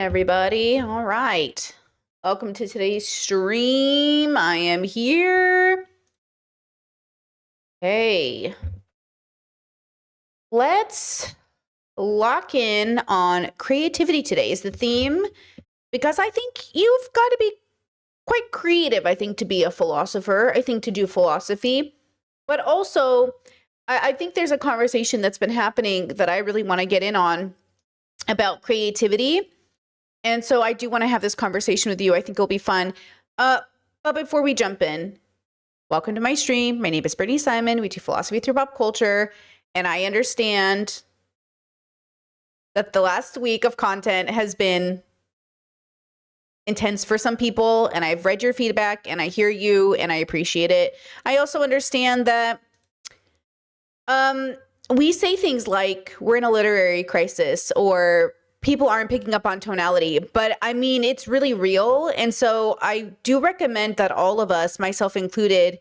Everybody, all right. Welcome to today's stream. I am here. Hey, let's lock in on creativity today is the theme, because I think you've got to be quite creative, I think, to be a philosopher, I think to do philosophy, but also I think there's a conversation that's been happening that I really want to get in on about creativity. And so I do want to have this conversation with you. I think it'll be fun. But before we jump in, welcome to my stream. My name is Brittany Simon. We do philosophy through pop culture. And I understand that the last week of content has been intense for some people. And I've read your feedback and I hear you and I appreciate it. I also understand that we say things like we're in a literary crisis or people aren't picking up on tonality, but I mean, it's really real. And so I do recommend that all of us, myself included,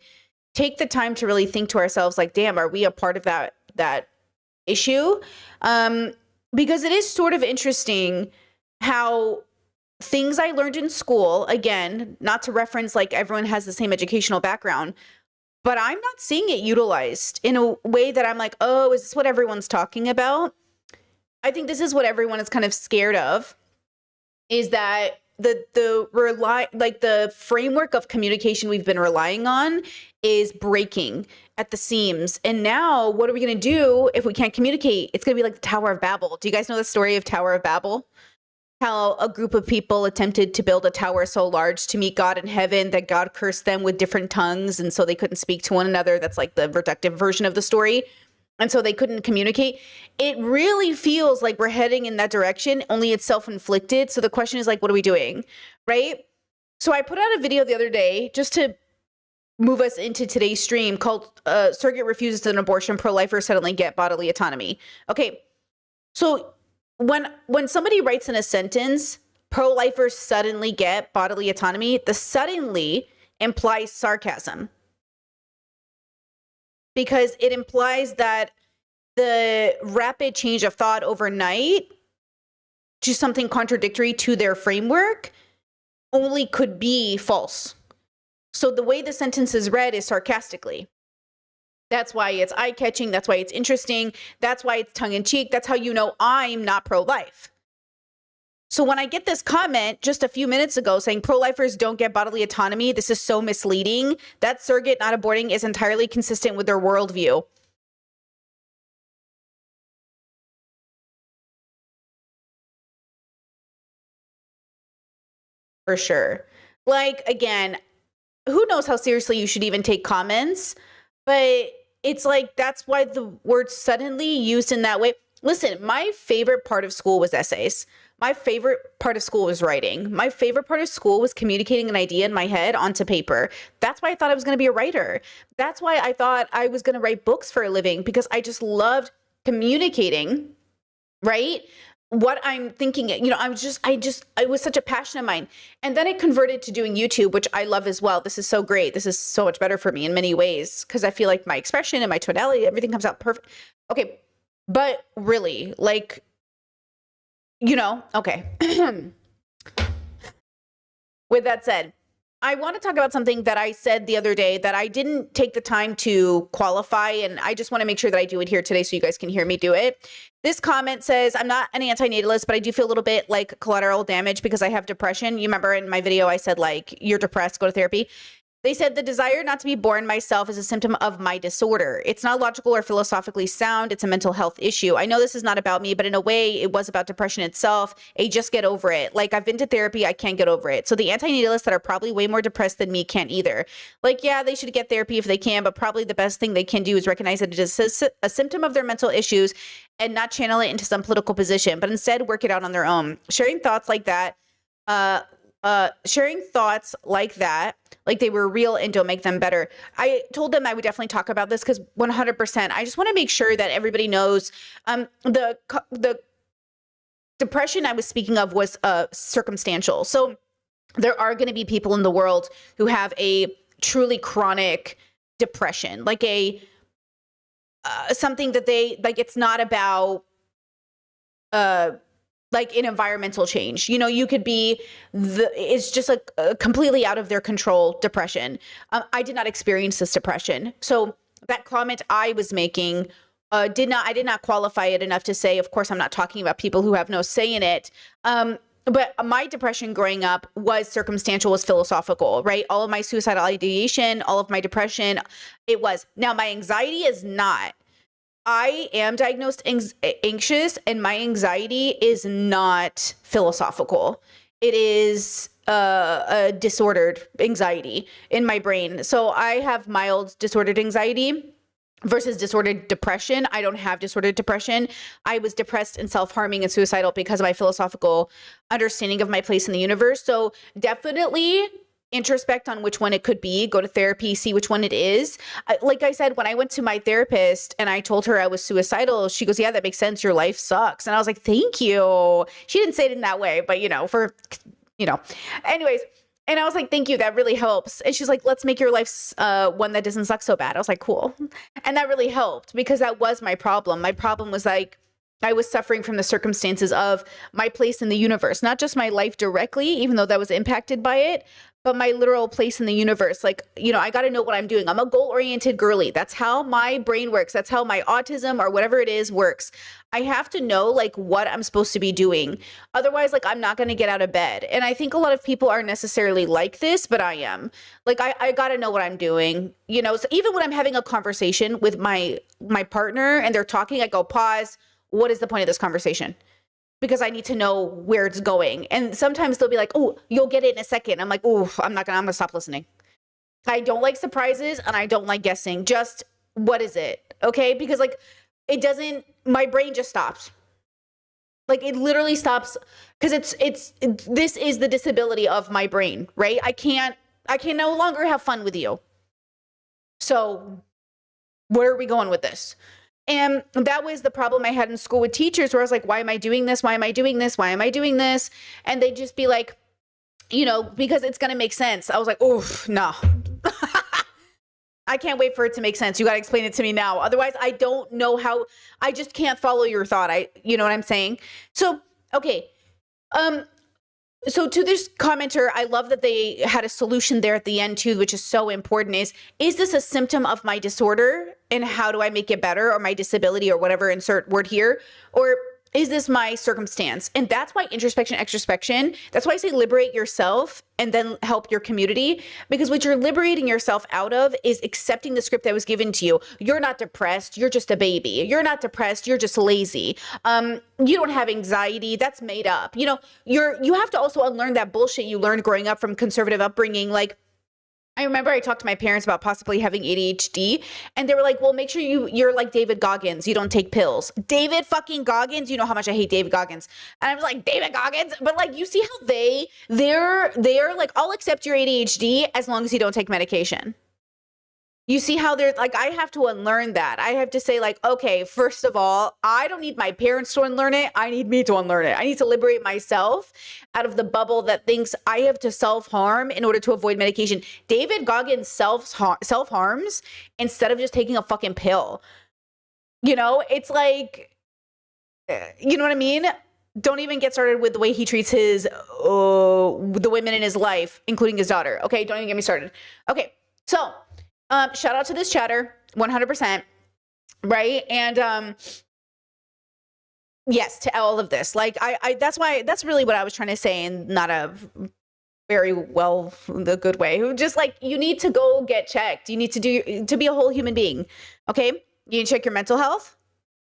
take the time to really think to ourselves, like, damn, are we a part of that issue? Because it is sort of interesting how things I learned in school, again, not to reference like everyone has the same educational background, but I'm not seeing it utilized in a way that I'm like, oh, is this what everyone's talking about? I think this is what everyone is kind of scared of, is that the framework of communication we've been relying on is breaking at the seams. And now what are we going to do if we can't communicate? It's going to be like the Tower of Babel. Do you guys know the story of Tower of Babel? How a group of people attempted to build a tower so large to meet God in heaven that God cursed them with different tongues, and so they couldn't speak to one another. That's like the reductive version of the story. And so they couldn't communicate. It really feels like we're heading in that direction, only it's self-inflicted. So the question is like, what are we doing, right? So I put out a video the other day just to move us into today's stream called Surrogate Refuses an Abortion, Pro-Lifers Suddenly Get Bodily Autonomy. Okay, so when somebody writes in a sentence, pro-lifers suddenly get bodily autonomy, the suddenly implies sarcasm, because it implies that the rapid change of thought overnight to something contradictory to their framework only could be false. So the way the sentence is read is sarcastically. That's why it's eye-catching. That's why it's interesting. That's why it's tongue-in-cheek. That's how you know I'm not pro-life. So when I get this comment just a few minutes ago saying pro-lifers don't get bodily autonomy, this is so misleading. That surrogate not aborting is entirely consistent with their worldview. For sure. Like, again, who knows how seriously you should even take comments, but it's like, that's why the word suddenly used in that way. Listen, my favorite part of school was essays. My favorite part of school was writing. My favorite part of school was communicating an idea in my head onto paper. That's why I thought I was going to be a writer. That's why I thought I was going to write books for a living, because I just loved communicating, right? What I'm thinking, you know, it was such a passion of mine. And then it converted to doing YouTube, which I love as well. This is so great. This is so much better for me in many ways, because I feel like my expression and my tonality, everything comes out perfect. Okay. But really, like, you know, okay. With that said, I want to talk about something that I said the other day that I didn't take the time to qualify, and I just want to make sure that I do it here today so you guys can hear me do it. This comment says, I'm not an antinatalist, but I do feel a little bit like collateral damage because I have depression. You remember in my video I said, like, you're depressed, go to therapy. They said the desire not to be born myself is a symptom of my disorder. It's not logical or philosophically sound. It's a mental health issue. I know this is not about me, but in a way it was about depression itself. Just get over it. Like, I've been to therapy. I can't get over it. So the antinatalists that are probably way more depressed than me can't either. Like, yeah, they should get therapy if they can, but probably the best thing they can do is recognize that it is a symptom of their mental issues and not channel it into some political position, but instead work it out on their own. Sharing thoughts like that, like they were real and don't make them better. I told them I would definitely talk about this because 100%, I just want to make sure that everybody knows the depression I was speaking of was circumstantial. So there are going to be people in the world who have a truly chronic depression, like something that they, like, it's not about like in environmental change. You know, you could be it's just like completely out of their control depression. I did not experience this depression. So that comment I was making I did not qualify it enough to say, of course, I'm not talking about people who have no say in it. But my depression growing up was circumstantial, was philosophical, right? All of my suicidal ideation, all of my depression, it was. Now, my anxiety is not. I am diagnosed anxious, and my anxiety is not philosophical. It is a disordered anxiety in my brain. So I have mild disordered anxiety versus disordered depression. I don't have disordered depression. I was depressed and self-harming and suicidal because of my philosophical understanding of my place in the universe. So definitely introspect on which one it could be, go to therapy, see which one it is. Like I said, when I went to my therapist and I told her I was suicidal, she goes, yeah, that makes sense. Your life sucks. And I was like, thank you. She didn't say it in that way, but anyways. And I was like, thank you. That really helps. And she's like, let's make your life one that doesn't suck so bad. I was like, cool. And that really helped because that was my problem. My problem was like, I was suffering from the circumstances of my place in the universe, not just my life directly, even though that was impacted by it, but my literal place in the universe. Like, I got to know what I'm doing. I'm a goal-oriented girly. That's how my brain works. That's how my autism or whatever it is works. I have to know like what I'm supposed to be doing. Otherwise, like I'm not going to get out of bed. And I think a lot of people aren't necessarily like this, but I am. Like I got to know what I'm doing. So even when I'm having a conversation with my partner and they're talking, I go, pause. What is the point of this conversation? Because I need to know where it's going. And sometimes they'll be like, oh, you'll get it in a second. I'm like, oh, I'm going to stop listening. I don't like surprises and I don't like guessing. Just what is it? Okay. Because like my brain just stops. Like it literally stops because this is the disability of my brain, right? I can no longer have fun with you. So where are we going with this? And that was the problem I had in school with teachers where I was like, why am I doing this? Why am I doing this? Why am I doing this? And they'd just be like, because it's going to make sense. I was like, oof, no. I can't wait for it to make sense. You got to explain it to me now. Otherwise, I don't know how. I just can't follow your thought. You know what I'm saying? So, okay. So to this commenter, I love that they had a solution there at the end too, which is so important is this a symptom of my disorder and how do I make it better, or my disability, or whatever, insert word here, or is this my circumstance? And that's why introspection, extrospection, that's why I say liberate yourself and then help your community, because what you're liberating yourself out of is accepting the script that was given to you. You're not depressed. You're just a baby. You're not depressed. You're just lazy. You don't have anxiety. That's made up. You have to also unlearn that bullshit you learned growing up from conservative upbringing. Like, I remember I talked to my parents about possibly having ADHD, and they were like, well, make sure you're like David Goggins. You don't take pills. David fucking Goggins. You know how much I hate David Goggins. And I was like, David Goggins? But like, you see how they're like, I'll accept your ADHD as long as you don't take medication. You see how they're like, I have to unlearn that. I have to say like, okay, first of all, I don't need my parents to unlearn it. I need me to unlearn it. I need to liberate myself out of the bubble that thinks I have to self-harm in order to avoid medication. David Goggins self-harms instead of just taking a fucking pill. It's like, you know what I mean? Don't even get started with the way he treats the women in his life, including his daughter. Okay, don't even get me started. Okay, so shout out to this chatter, 100%, right? And yes, to all of this. Like, that's really what I was trying to say, in not a very the good way. Just like, you need to go get checked. You need to be a whole human being, okay? You need to check your mental health,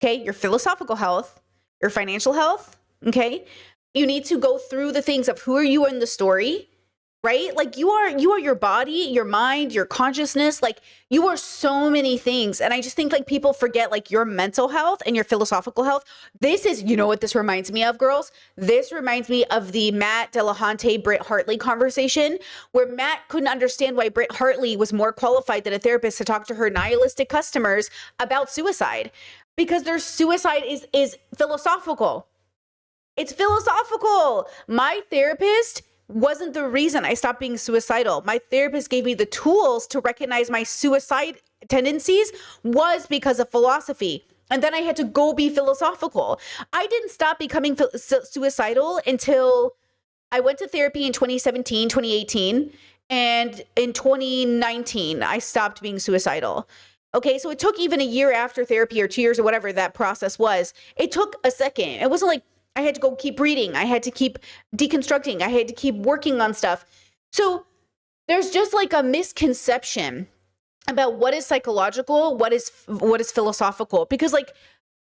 okay? Your philosophical health, your financial health, okay? You need to go through the things of who are you in the story, right? Like you are your body, your mind, your consciousness, like you are so many things. And I just think like people forget like your mental health and your philosophical health. This is, you know what this reminds me of, girls? This reminds me of the Matt Dillahunty, Britt Hartley conversation, where Matt couldn't understand why Britt Hartley was more qualified than a therapist to talk to her nihilistic customers about suicide, because their suicide is philosophical. It's philosophical. My therapist wasn't the reason I stopped being suicidal. My therapist gave me the tools to recognize my suicide tendencies was because of philosophy. And then I had to go be philosophical. I didn't stop becoming suicidal until I went to therapy in 2017, 2018. And in 2019, I stopped being suicidal. Okay, so it took even a year after therapy or 2 years or whatever that process was. It took a second. It wasn't like I had to go keep reading. I had to keep deconstructing. I had to keep working on stuff. So there's just like a misconception about what is psychological, what is philosophical, because like,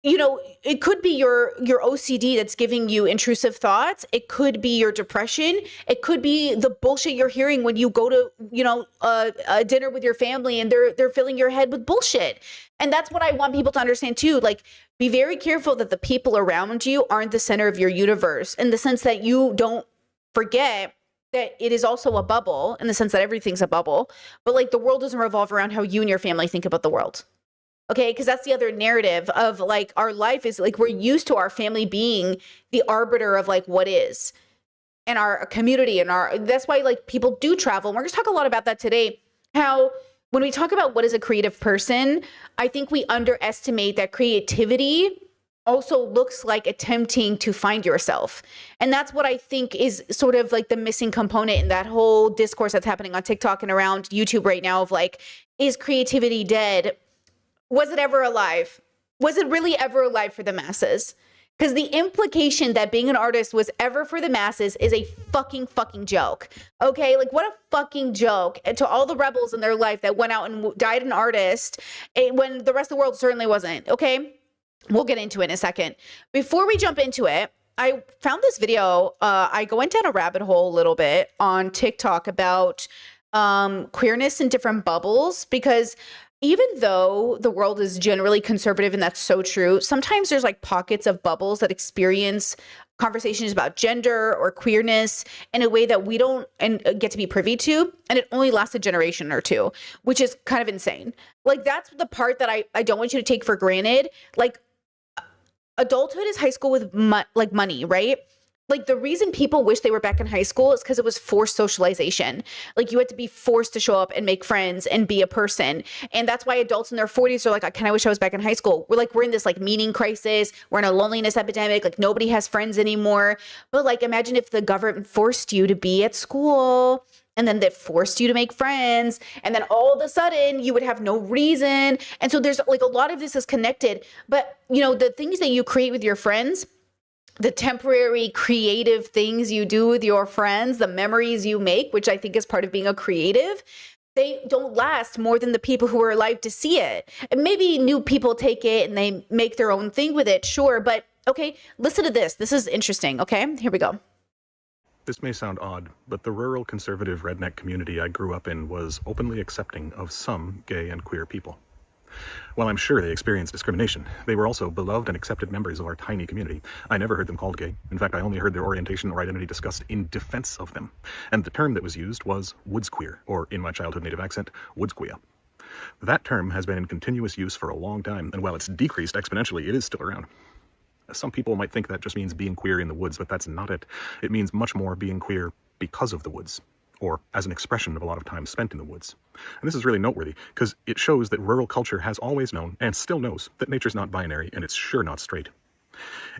you know, it could be your OCD that's giving you intrusive thoughts. It could be your depression. It could be the bullshit you're hearing when you go to, you know, a dinner with your family and they're filling your head with bullshit. And that's what I want people to understand too. Like, be very careful that the people around you aren't the center of your universe, in the sense that you don't forget that it is also a bubble, in the sense that everything's a bubble, but like the world doesn't revolve around how you and your family think about the world. Okay, because that's the other narrative of like our life is like we're used to our family being the arbiter of like what is, and our community, and that's why like people do travel. And we're going to talk a lot about that today. How when we talk about what is a creative person, I think we underestimate that creativity also looks like attempting to find yourself. And that's what I think is sort of like the missing component in that whole discourse that's happening on TikTok and around YouTube right now of like, is creativity dead? Was it ever alive? Was it really ever alive for the masses? Because the implication that being an artist was ever for the masses is a fucking joke. Okay, like what a fucking joke. And to all the rebels in their life that went out and died an artist when the rest of the world certainly wasn't. Okay, we'll get into it in a second. Before we jump into it, I found this video. I went down a rabbit hole a little bit on TikTok about queerness in different bubbles, because even though the world is generally conservative, and that's so true, sometimes there's like pockets of bubbles that experience conversations about gender or queerness in a way that we don't get to be privy to. And it only lasts a generation or two, which is kind of insane. Like, that's the part that I don't want you to take for granted. Like, adulthood is high school with like money, right? Like, the reason people wish they were back in high school is because it was forced socialization. Like, you had to be forced to show up and make friends and be a person. And that's why adults in their 40s are like, I wish I was back in high school. We're in this like meaning crisis. We're in a loneliness epidemic. Like, nobody has friends anymore. But like, imagine if the government forced you to be at school, and then they forced you to make friends, and then all of a sudden you would have no reason. And so there's like a lot of this is connected. But you know, the things that you create with your friends, the temporary creative things you do with your friends, the memories you make, which I think is part of being a creative, they don't last more than the people who are alive to see it. And maybe new people take it and they make their own thing with it, sure. But okay, listen to this. This is interesting. Okay, here we go. This may sound odd, but the rural conservative redneck community I grew up in was openly accepting of some gay and queer people. While I'm sure they experienced discrimination, they were also beloved and accepted members of our tiny community. I never heard them called gay. In fact, I only heard their orientation or identity discussed in defense of them. And the term that was used was woodsqueer, or in my childhood native accent, woodsqueer. That term has been in continuous use for a long time, and while it's decreased exponentially, it is still around. Some people might think that just means being queer in the woods, but that's not it. It means much more being queer because of the woods, or as an expression of a lot of time spent in the woods. And this is really noteworthy because it shows that rural culture has always known, and still knows, that nature's not binary and it's sure not straight.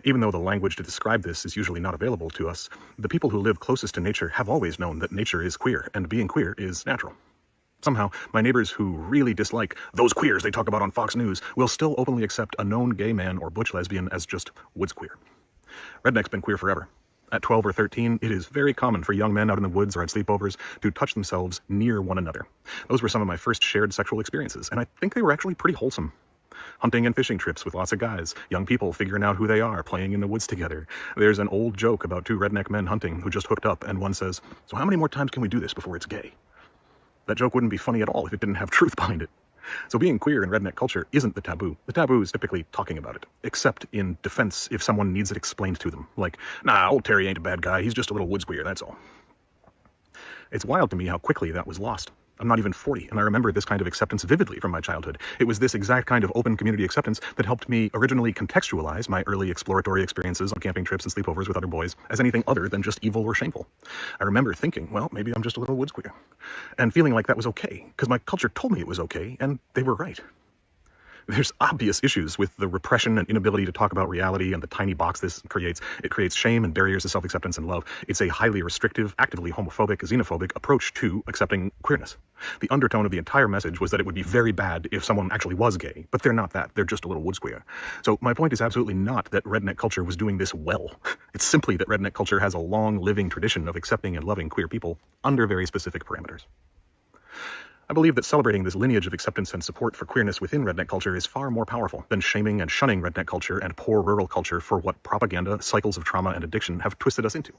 Even though the language to describe this is usually not available to us, the people who live closest to nature have always known that nature is queer, and being queer is natural. Somehow, my neighbors who really dislike those queers they talk about on Fox News will still openly accept a known gay man or butch lesbian as just woods queer. Redneck's been queer forever. At 12 or 13, it is very common for young men out in the woods or at sleepovers to touch themselves near one another. Those were some of my first shared sexual experiences, and I think they were actually pretty wholesome. Hunting and fishing trips with lots of guys, young people figuring out who they are, playing in the woods together. There's an old joke about two redneck men hunting who just hooked up, and one says, "So how many more times can we do this before it's gay?" That joke wouldn't be funny at all if it didn't have truth behind it. So being queer in redneck culture isn't the taboo. The taboo is typically talking about it, except in defense if someone needs it explained to them. Like, nah, old Terry ain't a bad guy, he's just a little woods queer, that's all. It's wild to me how quickly that was lost. I'm not even 40, and I remember this kind of acceptance vividly from my childhood. It was this exact kind of open community acceptance that helped me originally contextualize my early exploratory experiences on camping trips and sleepovers with other boys as anything other than just evil or shameful. I remember thinking, well, maybe I'm just a little woods queer, and feeling like that was okay, because my culture told me it was okay, and they were right. There's obvious issues with the repression and inability to talk about reality and the tiny box this creates. It creates shame and barriers to self-acceptance and love. It's a highly restrictive, actively homophobic, xenophobic approach to accepting queerness. The undertone of the entire message was that it would be very bad if someone actually was gay, but they're not that. They're just a little wood square. So my point is absolutely not that redneck culture was doing this well. It's simply that redneck culture has a long living tradition of accepting and loving queer people under very specific parameters. I believe that celebrating this lineage of acceptance and support for queerness within redneck culture is far more powerful than shaming and shunning redneck culture and poor rural culture for what propaganda, cycles of trauma, and addiction have twisted us into.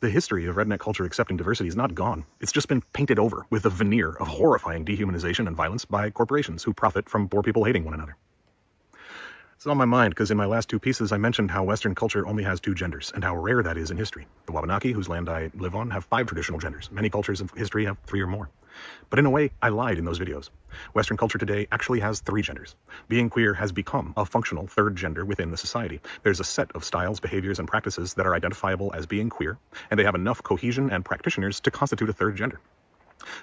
The history of redneck culture accepting diversity is not gone. It's just been painted over with a veneer of horrifying dehumanization and violence by corporations who profit from poor people hating one another. It's on my mind because in my last two pieces I mentioned how Western culture only has two genders and how rare that is in history. The Wabanaki, whose land I live on, have 5 traditional genders. Many cultures of history have 3 or more. But in a way, I lied in those videos. Western culture today actually has 3 genders. Being queer has become a functional 3rd gender within the society. There's a set of styles, behaviors, and practices that are identifiable as being queer, and they have enough cohesion and practitioners to constitute a 3rd gender.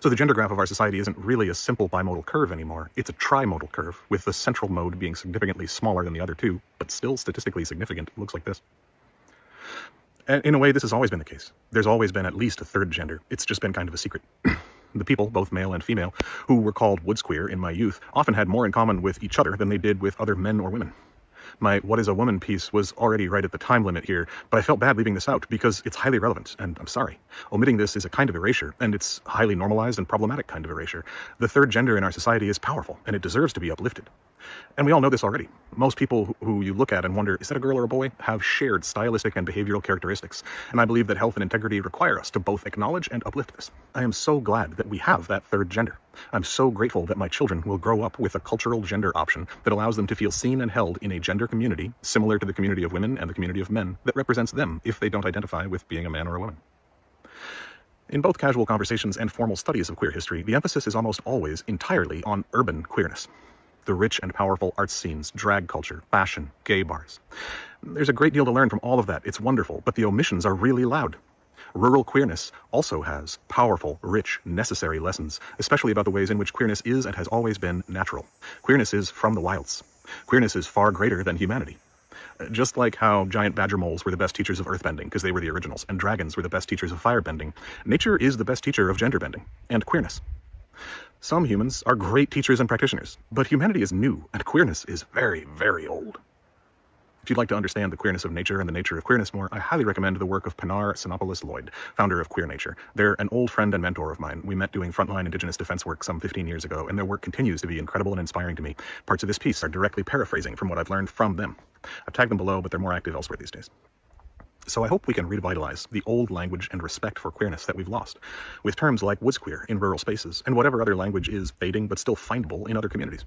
So the gender graph of our society isn't really a simple bimodal curve anymore. It's a trimodal curve, with the central mode being significantly smaller than the other 2, but still statistically significant. It looks like this. And in a way, this has always been the case. There's always been at least a 3rd gender. It's just been kind of a secret. The people, both male and female, who were called woodsqueer in my youth often had more in common with each other than they did with other men or women. My What is a Woman piece was already right at the time limit here, but I felt bad leaving this out because it's highly relevant, and I'm sorry. Omitting this is a kind of erasure, and it's a highly normalized and problematic kind of erasure. The 3rd gender in our society is powerful, and it deserves to be uplifted. And we all know this already. Most people who you look at and wonder, is that a girl or a boy, have shared stylistic and behavioral characteristics. And I believe that health and integrity require us to both acknowledge and uplift this. I am so glad that we have that 3rd gender. I'm so grateful that my children will grow up with a cultural gender option that allows them to feel seen and held in a gender community similar to the community of women and the community of men that represents them if they don't identify with being a man or a woman. In both casual conversations and formal studies of queer history, the emphasis is almost always entirely on urban queerness. The rich and powerful arts scenes, drag culture, fashion, gay bars. There's a great deal to learn from all of that. It's wonderful, but the omissions are really loud. Rural queerness also has powerful, rich, necessary lessons, especially about the ways in which queerness is and has always been natural. Queerness is from the wilds. Queerness is far greater than humanity. Just like how giant badger moles were the best teachers of earthbending because they were the originals, and dragons were the best teachers of firebending, nature is the best teacher of gender bending and queerness. Some humans are great teachers and practitioners, but humanity is new, and queerness is very, very old. If you'd like to understand the queerness of nature and the nature of queerness more, I highly recommend the work of Pinar Sinopoulos Lloyd, founder of Queer Nature. They're an old friend and mentor of mine. We met doing frontline Indigenous defense work some 15 years ago, and their work continues to be incredible and inspiring to me. Parts of this piece are directly paraphrasing from what I've learned from them. I've tagged them below, but they're more active elsewhere these days. So I hope we can revitalize the old language and respect for queerness that we've lost, with terms like woodsqueer in rural spaces, and whatever other language is fading but still findable in other communities.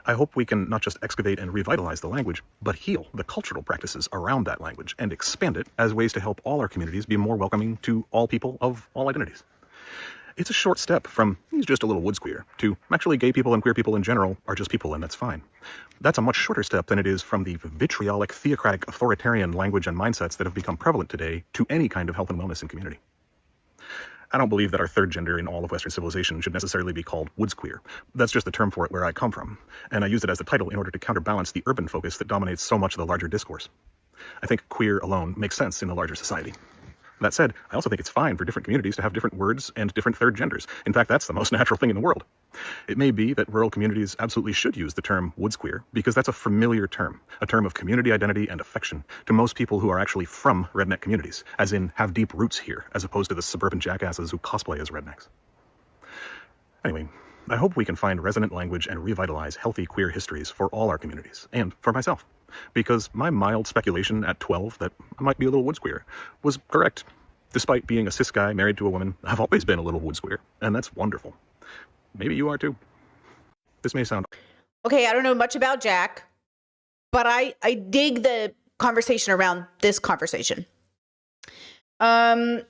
I hope we can not just excavate and revitalize the language, but heal the cultural practices around that language and expand it as ways to help all our communities be more welcoming to all people of all identities. It's a short step from, he's just a little woodsqueer, to actually gay people and queer people in general are just people and that's fine. That's a much shorter step than it is from the vitriolic, theocratic, authoritarian language and mindsets that have become prevalent today to any kind of health and wellness in community. I don't believe that our 3rd gender in all of Western civilization should necessarily be called woodsqueer. That's just the term for it where I come from, and I use it as the title in order to counterbalance the urban focus that dominates so much of the larger discourse. I think queer alone makes sense in the larger society. That said, I also think it's fine for different communities to have different words and different 3rd genders. In fact, that's the most natural thing in the world. It may be that rural communities absolutely should use the term woodsqueer because that's a familiar term, a term of community identity and affection to most people who are actually from redneck communities, as in have deep roots here, as opposed to the suburban jackasses who cosplay as rednecks. Anyway, I hope we can find resonant language and revitalize healthy queer histories for all our communities, and for myself. Because my mild speculation at 12 that I might be a little woodsqueer was correct. Despite being a cis guy married to a woman, I've always been a little woodsqueer, and that's wonderful. Maybe you are too. This may sound... Okay, I don't know much about Jack, but I dig the conversation around this conversation. So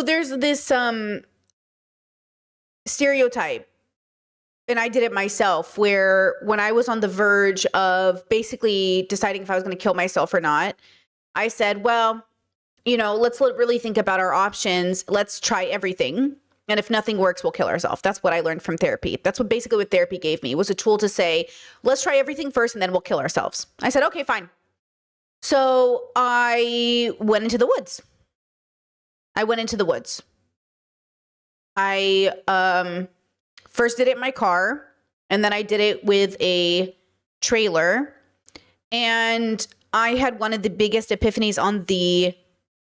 there's this stereotype, and I did it myself, where when I was on the verge of basically deciding if I was going to kill myself or not, I said, well, you know, let's really think about our options. Let's try everything. And if nothing works, we'll kill ourselves. That's what I learned from therapy. That's what basically what therapy gave me, was a tool to say, let's try everything first and then we'll kill ourselves. I said, okay, fine. So I went into the woods. I first did it in my car, and then I did it with a trailer. And I had one of the biggest epiphanies on the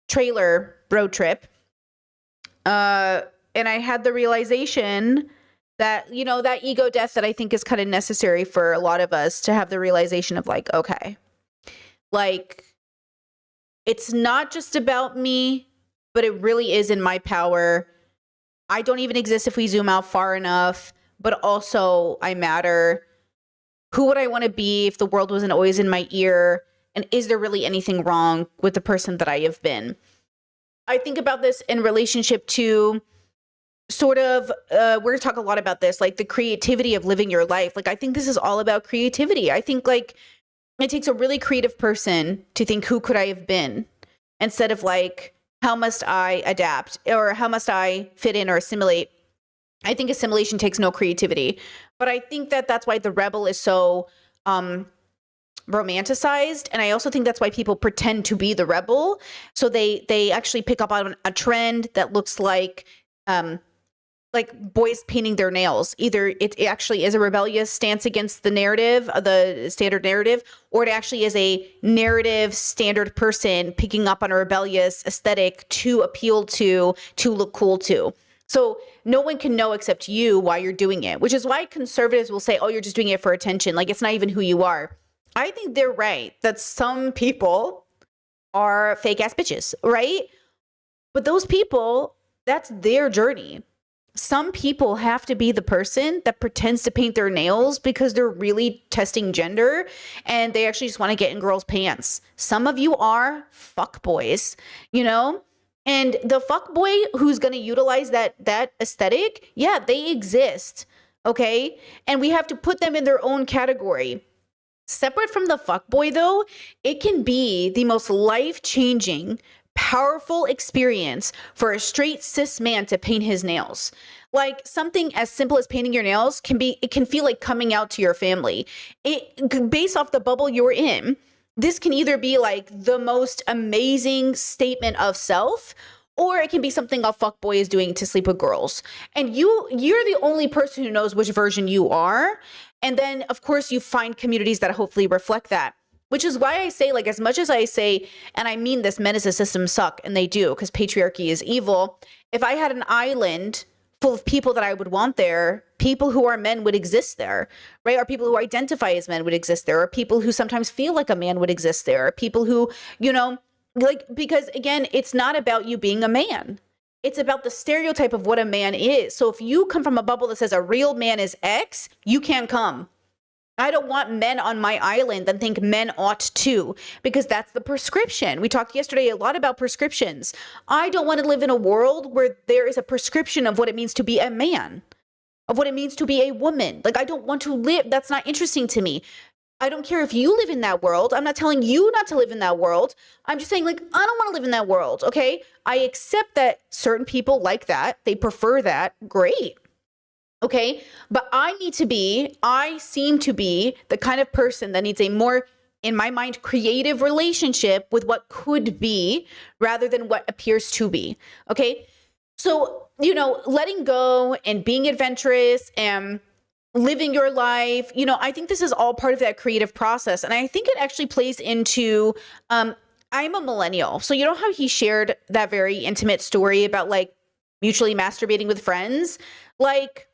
trailer road trip. And I had the realization that, you know, that ego death that I think is kind of necessary for a lot of us, to have the realization of like, okay, like, it's not just about me, but it really is in my power. I don't even exist if we zoom out far enough, but also I matter. Who would I want to be if the world wasn't always in my ear? And is there really anything wrong with the person that I have been? I think about this in relationship to sort of, we're going to talk a lot about this, like the creativity of living your life. Like, I think this is all about creativity. I think like it takes a really creative person to think, who could I have been? Instead of like, how must I adapt, or how must I fit in or assimilate? I think assimilation takes no creativity. But I think that that's why the rebel is so romanticized. And I also think that's why people pretend to be the rebel. So they actually pick up on a trend that looks like boys painting their nails. Either it actually is a rebellious stance against the narrative, the standard narrative, or it actually is a narrative standard person picking up on a rebellious aesthetic to appeal to look cool to. So no one can know except you why you're doing it, which is why conservatives will say, oh, you're just doing it for attention. Like, it's not even who you are. I think they're right that some people are fake ass bitches, right? But those people, that's their journey. Some people have to be the person that pretends to paint their nails because they're really testing gender and they actually just want to get in girls' pants. Some of you are fuck boys, you know? And the fuck boy who's going to utilize that aesthetic, yeah, they exist, okay? And we have to put them in their own category. Separate from the fuck boy, though, it can be the most life-changing, powerful experience for a straight cis man to paint his nails. Like, something as simple as painting your nails it can feel like coming out to your family. Based off the bubble you're in, this can either be like the most amazing statement of self, or it can be something a fuckboy is doing to sleep with girls. And you're the only person who knows which version you are. And then, of course, you find communities that hopefully reflect that. Which is why I say, like, as much as I say, and I mean this, men as a system suck, and they do, because patriarchy is evil. If I had an island full of people that I would want there, people who are men would exist there, right? Or people who identify as men would exist there, or people who sometimes feel like a man would exist there, or people who, you know, like, because again, it's not about you being a man. It's about the stereotype of what a man is. So if you come from a bubble that says a real man is X, you can't come. I don't want men on my island that think men ought to, because that's the prescription. We talked yesterday a lot about prescriptions. I don't want to live in a world where there is a prescription of what it means to be a man, of what it means to be a woman. Like, I don't want to live. That's not interesting to me. I don't care if you live in that world. I'm not telling you not to live in that world. I'm just saying, like, I don't want to live in that world, okay? I accept that certain people like that. They prefer that. Great. Okay, but I seem to be the kind of person that needs a more, in my mind, creative relationship with what could be rather than what appears to be. Okay, so, you know, letting go and being adventurous and living your life, you know, I think this is all part of that creative process. And I think it actually plays into, I'm a millennial. So, you know how he shared that very intimate story about like mutually masturbating with friends? Like,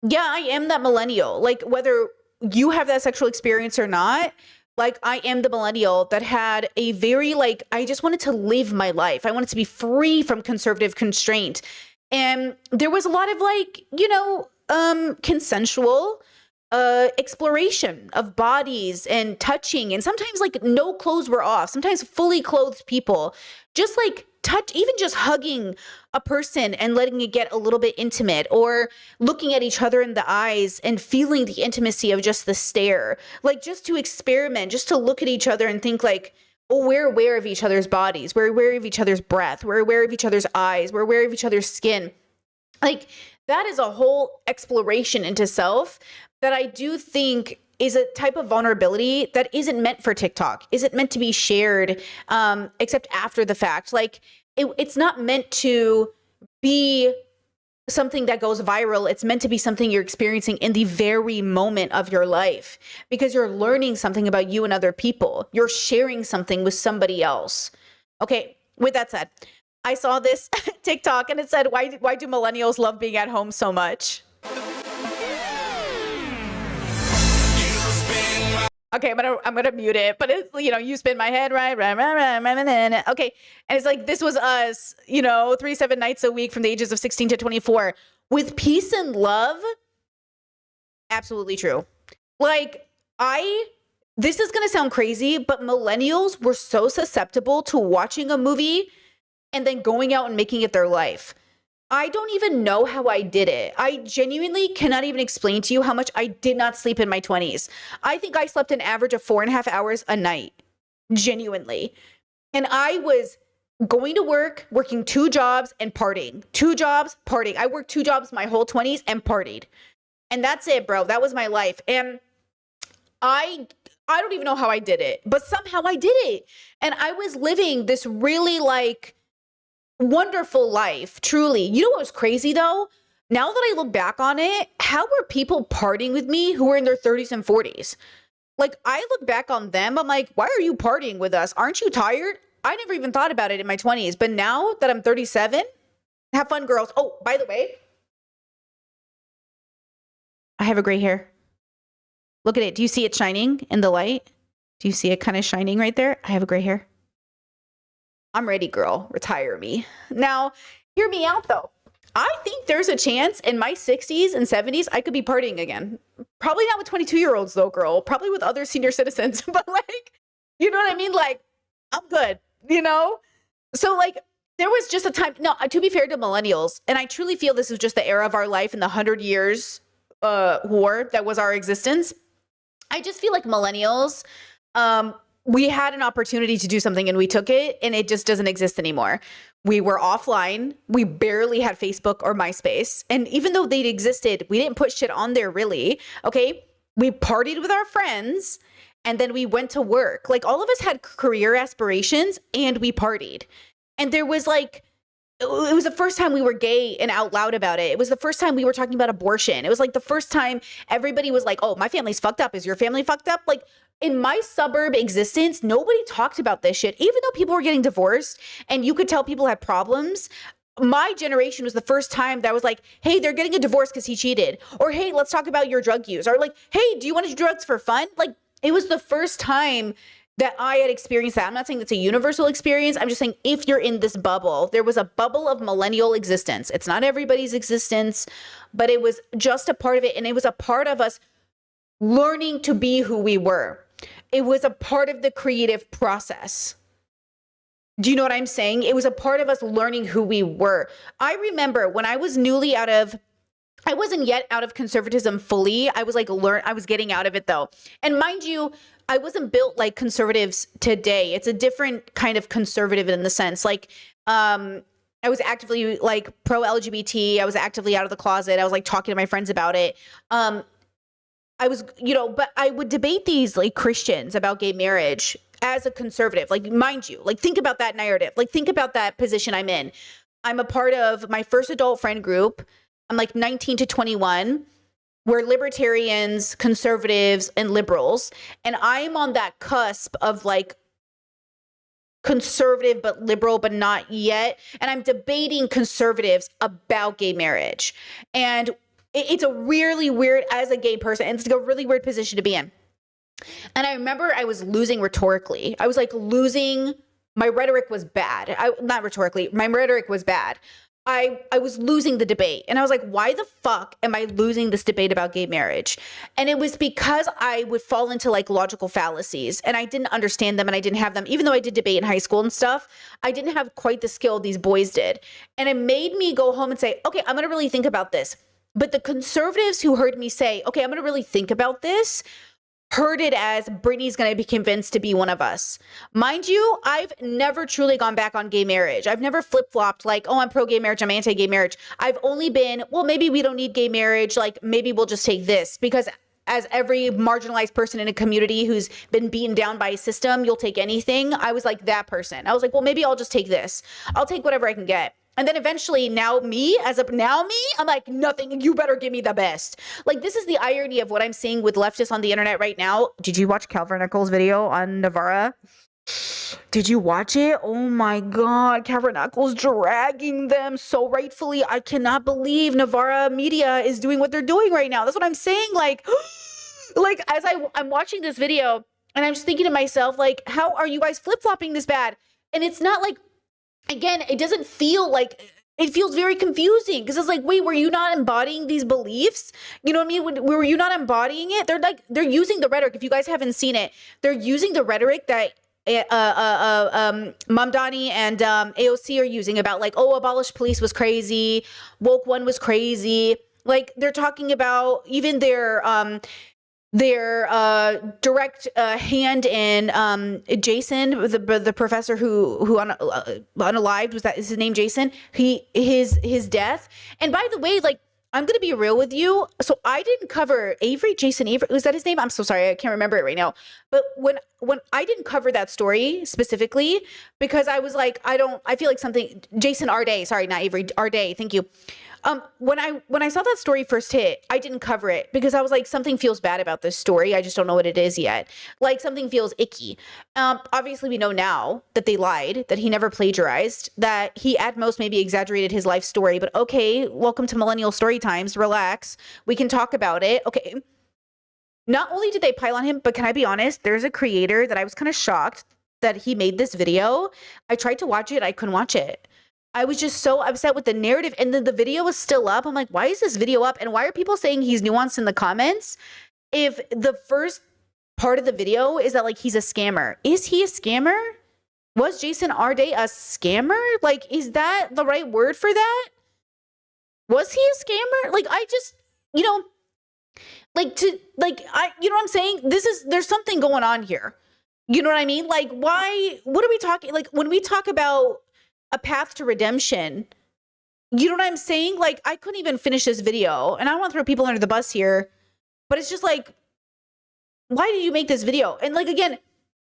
yeah, I am that millennial. Like, whether you have that sexual experience or not, like, I am the millennial that had a very, like, I just wanted to live my life. I wanted to be free from conservative constraint. And there was a lot of, like, you know, consensual exploration of bodies and touching. And sometimes, like, no clothes were off. Sometimes fully clothed people just, like, touch, even just hugging a person and letting it get a little bit intimate, or looking at each other in the eyes and feeling the intimacy of just the stare, like, just to experiment, just to look at each other and think like, oh, we're aware of each other's bodies. We're aware of each other's breath. We're aware of each other's eyes. We're aware of each other's skin. Like, that is a whole exploration into self that I do think is a type of vulnerability that isn't meant for TikTok, isn't meant to be shared, except after the fact. Like, it's not meant to be something that goes viral. It's meant to be something you're experiencing in the very moment of your life, because you're learning something about you and other people. You're sharing something with somebody else. Okay, with that said, I saw this TikTok and it said, why do millennials love being at home so much? Okay, I'm gonna mute it, but it's, you spin my head, right? Okay, and it's like, this was us, 37 nights a week from the ages of 16 to 24 with peace and love. Absolutely true. Like, this is gonna sound crazy, but millennials were so susceptible to watching a movie and then going out and making it their life. I don't even know how I did it. I genuinely cannot even explain to you how much I did not sleep in my 20s. I think I slept an average of 4.5 hours a night, genuinely. And I was going to work, working 2 jobs and partying. 2 jobs, partying. I worked 2 jobs my whole 20s and partied. And that's it, bro. That was my life. And I don't even know how I did it, but somehow I did it. And I was living this really wonderful life, truly. You know what was crazy though? Now that I look back on it, how were people partying with me who were in their 30s and 40s? Like, I look back on them, I'm like, why are you partying with us? Aren't you tired? I never even thought about it in my 20s, but now that I'm 37, have fun, girls. Oh, by the way, I have a gray hair. Look at it. Do you see it shining in the light? Do you see it kind of shining right there? I have a gray hair. I'm ready, girl. Retire me. Now, hear me out though. I think there's a chance in my 60s and 70s I could be partying again. Probably not with 22-year-olds though, girl. Probably with other senior citizens. But you know what I mean? Like, I'm good, So there was just a time. No, to be fair to millennials, and I truly feel this is just the era of our life in the 100 years war that was our existence. I just feel like millennials, we had an opportunity to do something and we took it, and it just doesn't exist anymore. We were offline. We barely had Facebook or MySpace. And even though they existed, we didn't put shit on there really. Okay. We partied with our friends and then we went to work. Like, all of us had career aspirations and we partied. And there was it was the first time we were gay and out loud about it. It was the first time we were talking about abortion. It was the first time everybody was like, oh, my family's fucked up. Is your family fucked up? In my suburb existence, nobody talked about this shit. Even though people were getting divorced and you could tell people had problems, my generation was the first time that was like, hey, they're getting a divorce because he cheated. Or, hey, let's talk about your drug use. Or hey, do you want to do drugs for fun? It was the first time that I had experienced that. I'm not saying it's a universal experience. I'm just saying, if you're in this bubble, there was a bubble of millennial existence. It's not everybody's existence, but it was just a part of it. And it was a part of us learning to be who we were. It was a part of the creative process. Do you know what I'm saying? It was a part of us learning who we were. I remember when I was I wasn't yet out of conservatism fully. I was I was getting out of it though. And mind you, I wasn't built like conservatives today. It's a different kind of conservative in the sense I was actively pro LGBT. I was actively out of the closet. I was talking to my friends about it. I was, but I would debate these Christians about gay marriage as a conservative. Mind you, think about that narrative. Think about that position I'm in. I'm a part of my first adult friend group. I'm 19 to 21. We're libertarians, conservatives, and liberals. And I'm on that cusp of conservative but liberal but not yet. And I'm debating conservatives about gay marriage. And it's a really weird, as a gay person, it's a really weird position to be in. And I remember I was losing rhetorically. I was losing, my rhetoric was bad. Not rhetorically, my rhetoric was bad. I was losing the debate. And I was like, why the fuck am I losing this debate about gay marriage? And it was because I would fall into logical fallacies and I didn't understand them and I didn't have them. Even though I did debate in high school and stuff, I didn't have quite the skill these boys did. And it made me go home and say, okay, I'm going to really think about this. But the conservatives who heard me say, okay, I'm going to really think about this, heard it as Brittany's going to be convinced to be one of us. Mind you, I've never truly gone back on gay marriage. I've never flip-flopped like, oh, I'm pro-gay marriage, I'm anti-gay marriage. I've only been, well, maybe we don't need gay marriage. Like, maybe we'll just take this, because as every marginalized person in a community who's been beaten down by a system, you'll take anything. I was like that person. I was like, well, maybe I'll just take this. I'll take whatever I can get. And then eventually now me, I'm like, nothing, you better give me the best. Like, this is the irony of what I'm seeing with leftists on the internet right now. Did you watch Calvin Nichols' video on Navarra? Did you watch it? Oh my God, Calvin Nichols dragging them so rightfully. I cannot believe Navarra media is doing what they're doing right now. That's what I'm saying. Like as I'm watching this video and I'm just thinking to myself, like, how are you guys flip-flopping this bad? And it's not like, again, it doesn't feel like, it feels very confusing, because it's like, wait, were you not embodying these beliefs? You know what I mean? Were you not embodying it? They're using the rhetoric. If you guys haven't seen it, they're using the rhetoric that Mamdani and AOC are using about, like, oh, abolish police was crazy, woke one was crazy. Like, they're talking about even their direct hand in Jason, the professor who unalived, is his name Jason? His death. And by the way, like, I'm gonna be real with you. So I didn't cover Jason Avery. Was that his name? I'm so sorry, I can't remember it right now. But when I didn't cover that story specifically, because I was like, I feel like something, Jason Arday, sorry, not Avery, Arday, thank you. When I saw that story first hit, I didn't cover it because I was like, something feels bad about this story. I just don't know what it is yet. Like, something feels icky. Obviously we know now that they lied, that he never plagiarized, that he at most maybe exaggerated his life story, but okay, welcome to Millennial Story Times. Relax. We can talk about it. Okay. Not only did they pile on him, but can I be honest? There's a creator that I was kind of shocked that he made this video. I tried to watch it. I couldn't watch it. I was just so upset with the narrative, and then the video was still up. I'm like, why is this video up? And why are people saying he's nuanced in the comments? If the first part of the video is that, like, he's a scammer. Is he a scammer? Was Jason Arday a scammer? Like, is that the right word for that? Was he a scammer? Like, I just, you know what I'm saying? There's something going on here. You know what I mean? Like, why, what are we talking? Like, when we talk about a path to redemption, you know what I'm saying? Like, I couldn't even finish this video, and I don't want to throw people under the bus here, but it's just like, why did you make this video? And, like, again,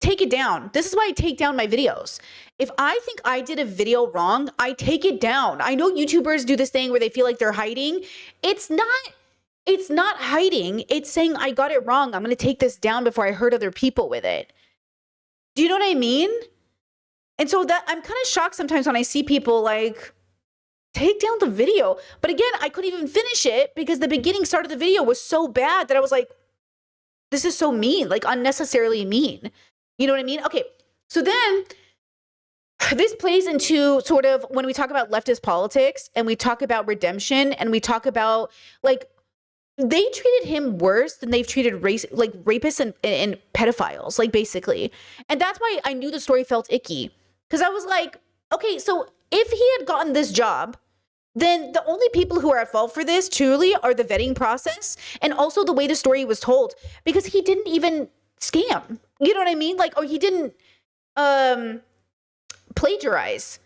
take it down. This is why I take down my videos. If I think I did a video wrong, I take it down. I know YouTubers do this thing where they feel like they're hiding. It's not hiding. It's saying, I got it wrong. I'm going to take this down before I hurt other people with it. Do you know what I mean? And so that I'm kind of shocked sometimes when I see people like, take down the video. But again, I couldn't even finish it because the beginning start of the video was so bad that I was like, this is so mean, like unnecessarily mean. You know what I mean? Okay, so then this plays into sort of when we talk about leftist politics and we talk about redemption and we talk about, like, they treated him worse than they've treated rapists and pedophiles, like, basically. And that's why I knew the story felt icky. Because I was like, okay, so if he had gotten this job, then the only people who are at fault for this truly are the vetting process and also the way the story was told, because he didn't even scam. You know what I mean? Like, or he didn't plagiarize.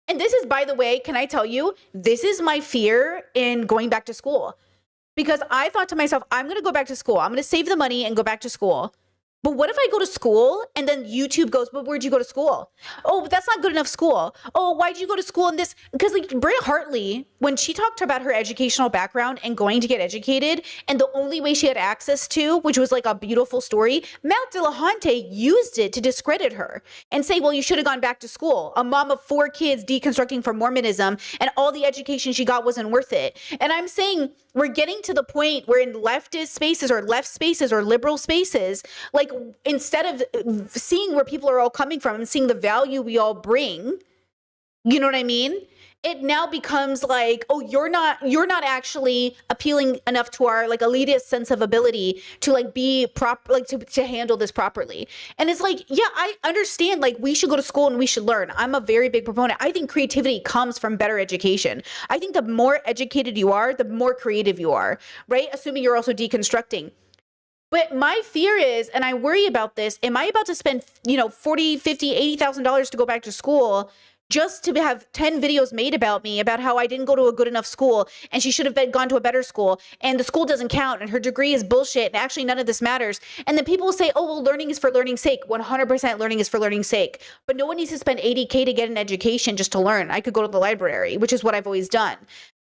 And this is, by the way, can I tell you, this is my fear in going back to school. Because I thought to myself, I'm going to go back to school. I'm going to save the money and go back to school. But what if I go to school and then YouTube goes, but where'd you go to school? Oh, but that's not good enough school. Oh, why'd you go to school in this? Because, like, Britta Hartley, when she talked about her educational background and going to get educated, and the only way she had access to, which was like a beautiful story, Matt Dillahunty used it to discredit her and say, well, you should have gone back to school. A mom of 4 kids deconstructing from Mormonism, and all the education she got wasn't worth it. And I'm saying, we're getting to the point where in leftist spaces or left spaces or liberal spaces, like, instead of seeing where people are all coming from and seeing the value we all bring, you know what I mean? It now becomes like, oh, you're not actually appealing enough to our, like, elitist sense of ability to, like, be proper, like, to handle this properly. And it's like, yeah, I understand, like, we should go to school and we should learn. I'm a very big proponent. I think creativity comes from better education. I think the more educated you are, the more creative you are, right? Assuming you're also deconstructing. But my fear is, and I worry about this, am I about to spend, you know, 40, 50, $80,000 to go back to school just to have 10 videos made about me, about how I didn't go to a good enough school and she should have gone to a better school and the school doesn't count and her degree is bullshit and actually none of this matters. And then people will say, oh, well, learning is for learning's sake. 100% learning is for learning's sake. But no one needs to spend $80K to get an education just to learn. I could go to the library, which is what I've always done.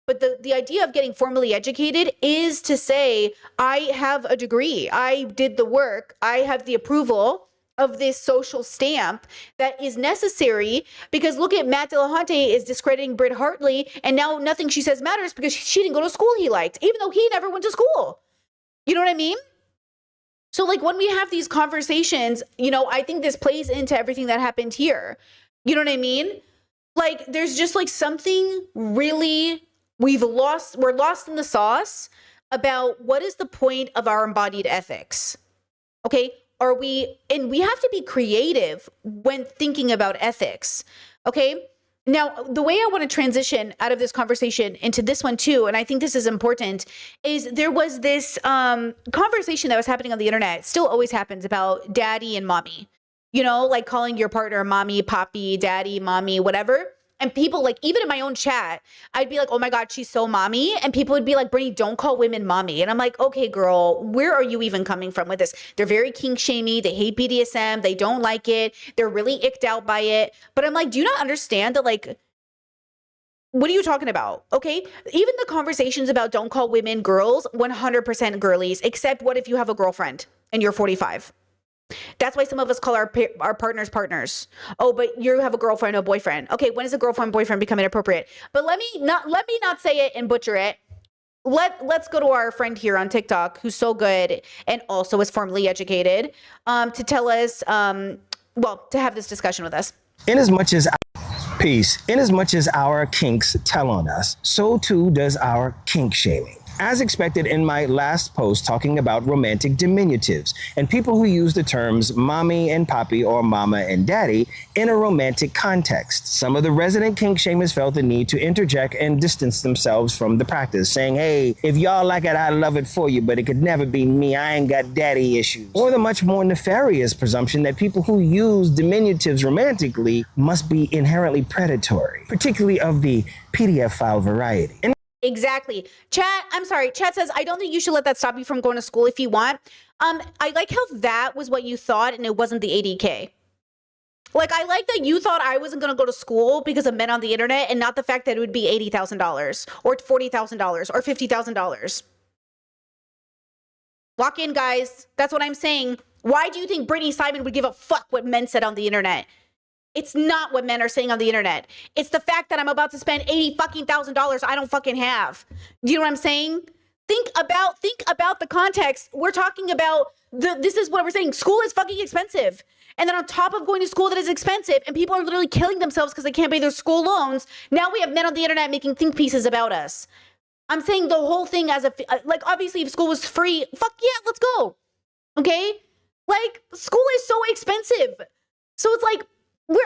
But the idea of getting formally educated is to say, I have a degree, I did the work, I have the approval of this social stamp that is necessary, because look at Matt Dillahunty is discrediting Britt Hartley, and now nothing she says matters because she didn't go to school he liked, even though he never went to school. You know what I mean? So like when we have these conversations, you know, I think this plays into everything that happened here. You know what I mean? Like there's just like something really we're lost in the sauce about what is the point of our embodied ethics. Okay? And we have to be creative when thinking about ethics. Okay? Now, the way I want to transition out of this conversation into this one too, and I think this is important, is there was this conversation that was happening on the internet. It still always happens about daddy and mommy. You know, like calling your partner mommy, poppy, daddy, mommy, whatever. And people like, even in my own chat, I'd be like, oh my God, she's so mommy. And people would be like, Brittany, don't call women mommy. And I'm like, okay, girl, where are you even coming from with this? They're very kink shamey. They hate BDSM. They don't like it. They're really icked out by it. But I'm like, do you not understand that like, what are you talking about? Okay. Even the conversations about don't call women girls, 100% girlies, except what if you have a girlfriend and you're 45? That's why some of us call our partners partners. Oh, but you have a girlfriend or boyfriend. Okay, when does a girlfriend boyfriend become inappropriate? But let me not say it and butcher it. Let's go to our friend here on TikTok who's so good and also is formally educated to tell us to have this discussion with us. Inasmuch as our kinks tell on us, so too does our kink shaming. As expected in my last post talking about romantic diminutives and people who use the terms mommy and poppy or mama and daddy in a romantic context, some of the resident kink shamers felt the need to interject and distance themselves from the practice, saying, hey, if y'all like it, I love it for you, but it could never be me. I ain't got daddy issues. Or the much more nefarious presumption that people who use diminutives romantically must be inherently predatory, particularly of the PDF file variety. Exactly. Chat, I'm sorry. Chat says, I don't think you should let that stop you from going to school if you want. I like how that was what you thought and it wasn't the $80K. Like, I like that you thought I wasn't going to go to school because of men on the internet and not the fact that it would be $80,000 or $40,000 or $50,000. Lock in, guys. That's what I'm saying. Why do you think Brittany Simon would give a fuck what men said on the internet? It's not what men are saying on the internet. It's the fact that I'm about to spend $80,000 I don't fucking have. Do you know what I'm saying? Think about the context. We're talking about this is what we're saying. School is fucking expensive. And then on top of going to school that is expensive and people are literally killing themselves because they can't pay their school loans, now we have men on the internet making think pieces about us. I'm saying the whole thing as like, obviously if school was free, fuck yeah, let's go. Okay? Like, school is so expensive. So it's like, who's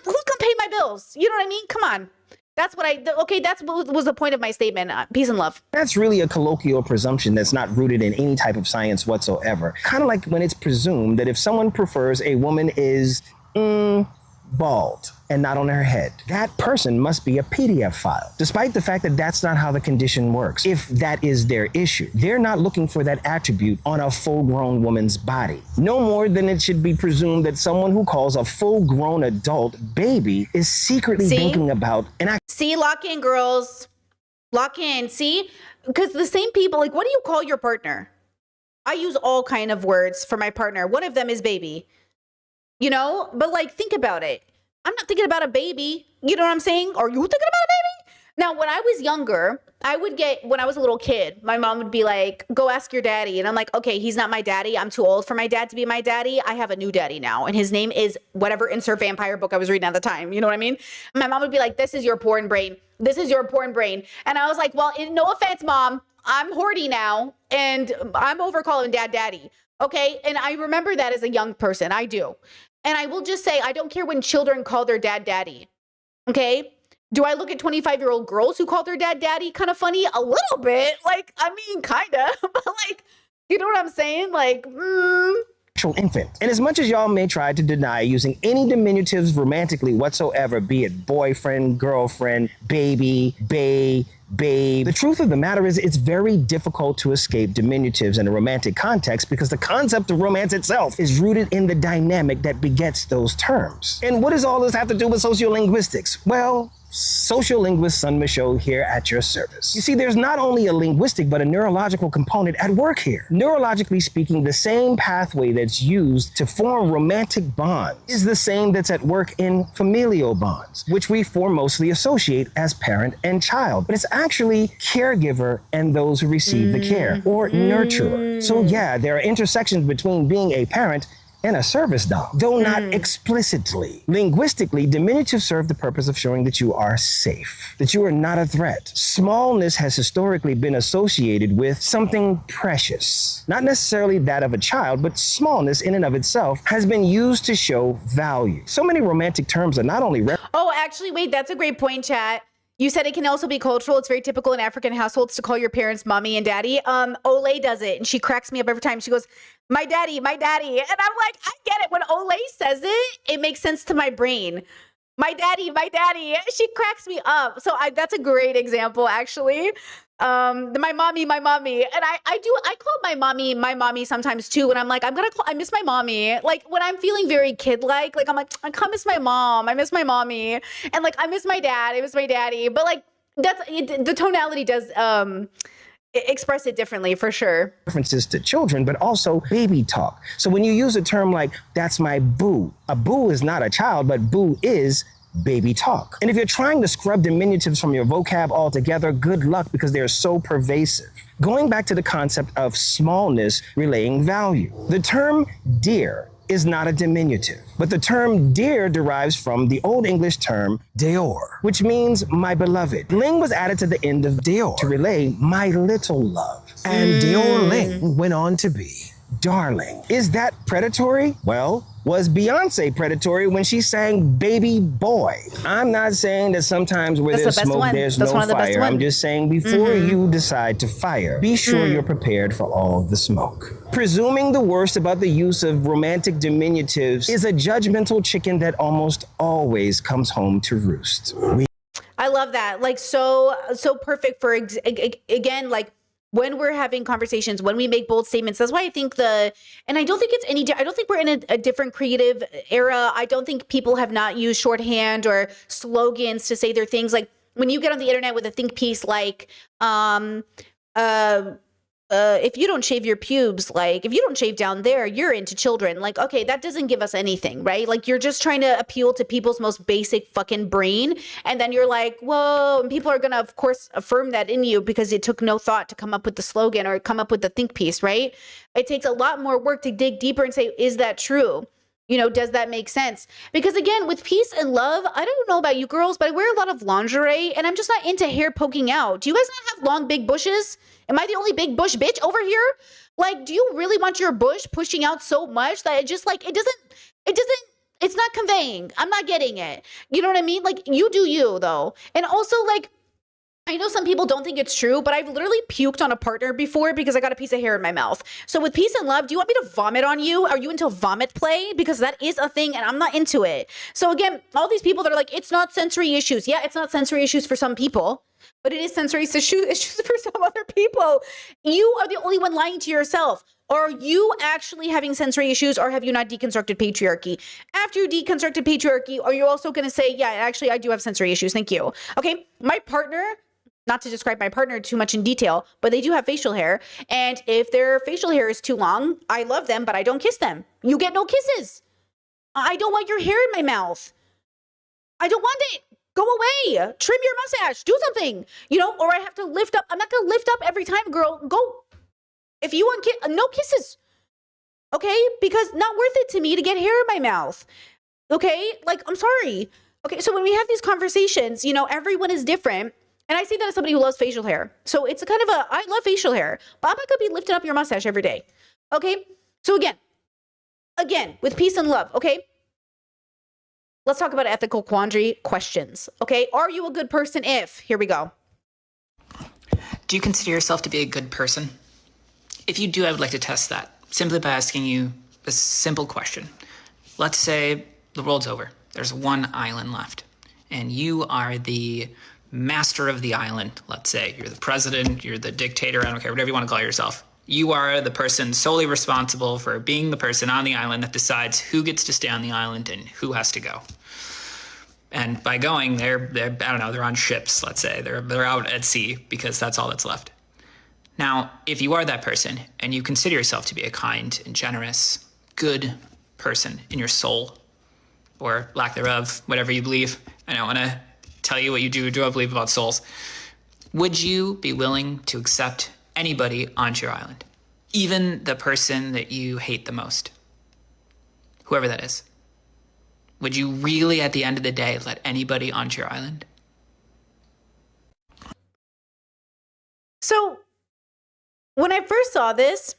gonna pay my bills? You know what I mean? Come on. That's what was the point of my statement. Peace and love. That's really a colloquial presumption that's not rooted in any type of science whatsoever. Kind of like when it's presumed that if someone prefers a woman is bald and not on her head, that person must be a PDF file, despite the fact that that's not how the condition works. If that is their issue, they're not looking for that attribute on a full-grown woman's body. No more than it should be presumed that someone who calls a full-grown adult baby is secretly thinking about an See, lock in, girls. Lock in. See? Because the same people, like, what do you call your partner? I use all kind of words for my partner. One of them is baby. You know? But, like, think about it. I'm not thinking about a baby. You know what I'm saying? Are you thinking about a baby? Now, when I was younger, when I was a little kid, my mom would be like, go ask your daddy. And I'm like, okay, he's not my daddy. I'm too old for my dad to be my daddy. I have a new daddy now. And his name is whatever insert vampire book I was reading at the time. You know what I mean? My mom would be like, this is your porn brain. This is your porn brain. And I was like, well, no offense, Mom. I'm horny now. And I'm over calling dad daddy. Okay? And I remember that as a young person. I do. And I will just say, I don't care when children call their dad daddy. Okay? Do I look at 25-year-old girls who call their dad daddy kind of funny? A little bit. Like, I mean, kind of. But like, You know what I'm saying? Like, actual infant. And as much as y'all may try to deny using any diminutives romantically whatsoever, be it boyfriend, girlfriend, baby, babe, the truth of the matter is it's very difficult to escape diminutives in a romantic context because the concept of romance itself is rooted in the dynamic that begets those terms. And what does all this have to do with sociolinguistics? Well, sociolinguist Sun Michaud here at your service. You see, there's not only a linguistic but a neurological component at work here. Neurologically speaking, the same pathway that's used to form romantic bonds is the same that's at work in familial bonds, which we foremost associate as parent and child. But it's actually caregiver and those who receive the care, or nurturer. So yeah, there are intersections between being a parent and a service dog, though not explicitly. Linguistically, diminutives serve the purpose of showing that you are safe, that you are not a threat. Smallness has historically been associated with something precious, not necessarily that of a child, but smallness in and of itself has been used to show value. So many romantic terms are not only oh, actually, wait, that's a great point, chat. You said it can also be cultural. It's very typical in African households to call your parents mommy and daddy. Olay does it, and she cracks me up every time. She goes, my daddy, my daddy. And I'm like, I get it. When Olay says it, it makes sense to my brain. My daddy, my daddy. She cracks me up. So that's a great example, actually. My mommy. And I call my mommy sometimes too. When I'm like, I miss my mommy. Like when I'm feeling very kid-like, I'm like, I can't miss my mom. I miss my mommy. And like, I miss my dad. I miss my daddy. But like, the tonality does, express it differently for sure. References to children, but also baby talk. So when you use a term like, that's my boo, a boo is not a child, but boo is baby talk. And if you're trying to scrub diminutives from your vocab altogether, good luck because they're so pervasive. Going back to the concept of smallness relaying value. The term dear is not a diminutive, but the term dear derives from the Old English term deor, which means my beloved. Ling was added to the end of deor to relay my little love. And Deor Ling went on to be darling. Is that predatory? Well, was Beyonce predatory when she sang Baby Boy? I'm not saying that sometimes where there's smoke, there's no fire. I'm just saying before you decide to fire, be sure you're prepared for all the smoke. Presuming the worst about the use of romantic diminutives is a judgmental chicken that almost always comes home to roost. I love that. Like so perfect for, again, like, when we're having conversations, when we make bold statements, that's why I think and I don't think I don't think we're in a different creative era. I don't think people have not used shorthand or slogans to say their things. Like when you get on the internet with a think piece, like, if you don't shave your pubes, like if you don't shave down there, you're into children. Like, okay, that doesn't give us anything, right? Like you're just trying to appeal to people's most basic fucking brain. And then you're like, whoa, and people are going to, of course, affirm that in you because it took no thought to come up with the slogan or come up with the think piece, right? It takes a lot more work to dig deeper and say, is that true? You know, does that make sense? Because again, with peace and love, I don't know about you girls, but I wear a lot of lingerie and I'm just not into hair poking out. Do you guys not have long, big bushes? Am I the only big bush bitch over here? Like, do you really want your bush pushing out so much that it just like, it's not conveying. I'm not getting it. You know what I mean? Like you do you though. And also like, I know some people don't think it's true, but I've literally puked on a partner before because I got a piece of hair in my mouth. So with peace and love, do you want me to vomit on you? Are you into vomit play? Because that is a thing and I'm not into it. So again, all these people that are like, it's not sensory issues. Yeah, it's not sensory issues for some people, but it is sensory issues for some other people. You are the only one lying to yourself. Are you actually having sensory issues or have you not deconstructed patriarchy? After you deconstructed patriarchy, are you also going to say, yeah, actually, I do have sensory issues. Thank you. Okay, my partner, not to describe my partner too much in detail, but they do have facial hair. And if their facial hair is too long, I love them, but I don't kiss them. You get no kisses. I don't want your hair in my mouth. I don't want it. Go away. Trim your mustache. Do something. You know, or I have to lift up. I'm not going to lift up every time, girl. Go. If you want no kisses. Okay? Because not worth it to me to get hair in my mouth. Okay? Like, I'm sorry. Okay, so when we have these conversations, you know, everyone is different. And I say that as somebody who loves facial hair. So it's a kind of I love facial hair, but I'm not going to be lifting up your mustache every day. Okay? So again, with peace and love, okay? Let's talk about ethical quandary questions, okay? Are you a good person if? Here we go. Do you consider yourself to be a good person? If you do, I would like to test that simply by asking you a simple question. Let's say the world's over. There's one island left, and you are the master of the island. Let's say you're the president, you're the dictator, I don't care, whatever you want to call yourself. You are the person solely responsible for being the person on the island that decides who gets to stay on the island and who has to go. And by going, they're I don't know, they're on ships, let's say. They're out at sea because that's all that's left. Now, if you are that person and you consider yourself to be a kind and generous, good person in your soul, or lack thereof, whatever you believe, I don't want to tell you what you do or believe about souls, would you be willing to accept anybody onto your island? Even the person that you hate the most? Whoever that is. Would you really, at the end of the day, let anybody onto your island? So, when I first saw this,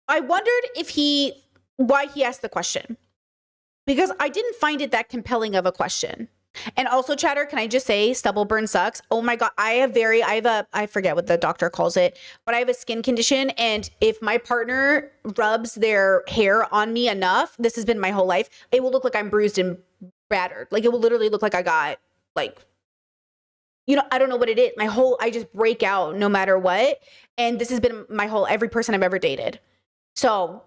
I wondered why he asked the question. Because I didn't find it that compelling of a question. And also, chatter, can I just say stubble burn sucks? Oh my God, I forget what the doctor calls it, but I have a skin condition. And if my partner rubs their hair on me enough, this has been my whole life, it will look like I'm bruised and battered. Like it will literally look like I got I don't know what it is. I just break out no matter what. And this has been every person I've ever dated. So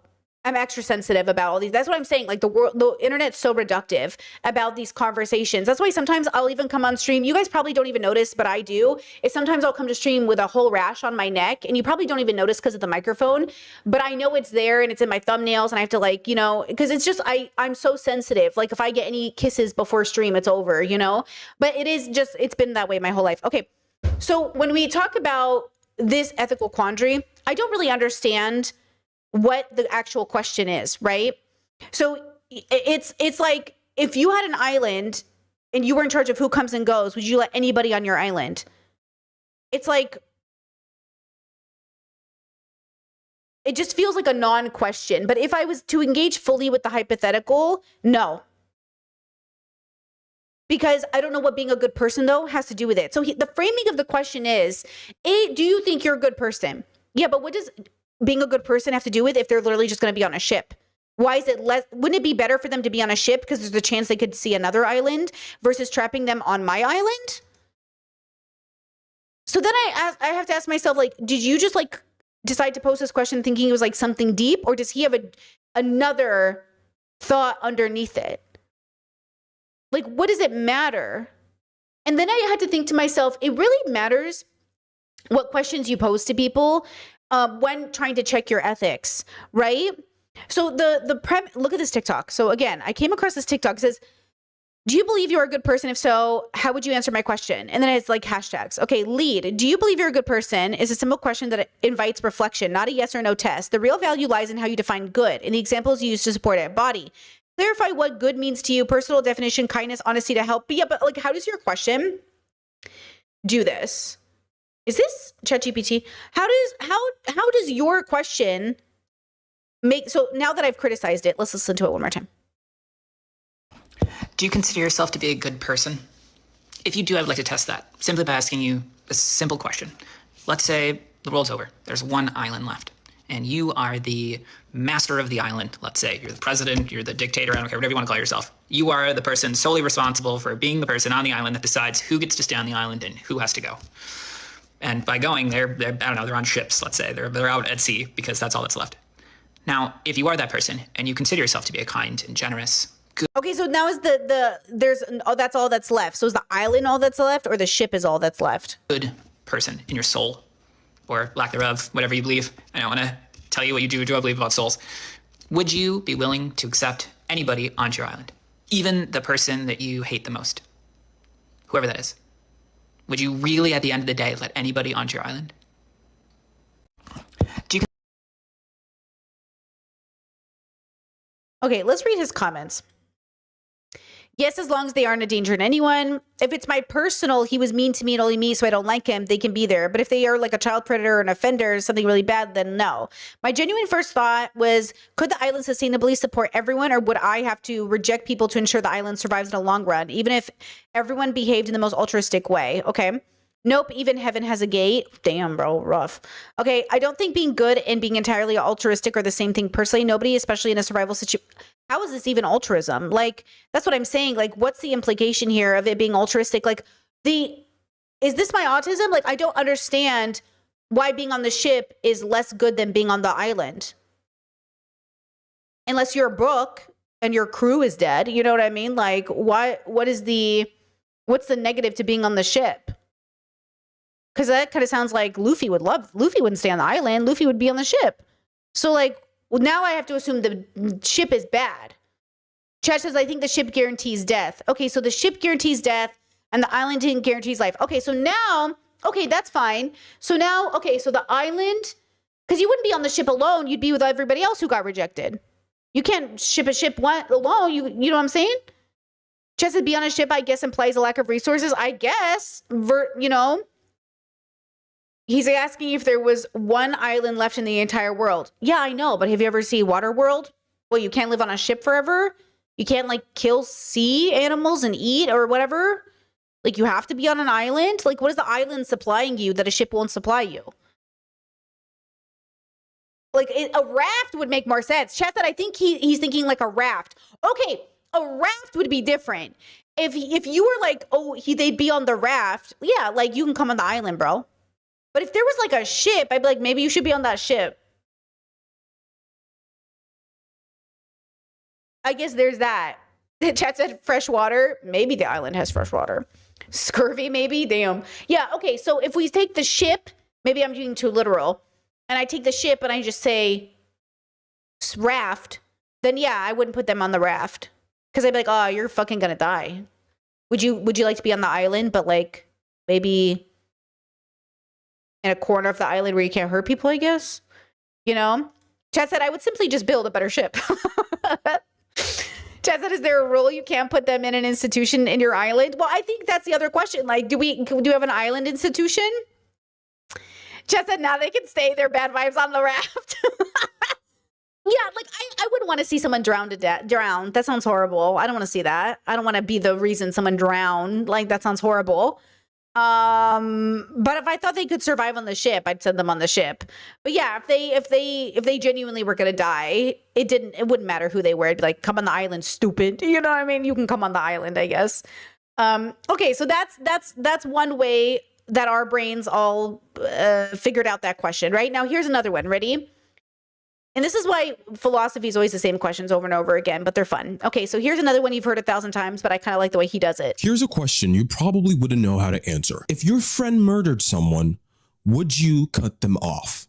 I'm extra sensitive about all these. That's what I'm saying. Like the internet's so reductive about these conversations. That's why sometimes I'll even come on stream. You guys probably don't even notice, but I do. Sometimes I'll come to stream with a whole rash on my neck, and you probably don't even notice because of the microphone. But I know it's there, and it's in my thumbnails, and I have to because it's just I'm so sensitive. Like if I get any kisses before stream, it's over. But it's been that way my whole life. Okay, so when we talk about this ethical quandary, I don't really understand what the actual question is, right? So it's like if you had an island and you were in charge of who comes and goes, would you let anybody on your island? It's like, it just feels like a non-question. But if I was to engage fully with the hypothetical, no. Because I don't know what being a good person, though, has to do with it. So the framing of the question is, do you think you're a good person? Yeah, but what does being a good person have to do with if they're literally just going to be on a ship? Why is it wouldn't it be better for them to be on a ship because there's a chance they could see another island versus trapping them on my island? So then I have to ask myself, did you just decide to post this question thinking it was something deep, or does he have another thought underneath it? What does it matter? And then I had to think to myself, it really matters what questions you pose to people when trying to check your ethics, right? So look at this TikTok. So again, I came across this TikTok. It says, do you believe you're a good person? If so, how would you answer my question? And then it's hashtags. Okay, lead. Do you believe you're a good person? Is a simple question that invites reflection, not a yes or no test. The real value lies in how you define good and the examples you use to support it. Body. Clarify what good means to you. Personal definition, kindness, honesty to help. But yeah, but how does your question do this? Is this ChatGPT? How does your question make, so now that I've criticized it, let's listen to it one more time. Do you consider yourself to be a good person? If you do, I would like to test that simply by asking you a simple question. Let's say the world's over. There's one island left, and you are the master of the island. Let's say you're the president, you're the dictator, I don't care, whatever you want to call yourself. You are the person solely responsible for being the person on the island that decides who gets to stay on the island and who has to go. And by going, they're I don't know, they're on ships, let's say. They're out at sea because that's all that's left. Now, if you are that person and you consider yourself to be a kind and generous, good. Okay, so now is that's all that's left. So is the island all that's left, or the ship is all that's left? Good person in your soul, or lack thereof, whatever you believe. I don't want to tell you what you do or believe about souls. Would you be willing to accept anybody onto your island? Even the person that you hate the most? Whoever that is. Would you really, at the end of the day, let anybody onto your island? Okay, let's read his comments. Yes, as long as they aren't a danger to anyone. If it's my personal, he was mean to me and only me, so I don't like him, they can be there. But if they are like a child predator or an offender, something really bad, then no. My genuine first thought was, could the island sustainably support everyone, or would I have to reject people to ensure the island survives in the long run, even if everyone behaved in the most altruistic way? Okay. Nope, even heaven has a gate. Damn, bro, rough. Okay, I don't think being good and being entirely altruistic are the same thing personally. Nobody, especially in a survival situation. How is this even altruism? Like, that's what I'm saying. Like, what's the implication here of it being altruistic? Like, is this my autism? Like, I don't understand why being on the ship is less good than being on the island. Unless you're Brooke and your crew is dead. You know what I mean? Like, what's the negative to being on the ship? Because that kind of sounds like Luffy wouldn't stay on the island. Luffy would be on the ship. So like, well, now I have to assume the ship is bad. Chat says, I think the ship guarantees death. Okay, so the ship guarantees death and the island guarantees life. Okay, so now, okay, that's fine. So now, okay, so the island, because you wouldn't be on the ship alone. You'd be with everybody else who got rejected. You can't ship a ship alone. You know what I'm saying? Chat says, be on a ship, I guess, implies a lack of resources. I guess, you know. He's asking if there was one island left in the entire world. Yeah, I know, but have you ever seen Waterworld? Well, you can't live on a ship forever. You can't like kill sea animals and eat or whatever. Like you have to be on an island. Like what is the island supplying you that a ship won't supply you? Like a raft would make more sense. Chat said, I think he's thinking like a raft. Okay, a raft would be different. If you were like, oh, they'd be on the raft. Yeah, like you can come on the island, bro. But if there was like a ship, I'd be like, maybe you should be on that ship. I guess there's that. Chat said fresh water. Maybe the island has fresh water. Scurvy, maybe. Damn. Yeah, okay. So if we take the ship, maybe I'm being too literal, and I take the ship and I just say raft, then yeah, I wouldn't put them on the raft. Because I'd be like, oh, you're fucking gonna die. Would you like to be on the island, but like maybe in a corner of the island where you can't hurt people, I guess? You know? Chad said, I would simply just build a better ship. Chad said, is there a rule you can't put them in an institution in your island? Well, I think that's the other question. Like, do we have an island institution? Chad said, now they can stay. Their bad vibes on the raft. Yeah, like, I wouldn't want to see someone drown. That sounds horrible. I don't want to see that. I don't want to be the reason someone drowned. Like, that sounds horrible. But if I thought they could survive on the ship, I'd send them on the ship. But yeah, if they genuinely were gonna die, it wouldn't matter who they were. It'd be like, come on the island, stupid. You know what I mean? You can come on the island, I guess. Okay, so that's one way that our brains all figured out that question. Right now, here's another one. Ready? And this is why philosophy is always the same questions over and over again, but they're fun. Okay, so here's another one you've heard 1,000 times, but I kind of like the way he does it. Here's a question you probably wouldn't know how to answer. If your friend murdered someone, would you cut them off?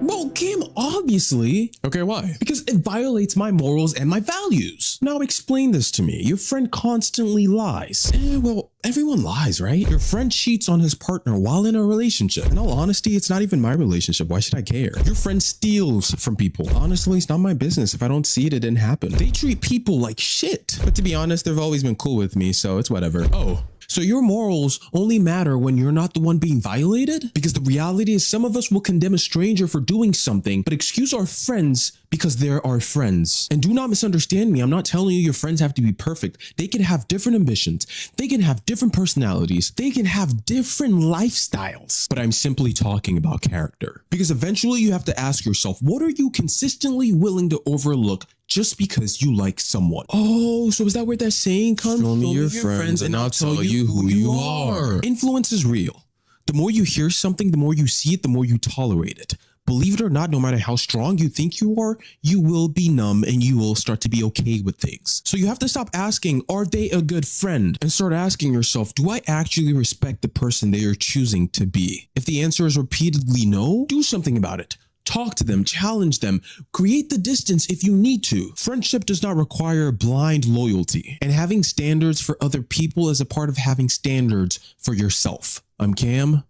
Well, Cam, obviously. Okay, why? Because it violates my morals and my values. Now explain this to me. Your friend constantly lies. Well, everyone lies, right? Your friend cheats on his partner while in a relationship. In all honesty, it's not even my relationship. Why should I care? Your friend steals from people. Honestly, it's not my business. If I don't see it, it didn't happen. They treat people like shit. But to be honest, they've always been cool with me, so it's whatever. Oh. So your morals only matter when you're not the one being violated? Because the reality is some of us will condemn a stranger for doing something, but excuse our friends because they're our friends. And do not misunderstand me. I'm not telling you your friends have to be perfect. They can have different ambitions. They can have different personalities. They can have different lifestyles. But I'm simply talking about character. Because eventually you have to ask yourself, what are you consistently willing to overlook just because you like someone? Oh, so is that where that saying comes? Show me your friends and I'll tell you who you are. Influence is real. The more you hear something, the more you see it, the more you tolerate it. Believe it or not, no matter how strong you think you are, you will be numb and you will start to be okay with things. So you have to stop asking, are they a good friend? And start asking yourself, do I actually respect the person they are choosing to be? If the answer is repeatedly no, do something about it. Talk to them, challenge them, create the distance if you need to. Friendship does not require blind loyalty, and having standards for other people is a part of having standards for yourself. I'm Cam.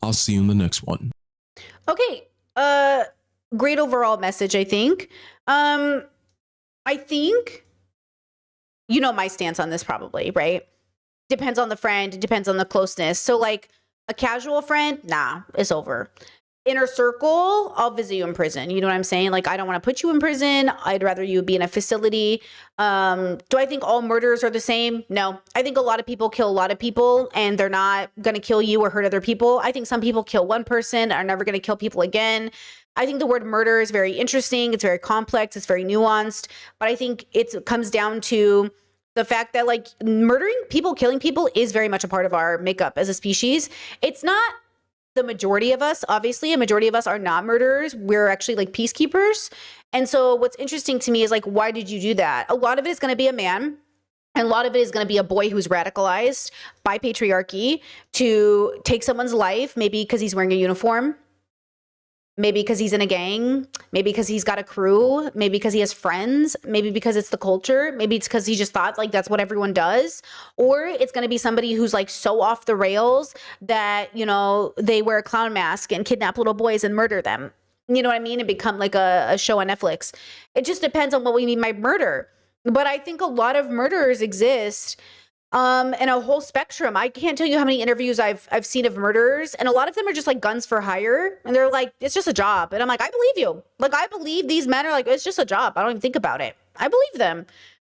I'll see you in the next one. Okay. Great overall message, I think. I think you know my stance on this probably, right? Depends on the friend, depends on the closeness. So like a casual friend, nah, it's over. inner circle, I'll visit you in prison. You know what I'm saying? Like, I don't want to put you in prison. I'd rather you be in a facility. Do I think all murders are the same? No. I think a lot of people kill a lot of people and they're not going to kill you or hurt other people. I think some people kill one person, are never going to kill people again. I think the word murder is very interesting. It's very complex. It's very nuanced. But I think it comes down to the fact that like murdering people, killing people is very much a part of our makeup as a species. It's not the majority of us. Obviously, a majority of us are not murderers. We're actually like peacekeepers. And so what's interesting to me is like, why did you do that? A lot of it is going to be a man. And a lot of it is going to be a boy who's radicalized by patriarchy to take someone's life, maybe because he's wearing a uniform, maybe because he's in a gang, maybe because he's got a crew, maybe because he has friends, maybe because it's the culture, maybe it's because he just thought like that's what everyone does. Or it's going to be somebody who's like so off the rails that, you know, they wear a clown mask and kidnap little boys and murder them. You know what I mean? And become like a show on Netflix. It just depends on what we mean by murder. But I think a lot of murderers exist and a whole spectrum. I can't tell you how many interviews I've seen of murderers, and a lot of them are just like guns for hire, and they're like, it's just a job. And I'm like, I believe you. Like, I believe these men are like, it's just a job. I don't even think about it. I believe them,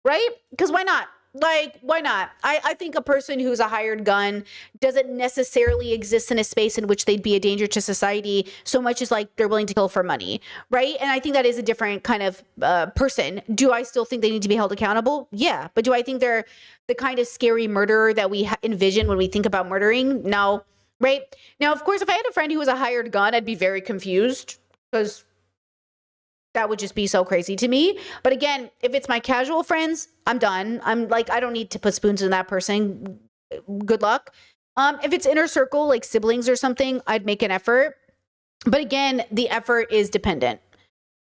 right? Because why not? Like, why not? I think a person who's a hired gun doesn't necessarily exist in a space in which they'd be a danger to society so much as like they're willing to kill for money, right? And I think that is a different kind of person. Do I still think they need to be held accountable? Yeah. But do I think they're the kind of scary murderer that we envision when we think about murdering? No. Right? Now, of course, if I had a friend who was a hired gun, I'd be very confused because that would just be so crazy to me. But again, if it's my casual friends, I'm done. I'm like, I don't need to put spoons in that person. Good luck. If it's inner circle, like siblings or something, I'd make an effort. But again, the effort is dependent.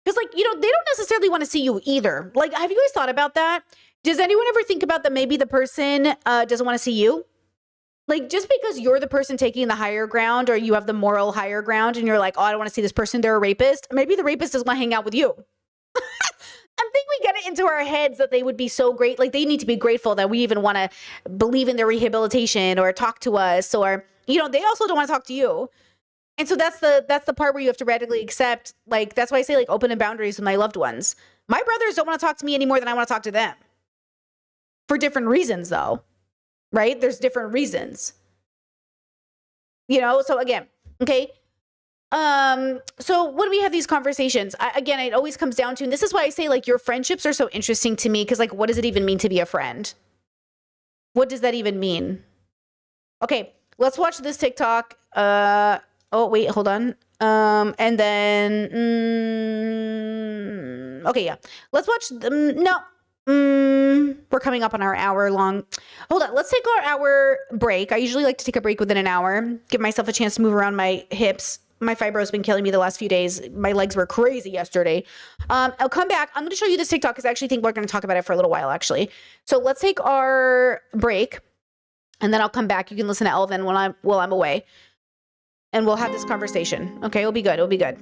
Because like, you know, they don't necessarily want to see you either. Like, have you guys thought about that? Does anyone ever think about that maybe the person doesn't want to see you? Like, just because you're the person taking the higher ground or you have the moral higher ground and you're like, oh, I don't want to see this person, they're a rapist. Maybe the rapist doesn't want to hang out with you. I think we get it into our heads that they would be so great. Like, they need to be grateful that we even want to believe in their rehabilitation or talk to us, or, you know, they also don't want to talk to you. And so that's the part where you have to radically accept, like, that's why I say, like, open and boundaries with my loved ones. My brothers don't want to talk to me any more than I want to talk to them. For different reasons, though. Right? There's different reasons. You know, so again, okay. So when we have these conversations, again, it always comes down to, and this is why I say like your friendships are so interesting to me, because like, what does it even mean to be a friend? What does that even mean? Okay, let's watch this TikTok. Oh, wait, hold on. And then, okay, yeah. Let's watch, we're coming up on our hour long. Hold on. Let's take our hour break. I usually like to take a break within an hour, give myself a chance to move around my hips. My fibro has been killing me the last few days. My legs were crazy yesterday. I'll come back. I'm going to show you this TikTok because I actually think we're going to talk about it for a little while, actually. So let's take our break and then I'll come back. You can listen to Elvin while I'm away and we'll have this conversation. Okay. It'll be good. It'll be good.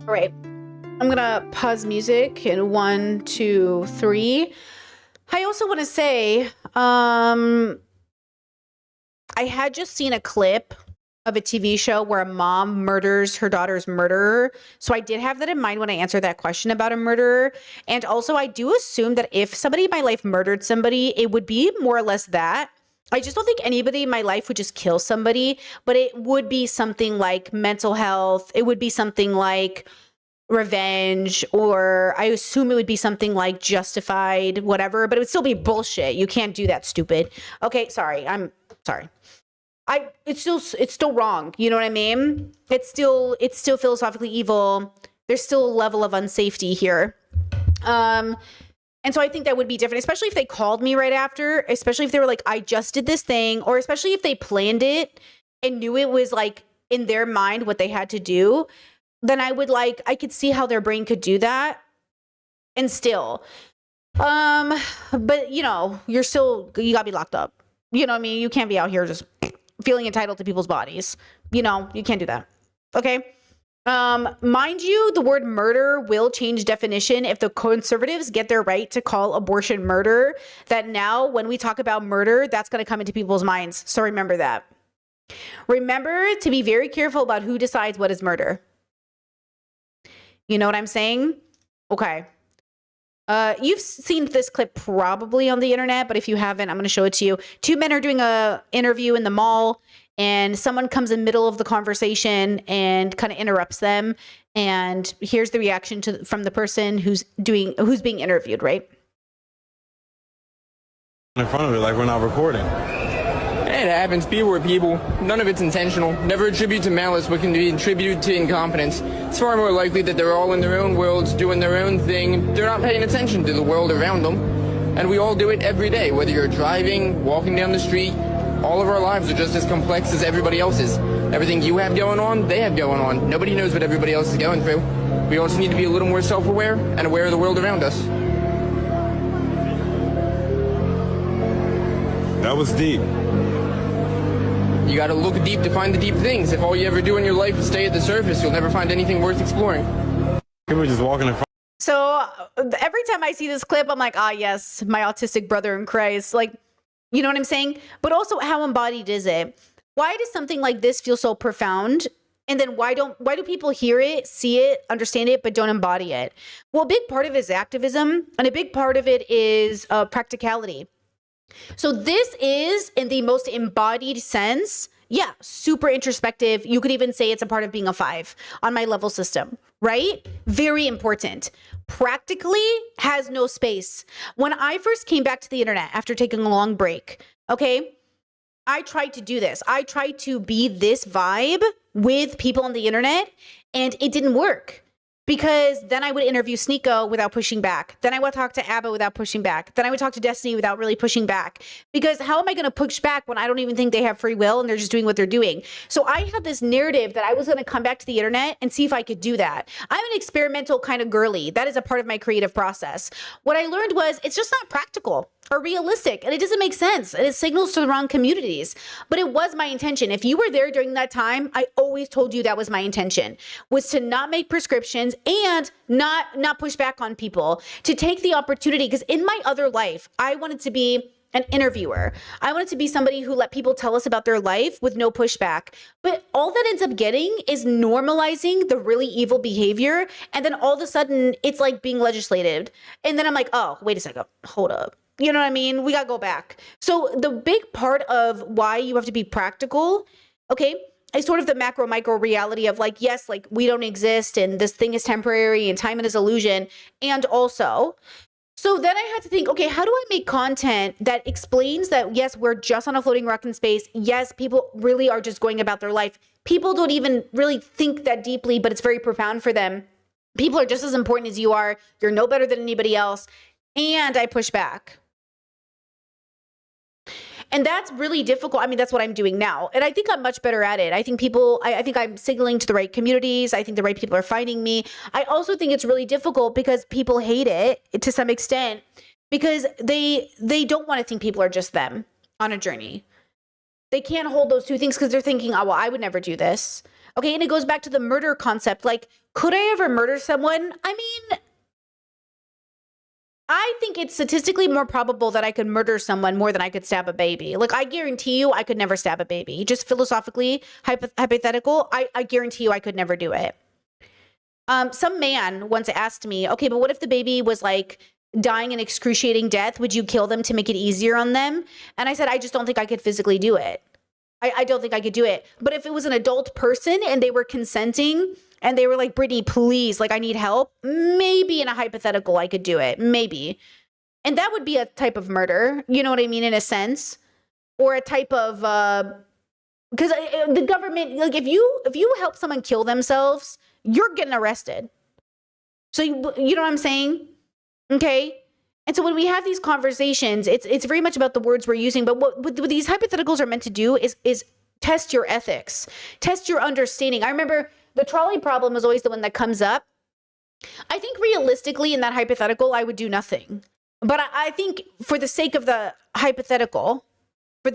All right. I'm going to pause music in 1, 2, 3. I also want to say, I had just seen a clip of a TV show where a mom murders her daughter's murderer. So I did have that in mind when I answered that question about a murderer. And also, I do assume that if somebody in my life murdered somebody, it would be more or less that. I just don't think anybody in my life would just kill somebody, but it would be something like mental health. It would be something like revenge, or I assume it would be something like justified, whatever, but it would still be bullshit. You can't do that, stupid. Okay, sorry. I'm sorry. It's still wrong. You know what I mean? It's still philosophically evil. There's still a level of unsafety here. And so I think that would be different, especially if they called me right after, especially if they were like, I just did this thing, or especially if they planned it and knew it was like in their mind what they had to do, then I could see how their brain could do that. And still, but you know, you gotta be locked up. You know what I mean? You can't be out here just feeling entitled to people's bodies. You know, you can't do that. Okay. Mind you, the word murder will change definition if the conservatives get their right to call abortion murder. That now, when we talk about murder, that's going to come into people's minds. So remember that. Remember to be very careful about who decides what is murder. You know what I'm saying? Okay. You've seen this clip probably on the internet, but if you haven't, I'm going to show it to you. 2 men are doing a interview in the mall, and someone comes in the middle of the conversation and kind of interrupts them. And here's the reaction from the person who's being interviewed, right? In front of it, like we're not recording. It happens. People are people. None of it's intentional. Never attribute to malice what can be attributed to incompetence. It's far more likely that they're all in their own worlds, doing their own thing. They're not paying attention to the world around them. And we all do it every day, whether you're driving, walking down the street. All of our lives are just as complex as everybody else's. Everything you have going on, they have going on. Nobody knows what everybody else is going through. We all just need to be a little more self-aware and aware of the world around us. That was deep. You gotta look deep to find the deep things. If all you ever do in your life is stay at the surface, you'll never find anything worth exploring. People are just walking in front. So every time I see this clip, I'm like, ah, yes, my autistic brother in Christ. Like, you know what I'm saying? But also, how embodied is it? Why does something like this feel so profound? And then why do people hear it, see it, understand it, but don't embody it? Well, a big part of it is activism, and a big part of it is practicality. So this is, in the most embodied sense, yeah, super introspective. You could even say it's a part of being a 5 on my level system, right? Very important. Practically has no space. When I first came back to the internet after taking a long break, okay, I tried to do this. I tried to be this vibe with people on the internet, and it didn't work. Because then I would interview Sneeko without pushing back. Then I would talk to Abba without pushing back. Then I would talk to Destiny without really pushing back. Because how am I going to push back when I don't even think they have free will and they're just doing what they're doing? So I had this narrative that I was going to come back to the internet and see if I could do that. I'm an experimental kind of girly. That is a part of my creative process. What I learned was it's just not practical or realistic, and it doesn't make sense, and it signals to the wrong communities. But it was my intention. If you were there during that time, I always told you that was my intention, was to not make prescriptions and not push back on people, to take the opportunity. Because in my other life, I wanted to be an interviewer. I wanted to be somebody who let people tell us about their life with no pushback. But all that ends up getting is normalizing the really evil behavior. And then all of a sudden, it's like being legislated. And then I'm like, oh, wait a second, hold up. You know what I mean? We got to go back. So the big part of why you have to be practical, okay, is sort of the macro micro reality of like, yes, like we don't exist and this thing is temporary and time is illusion. And also, so then I had to think, okay, how do I make content that explains that, yes, we're just on a floating rock in space. Yes, people really are just going about their life. People don't even really think that deeply, but it's very profound for them. People are just as important as you are. You're no better than anybody else. And I push back. And that's really difficult. I mean, that's what I'm doing now. And I think I'm much better at it. I think I think I'm signaling to the right communities. I think the right people are finding me. I also think it's really difficult because people hate it to some extent because they don't want to think people are just them on a journey. They can't hold those two things because they're thinking, oh, well, I would never do this. Okay, and it goes back to the murder concept. Like, Could I ever murder someone? I mean, I think it's statistically more probable that I could murder someone more than I could stab a baby. Like, I guarantee you I could never stab a baby. Just philosophically, hypothetical, I guarantee you I could never do it. Some man once asked me, okay, but what if the baby was like dying an excruciating death? Would you kill them to make it easier on them? And I said, I just don't think I could physically do it. I don't think I could do it. But if it was an adult person and they were consenting and they were like, Brittany, please, like I need help, maybe in a hypothetical I could do it, maybe. And that would be a type of murder, you know what I mean, in a sense, or a type of, because the government, like if you help someone kill themselves, you're getting arrested. So you know what I'm saying? Okay. And so when we have these conversations, it's very much about the words we're using. But what these hypotheticals are meant to do is test your ethics, test your understanding. I remember the trolley problem is always the one that comes up. I think realistically in that hypothetical, I would do nothing. But I think for the sake of the hypothetical, it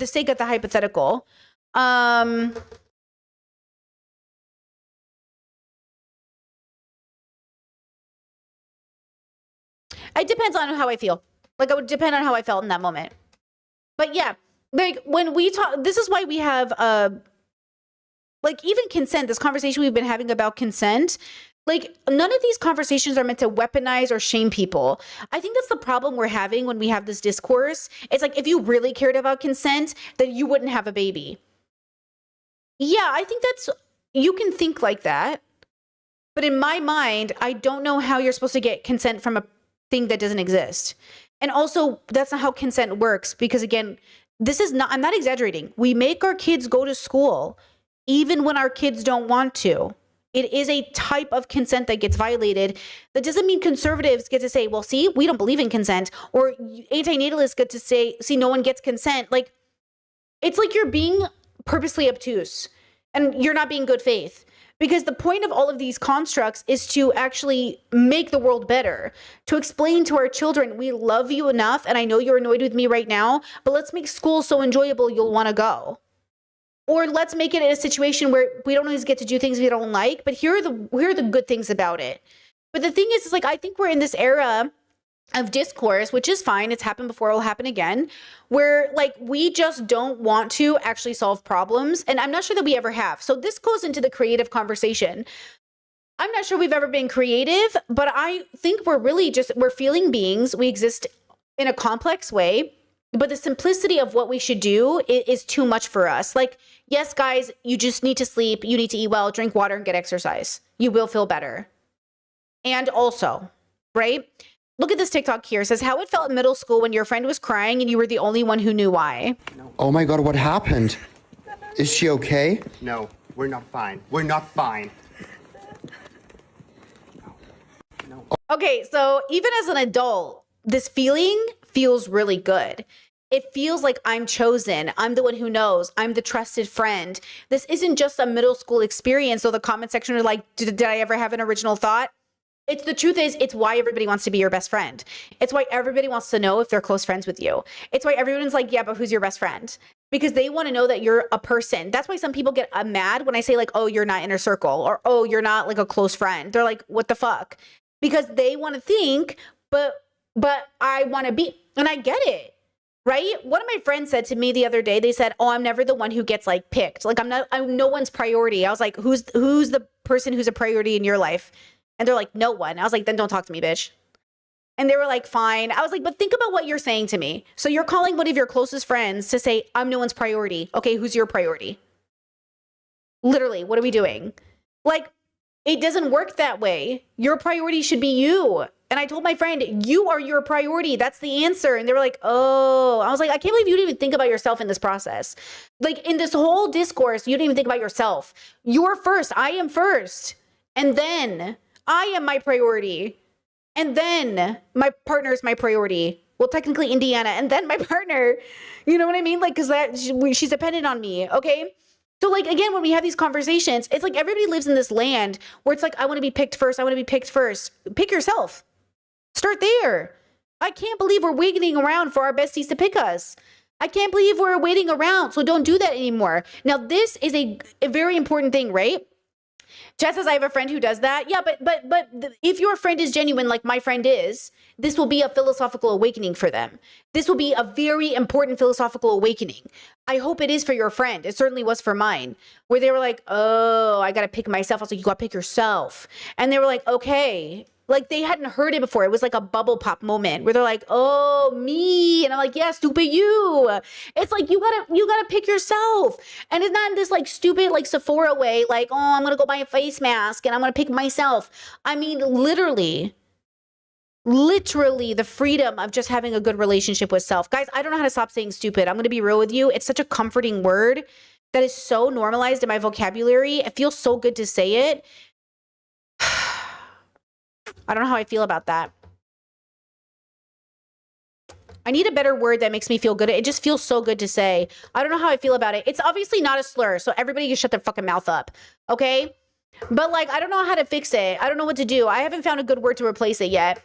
depends on how I feel. Like, it would depend on how I felt in that moment. But yeah, like when we talk, this is why we have, like even consent, this conversation we've been having about consent, like none of these conversations are meant to weaponize or shame people. I think that's the problem we're having when we have this discourse. It's like, if you really cared about consent, then you wouldn't have a baby. Yeah, I think you can think like that. But in my mind, I don't know how you're supposed to get consent from a thing that doesn't exist. And also, that's not how consent works, because again, I'm not exaggerating. We make our kids go to school even when our kids don't want to. It is a type of consent that gets violated. That doesn't mean conservatives get to say, well, see, we don't believe in consent, or antinatalists get to say, see, no one gets consent. Like, it's like you're being purposely obtuse and you're not being good faith. Because the point of all of these constructs is to actually make the world better, to explain to our children, we love you enough, and I know you're annoyed with me right now, but let's make school so enjoyable you'll want to go. Or let's make it in a situation where we don't always get to do things we don't like, but here are the good things about it. But the thing is like, I think we're in this era of discourse, which is fine. It's happened before, it'll happen again, where like we just don't want to actually solve problems. And I'm not sure that we ever have. So this goes into the creative conversation. I'm not sure we've ever been creative, but I think we're feeling beings. We exist in a complex way, but the simplicity of what we should do is too much for us. Like, yes, guys, you just need to sleep. You need to eat well, drink water, and get exercise. You will feel better. And also, right? Look at this TikTok here. It says how it felt in middle school when your friend was crying and you were the only one who knew why. Oh my God, what happened? Is she okay? No, we're not fine. We're not fine. Okay, so even as an adult, this feeling feels really good. It feels like I'm chosen. I'm the one who knows. I'm the trusted friend. This isn't just a middle school experience. So the comment section are like, did I ever have an original thought? The truth is, it's why everybody wants to be your best friend. It's why everybody wants to know if they're close friends with you. It's why everyone's like, yeah, but who's your best friend? Because they want to know that you're a person. That's why some people get mad when I say like, oh, you're not inner circle, or oh, you're not like a close friend. They're like, what the fuck? Because they want to think, but I want to be, and I get it, right? One of my friends said to me the other day, they said, oh, I'm never the one who gets like picked. Like I'm no one's priority. I was like, who's the person who's a priority in your life? And they're like, no one. I was like, then don't talk to me, bitch. And they were like, fine. I was like, but think about what you're saying to me. So you're calling one of your closest friends to say, I'm no one's priority. Okay, who's your priority? Literally, what are we doing? Like, it doesn't work that way. Your priority should be you. And I told my friend, you are your priority. That's the answer. And they were like, oh. I was like, I can't believe you didn't even think about yourself in this process. Like, in this whole discourse, you didn't even think about yourself. You're first. I am first. And then I am my priority. And then my partner is my priority. Well, technically Indiana, and then my partner. You know what I mean? Like, because she's dependent on me. Okay. So like, again, when we have these conversations, it's like everybody lives in this land where it's like, I want to be picked first. I want to be picked first. Pick yourself. Start there. I can't believe we're waiting around for our besties to pick us. I can't believe we're waiting around. So don't do that anymore. Now, this is a very important thing, right? Chad says, I have a friend who does that. Yeah, but if your friend is genuine, like my friend is, this will be a philosophical awakening for them. This will be a very important philosophical awakening. I hope it is for your friend. It certainly was for mine, where they were like, oh, I got to pick myself. I was like, you got to pick yourself. And they were like, okay. Like they hadn't heard it before. It was like a bubble pop moment where they're like, oh, me. And I'm like, yeah, stupid you. It's like, you gotta pick yourself. And it's not in this like stupid, like Sephora way, like, oh, I'm going to go buy a face mask and I'm going to pick myself. I mean, literally the freedom of just having a good relationship with self. Guys, I don't know how to stop saying stupid. I'm going to be real with you. It's such a comforting word that is so normalized in my vocabulary. It feels so good to say it. I don't know how I feel about that. I need a better word that makes me feel good. It just feels so good to say. I don't know how I feel about it. It's obviously not a slur, so everybody can shut their fucking mouth up, okay? But like, I don't know how to fix it. I don't know what to do. I haven't found a good word to replace it yet.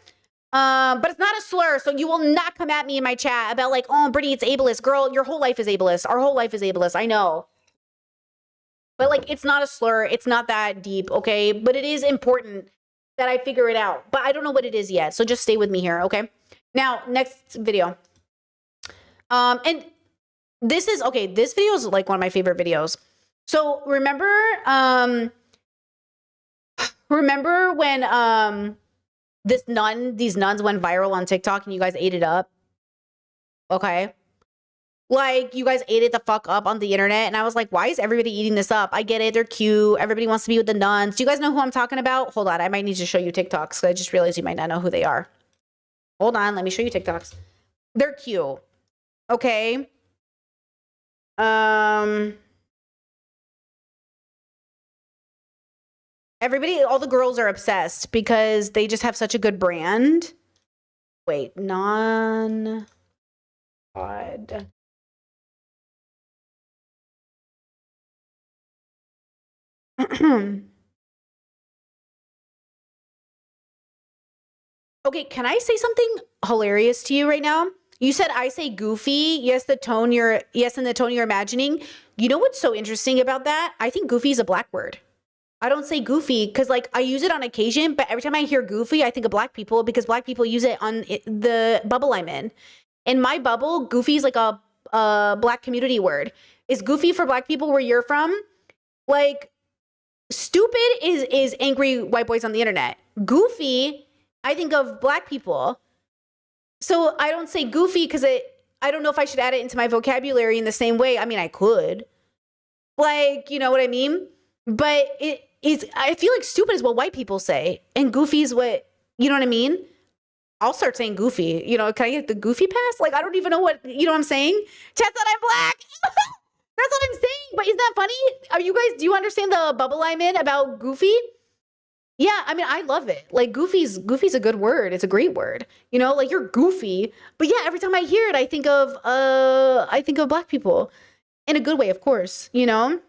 But it's not a slur, so you will not come at me in my chat about like, oh, Brittany, it's ableist. Girl, your whole life is ableist. Our whole life is ableist. I know. But like, it's not a slur. It's not that deep, okay? But it is important that I figure it out. But I don't know what it is yet, so just stay with me here, okay? Now, next video. And this is, okay, this video is like one of my favorite videos. So remember when these nuns went viral on TikTok and you guys ate it up? Okay. Like, you guys ate it the fuck up on the internet. And I was like, why is everybody eating this up? I get it. They're cute. Everybody wants to be with the nuns. Do you guys know who I'm talking about? Hold on. I might need to show you TikToks because I just realized you might not know who they are. Hold on. Let me show you TikToks. They're cute. Okay. Everybody, all the girls are obsessed because they just have such a good brand. Wait, non-pod. Okay, can I say something hilarious to you right now? You said I say goofy. Yes, in the tone you're imagining. You know what's so interesting about that? I think goofy is a black word. I don't say goofy because like I use it on occasion, but every time I hear goofy, I think of black people because black people use it on the bubble I'm in. In my bubble, goofy is like a black community word. Is goofy for black people where you're from? Like, stupid is angry white boys on the internet. Goofy, I think of black people. So I don't say goofy because I don't know if I should add it into my vocabulary in the same way. I mean, I could. Like, you know what I mean? But I feel like stupid is what white people say. And goofy is what, you know what I mean? I'll start saying goofy. You know, can I get the goofy pass? Like, I don't even know what, you know what I'm saying? Chat said I'm black. That's what I'm saying. But isn't that funny? Do you understand the bubble I'm in about goofy? Yeah, I mean, I love it. Like, goofy's a good word. It's a great word. You know, like, you're goofy. But yeah, every time I hear it, I think of black people. In a good way, of course, you know?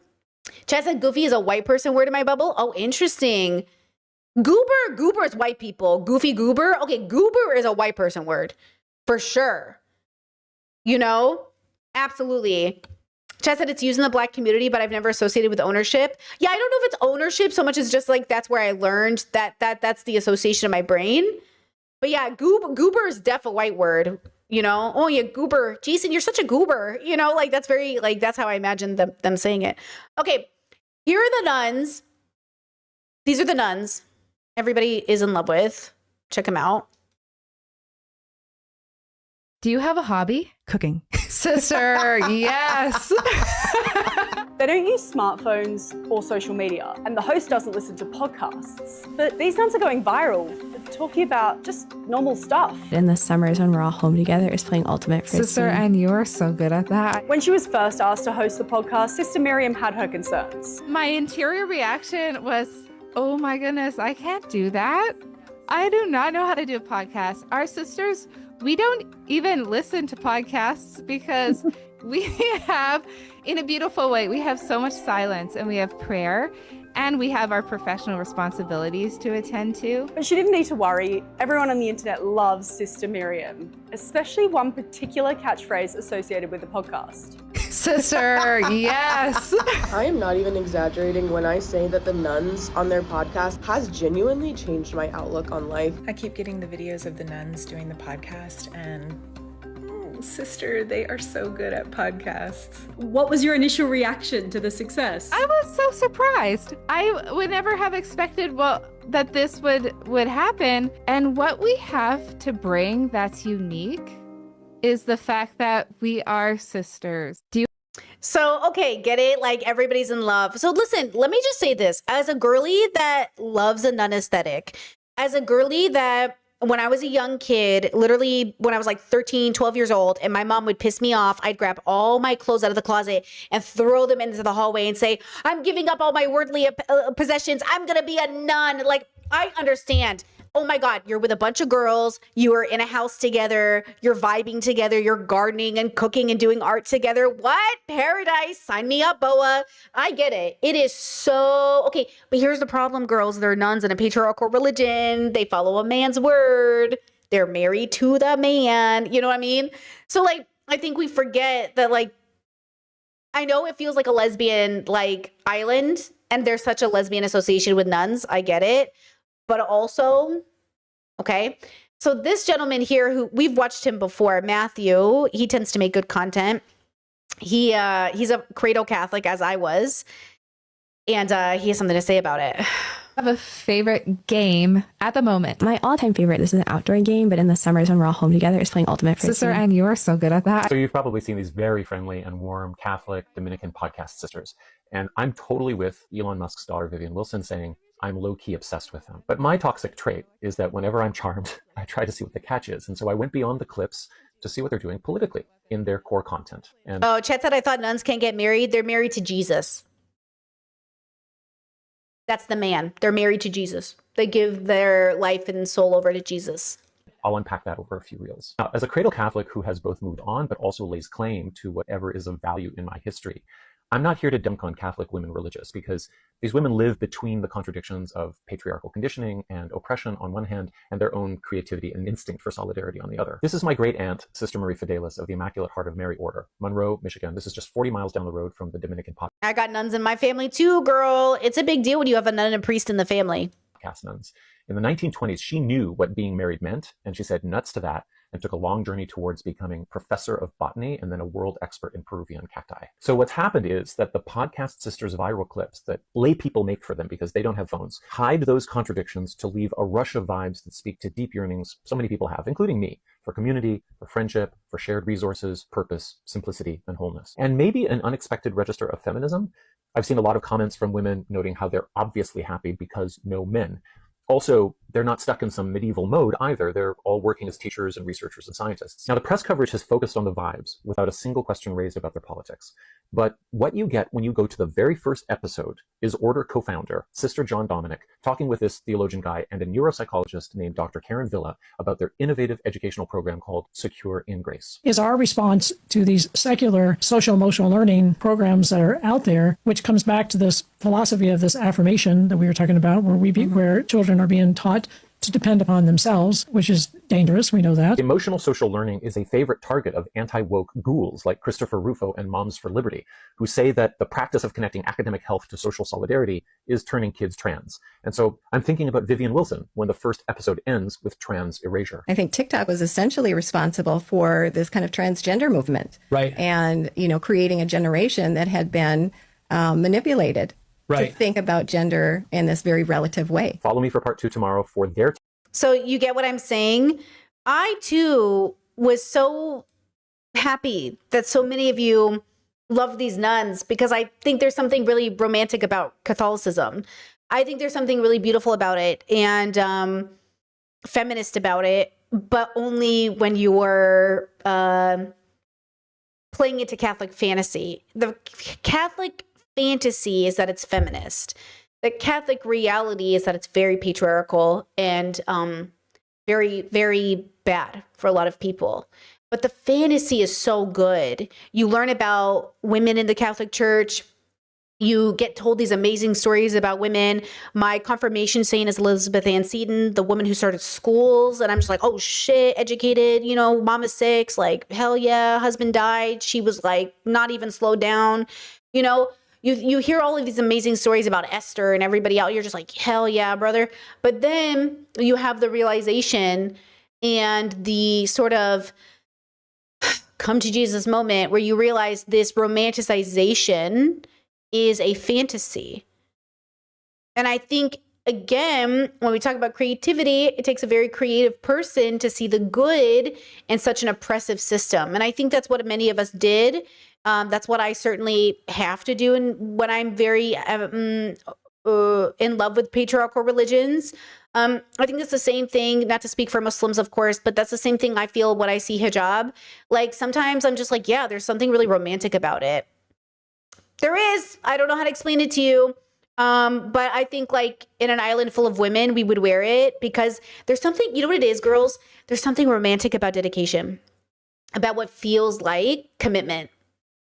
Chad said goofy is a white person word in my bubble. Oh, interesting. Goober is white people. Goofy goober. Okay, goober is a white person word for sure. You know, absolutely. Chad said it's used in the black community, but I've never associated with ownership. Yeah, I don't know if it's ownership so much as just like that's where I learned that's the association of my brain. But yeah, goober is def a white word. You know, oh yeah, goober. Jason, you're such a goober. You know, like that's very, like that's how I imagine them saying it. Okay, here are the nuns. These are the nuns everybody is in love with. Check them out. Do you have a hobby? Cooking. Sister, yes. They don't use smartphones or social media, and the host doesn't listen to podcasts. But these nuns are going viral for talking about just normal stuff. In the summers when we're all home together, is playing Ultimate Frisbee. Sister, and you are so good at that. When she was first asked to host the podcast, Sister Miriam had her concerns. My interior reaction was, oh my goodness, I can't do that. I do not know how to do a podcast. Our sisters, we don't even listen to podcasts because we have, in a beautiful way, we have so much silence and we have prayer and we have our professional responsibilities to attend to. But she didn't need to worry. Everyone on the internet loves Sister Miriam, especially one particular catchphrase associated with the podcast. Sister, yes. I am not even exaggerating when I say that the nuns on their podcast has genuinely changed my outlook on life. I keep getting the videos of the nuns doing the podcast, and sister, they are so good at podcasts. What was your initial reaction to the success? I was so surprised. I would never have expected that this would happen. And what we have to bring that's unique is the fact that we are sisters. So, okay, get it? Like everybody's in love. So listen, let me just say this. As a girly that loves a nun aesthetic, as a girly that when I was a young kid, literally when I was like 13, 12 years old, and my mom would piss me off, I'd grab all my clothes out of the closet and throw them into the hallway and say, I'm giving up all my worldly possessions. I'm going to be a nun. Like, I understand. Oh my God, you're with a bunch of girls. You are in a house together. You're vibing together. You're gardening and cooking and doing art together. What? Paradise. Sign me up, Boa. I get it. It is so... Okay, but here's the problem, girls. They're nuns in a patriarchal religion. They follow a man's word. They're married to the man. You know what I mean? So, like, I think we forget that, like, I know it feels like a lesbian, like, island, and there's such a lesbian association with nuns. I get it. But also, okay, so this gentleman here, who we've watched him before, Matthew, he tends to make good content. He's a cradle Catholic, as I was, and he has something to say about it. I have a favorite game at the moment. My all-time favorite, this is an outdoor game, but in the summers when we're all home together, is playing Ultimate Frisbee. Sister, and you are so good at that. So you've probably seen these very friendly and warm Catholic Dominican podcast sisters. And I'm totally with Elon Musk's daughter, Vivian Wilson, saying, I'm low-key obsessed with them. But my toxic trait is that whenever I'm charmed, I try to see what the catch is. And so I went beyond the clips to see what they're doing politically in their core content. And Chet said, I thought nuns can't get married. They're married to Jesus. That's the man. They're married to Jesus. They give their life and soul over to Jesus. I'll unpack that over a few reels. Now, as a cradle Catholic who has both moved on but also lays claim to whatever is of value in my history, I'm not here to dunk on Catholic women religious, because these women live between the contradictions of patriarchal conditioning and oppression on one hand, and their own creativity and instinct for solidarity on the other. This is my great aunt, Sister Marie Fidelis of the Immaculate Heart of Mary Order, Monroe, Michigan. This is just 40 miles down the road from the Dominican podcast. I got nuns in my family too, girl. It's a big deal when you have a nun and a priest in the family. Nuns. In the 1920s, she knew what being married meant, and she said nuts to that, and took a long journey towards becoming professor of botany and then a world expert in Peruvian cacti. So what's happened is that the podcast sisters' viral clips that lay people make for them because they don't have phones hide those contradictions to leave a rush of vibes that speak to deep yearnings so many people have, including me, for community, for friendship, for shared resources, purpose, simplicity, and wholeness. And maybe an unexpected register of feminism. I've seen a lot of comments from women noting how they're obviously happy because no men. Also, they're not stuck in some medieval mode either. They're all working as teachers and researchers and scientists. Now, the press coverage has focused on the vibes without a single question raised about their politics. But what you get when you go to the very first episode is Order co-founder, Sister John Dominic, talking with this theologian guy and a neuropsychologist named Dr. Karen Villa about their innovative educational program called Secure in Grace. Is our response to these secular social-emotional learning programs that are out there, which comes back to this philosophy of this affirmation that we were talking about, where children are being taught to depend upon themselves, which is dangerous. We know that. Emotional social learning is a favorite target of anti-woke ghouls like Christopher Rufo and Moms for Liberty, who say that the practice of connecting academic health to social solidarity is turning kids trans. And so I'm thinking about Vivian Wilson when the first episode ends with trans erasure. I think TikTok was essentially responsible for this kind of transgender movement. Right. And, creating a generation that had been manipulated. Right. To think about gender in this very relative way. Follow me for part 2 tomorrow for their... So you get what I'm saying? I, too, was so happy that so many of you love these nuns, because I think there's something really romantic about Catholicism. I think there's something really beautiful about it and feminist about it, but only when you're playing into Catholic fantasy. The Catholic fantasy is that it's feminist. The Catholic reality is that it's very patriarchal and very, very bad for a lot of people. But the fantasy is so good. You learn about women in the Catholic Church. You get told these amazing stories about women. My confirmation saint is Elizabeth Ann Seton, the woman who started schools. And I'm just like, oh shit, educated, you know, mom is 6, like, hell yeah, husband died. She was like, not even slowed down. You know, you hear all of these amazing stories about Esther and everybody out. You're just like, hell yeah, brother. But then you have the realization and the sort of come to Jesus moment where you realize this romanticization is a fantasy. And I think, again, when we talk about creativity, it takes a very creative person to see the good in such an oppressive system. And I think that's what many of us did. That's what I certainly have to do. And when I'm very in love with patriarchal religions, I think it's the same thing, not to speak for Muslims, of course, but that's the same thing I feel when I see hijab. Like sometimes I'm just like, yeah, there's something really romantic about it. There is. I don't know how to explain it to you. But I think like in an island full of women, we would wear it because there's something, you know what it is, girls? There's something romantic about dedication, about what feels like commitment.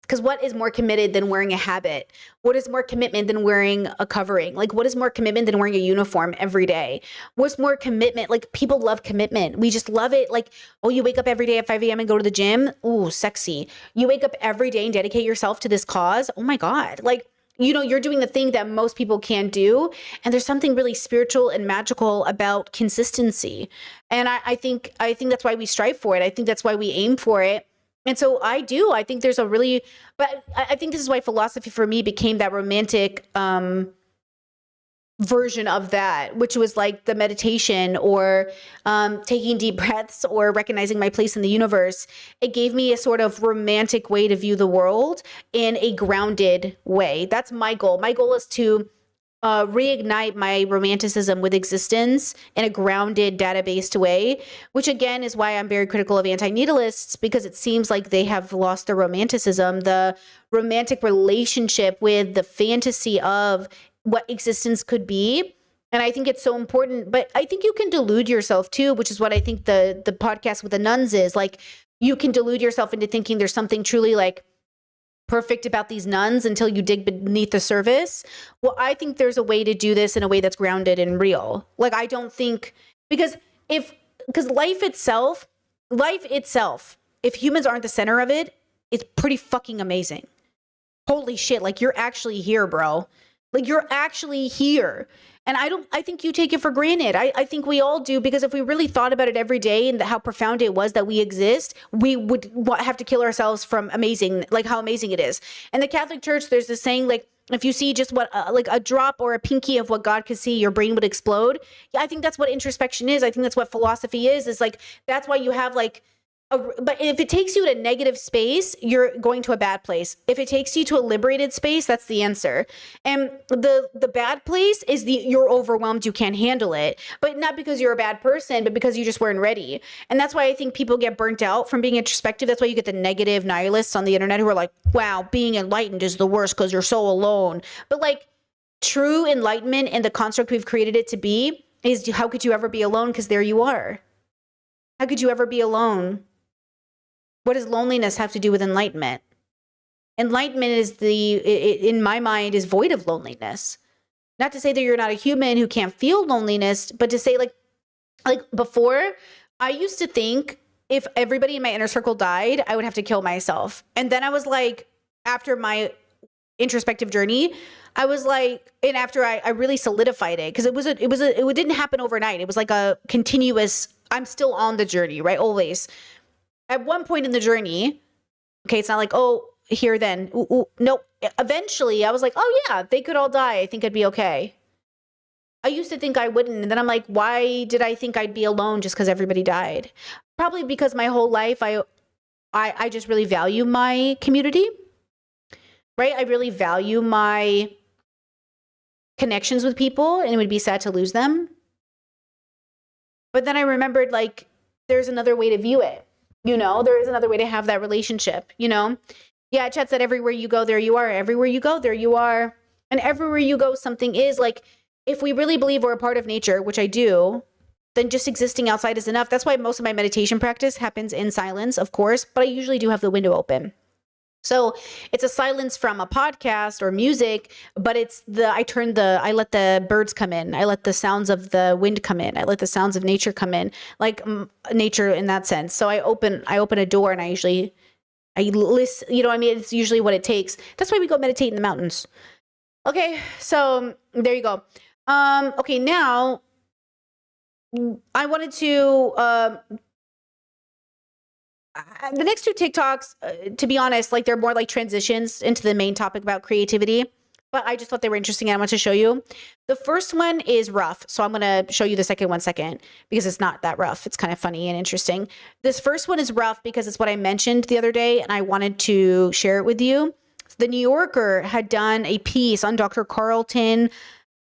Because what is more committed than wearing a habit? What is more commitment than wearing a covering? Like, what is more commitment than wearing a uniform every day? What's more commitment? Like, people love commitment. We just love it. Like, oh, you wake up every day at 5 a.m. and go to the gym? Ooh, sexy. You wake up every day and dedicate yourself to this cause? Oh my God. Like, you know, you're doing the thing that most people can't do. And there's something really spiritual and magical about consistency. And I think that's why we strive for it. I think that's why we aim for it. And so I think there's a really, but I think this is why philosophy for me became that romantic version of that, which was like the meditation or taking deep breaths or recognizing my place in the universe. It gave me a sort of romantic way to view the world in a grounded way. That's my goal. My goal is to reignite my romanticism with existence in a grounded, data-based way, which again is why I'm very critical of antinatalists, because it seems like they have lost their romanticism, the romantic relationship with the fantasy of what existence could be. And I think it's so important, but I think you can delude yourself too, which is what I think the podcast with the nuns is. Like, you can delude yourself into thinking there's something truly like perfect about these nuns until you dig beneath the surface. Well, I think there's a way to do this in a way that's grounded and real. Like, I don't think, because life itself, if humans aren't the center of it, it's pretty fucking amazing. Holy shit. Like, you're actually here, bro. Like, you're actually here. And I think you take it for granted. I think we all do, because if we really thought about it every day and how profound it was that we exist, we would have to kill ourselves from how amazing it is. And the Catholic Church, there's this saying, like, if you see just what, like a drop or a pinky of what God could see, your brain would explode. Yeah, I think that's what introspection is. I think that's what philosophy is like, that's why you have like, but if it takes you to a negative space, you're going to a bad place. If it takes you to a liberated space, that's the answer. And the bad place is you're overwhelmed, you can't handle it. But not because you're a bad person, but because you just weren't ready. And that's why I think people get burnt out from being introspective. That's why you get the negative nihilists on the internet who are like, wow, being enlightened is the worst because you're so alone. But like, true enlightenment and the construct we've created it to be is, how could you ever be alone? Because there you are. How could you ever be alone? What does loneliness have to do with enlightenment? Enlightenment is in my mind, is void of loneliness. Not to say that you're not a human who can't feel loneliness, but to say like before, I used to think if everybody in my inner circle died, I would have to kill myself. And then I was like, after my introspective journey, I was like, and after I really solidified it, because it didn't happen overnight. It was like a continuous, I'm still on the journey, right? Always. At one point in the journey, okay, it's not like, oh, here then. No, eventually I was like, oh yeah, they could all die. I think I'd be okay. I used to think I wouldn't. And then I'm like, why did I think I'd be alone just because everybody died? Probably because my whole life, I just really value my community, right? I really value my connections with people, and it would be sad to lose them. But then I remembered, like, there's another way to view it. You know, there is another way to have that relationship, you know? Yeah, Chet said, everywhere you go, there you are. Everywhere you go, there you are. And everywhere you go, something is. Like, if we really believe we're a part of nature, which I do, then just existing outside is enough. That's why most of my meditation practice happens in silence, of course, but I usually do have the window open. So it's a silence from a podcast or music, but it's I let the birds come in. I let the sounds of the wind come in. I let the sounds of nature come in, like nature in that sense. So I open a door and I listen, you know what I mean? It's usually what it takes. That's why we go meditate in the mountains. Okay. So there you go. Okay. Now I wanted to, the next two TikToks, to be honest, like they're more like transitions into the main topic about creativity, but I just thought they were interesting and I want to show you. The first one is rough. So I'm going to show you the second one second because it's not that rough. It's kind of funny and interesting. This first one is rough because it's what I mentioned the other day and I wanted to share it with you. The New Yorker had done a piece on Dr. Carlton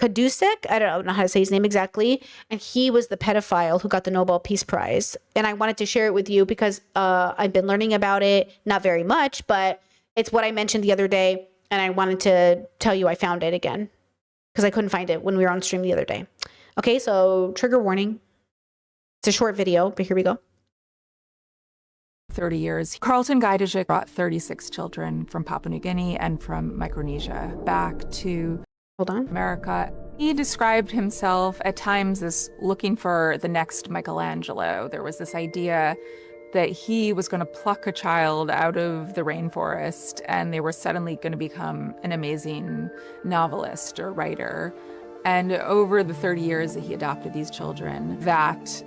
Kadusek, I don't know how to say his name exactly, and he was the pedophile who got the Nobel Peace Prize. And I wanted to share it with you because I've been learning about it, not very much, but it's what I mentioned the other day, and I wanted to tell you I found it again because I couldn't find it when we were on stream the other day. Okay, so trigger warning. It's a short video, but here we go. 30 years. Carlton Gajdusek brought 36 children from Papua New Guinea and from Micronesia back to America. He described himself at times as looking for the next Michelangelo. There was this idea that he was going to pluck a child out of the rainforest and they were suddenly going to become an amazing novelist or writer. And over the 30 years that he adopted these children, that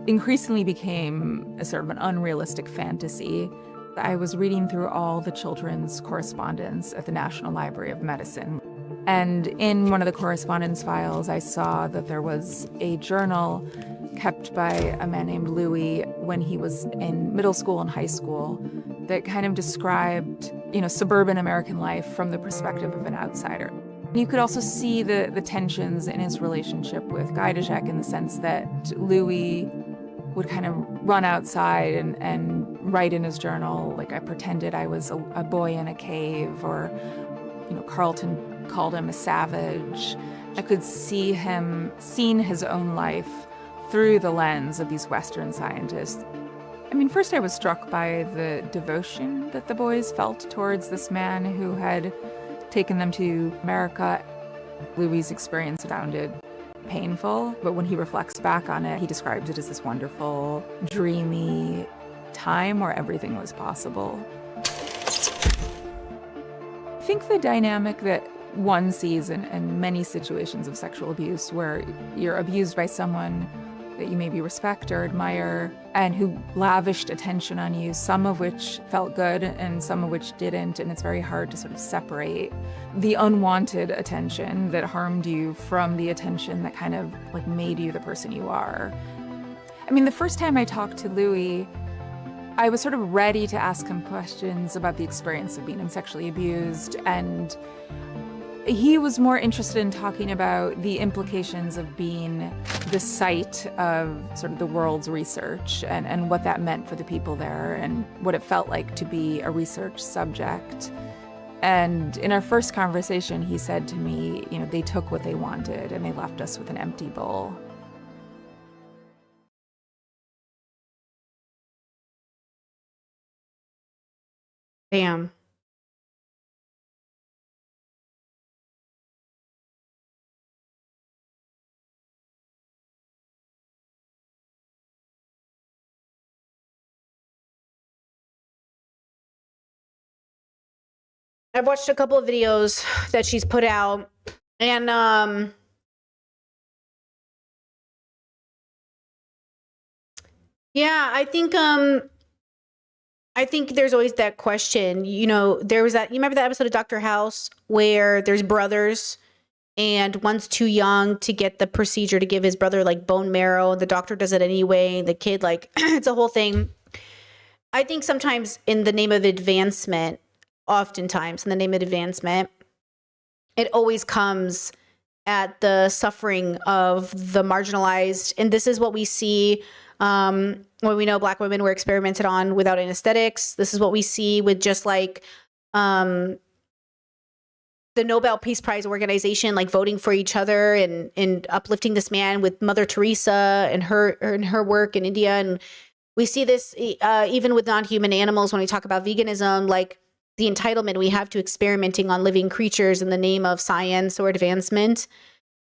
increasingly became a sort of an unrealistic fantasy. I was reading through all the children's correspondence at the National Library of Medicine. And in one of the correspondence files, I saw that there was a journal kept by a man named Louis when he was in middle school and high school that kind of described, suburban American life from the perspective of an outsider. You could also see the tensions in his relationship with Gajdusek in the sense that Louis would kind of run outside and write in his journal, like, I pretended I was a boy in a cave, or, Carlton called him a savage. I could see him seeing his own life through the lens of these Western scientists. I mean, first I was struck by the devotion that the boys felt towards this man who had taken them to America. Louis' experience sounded painful, but when he reflects back on it, he describes it as this wonderful, dreamy time where everything was possible. I think the dynamic that one sees in many situations of sexual abuse where you're abused by someone that you maybe respect or admire and who lavished attention on you, some of which felt good and some of which didn't, and it's very hard to sort of separate the unwanted attention that harmed you from the attention that kind of like made you the person you are. I mean, the first time I talked to Louis, I was sort of ready to ask him questions about the experience of being sexually abused, and he was more interested in talking about the implications of being the site of sort of the world's research and what that meant for the people there and what it felt like to be a research subject. And in our first conversation, he said to me, they took what they wanted and they left us with an empty bowl. Damn. I've watched a couple of videos that she's put out, and yeah, I think there's always that question. There was that, you remember that episode of Dr. House where there's brothers and one's too young to get the procedure to give his brother like bone marrow. The doctor does it anyway. The kid, like, it's a whole thing. I think sometimes in the name of advancement, oftentimes in the name of advancement, it always comes at the suffering of the marginalized. And this is what we see when we know Black women were experimented on without anesthetics. This is what we see with just like the Nobel Peace Prize organization, like voting for each other and uplifting this man with Mother Teresa and her work in India. And we see this even with non-human animals when we talk about veganism, like the entitlement we have to experimenting on living creatures in the name of science or advancement.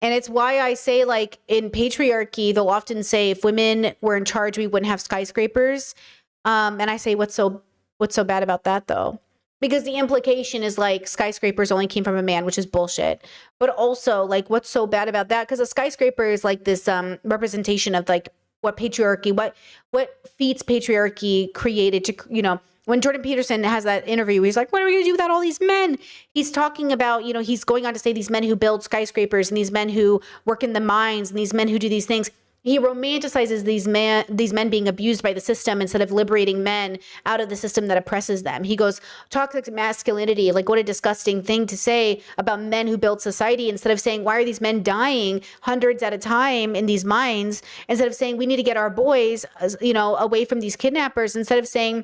And it's why I say, like, in patriarchy, they'll often say if women were in charge, we wouldn't have skyscrapers. And I say, what's so bad about that, though? Because the implication is like skyscrapers only came from a man, which is bullshit. But also, like, what's so bad about that? Because a skyscraper is like this representation of like what patriarchy, what feats patriarchy created to, you know, when Jordan Peterson has that interview, he's like, what are we going to do without all these men? He's talking about, you know, he's going on to say these men who build skyscrapers and these men who work in the mines and these men who do these things. He romanticizes these men being abused by the system instead of liberating men out of the system that oppresses them. He goes, toxic masculinity, like what a disgusting thing to say about men who build society, instead of saying, why are these men dying hundreds at a time in these mines? Instead of saying, we need to get our boys, you know, away from these kidnappers. Instead of saying,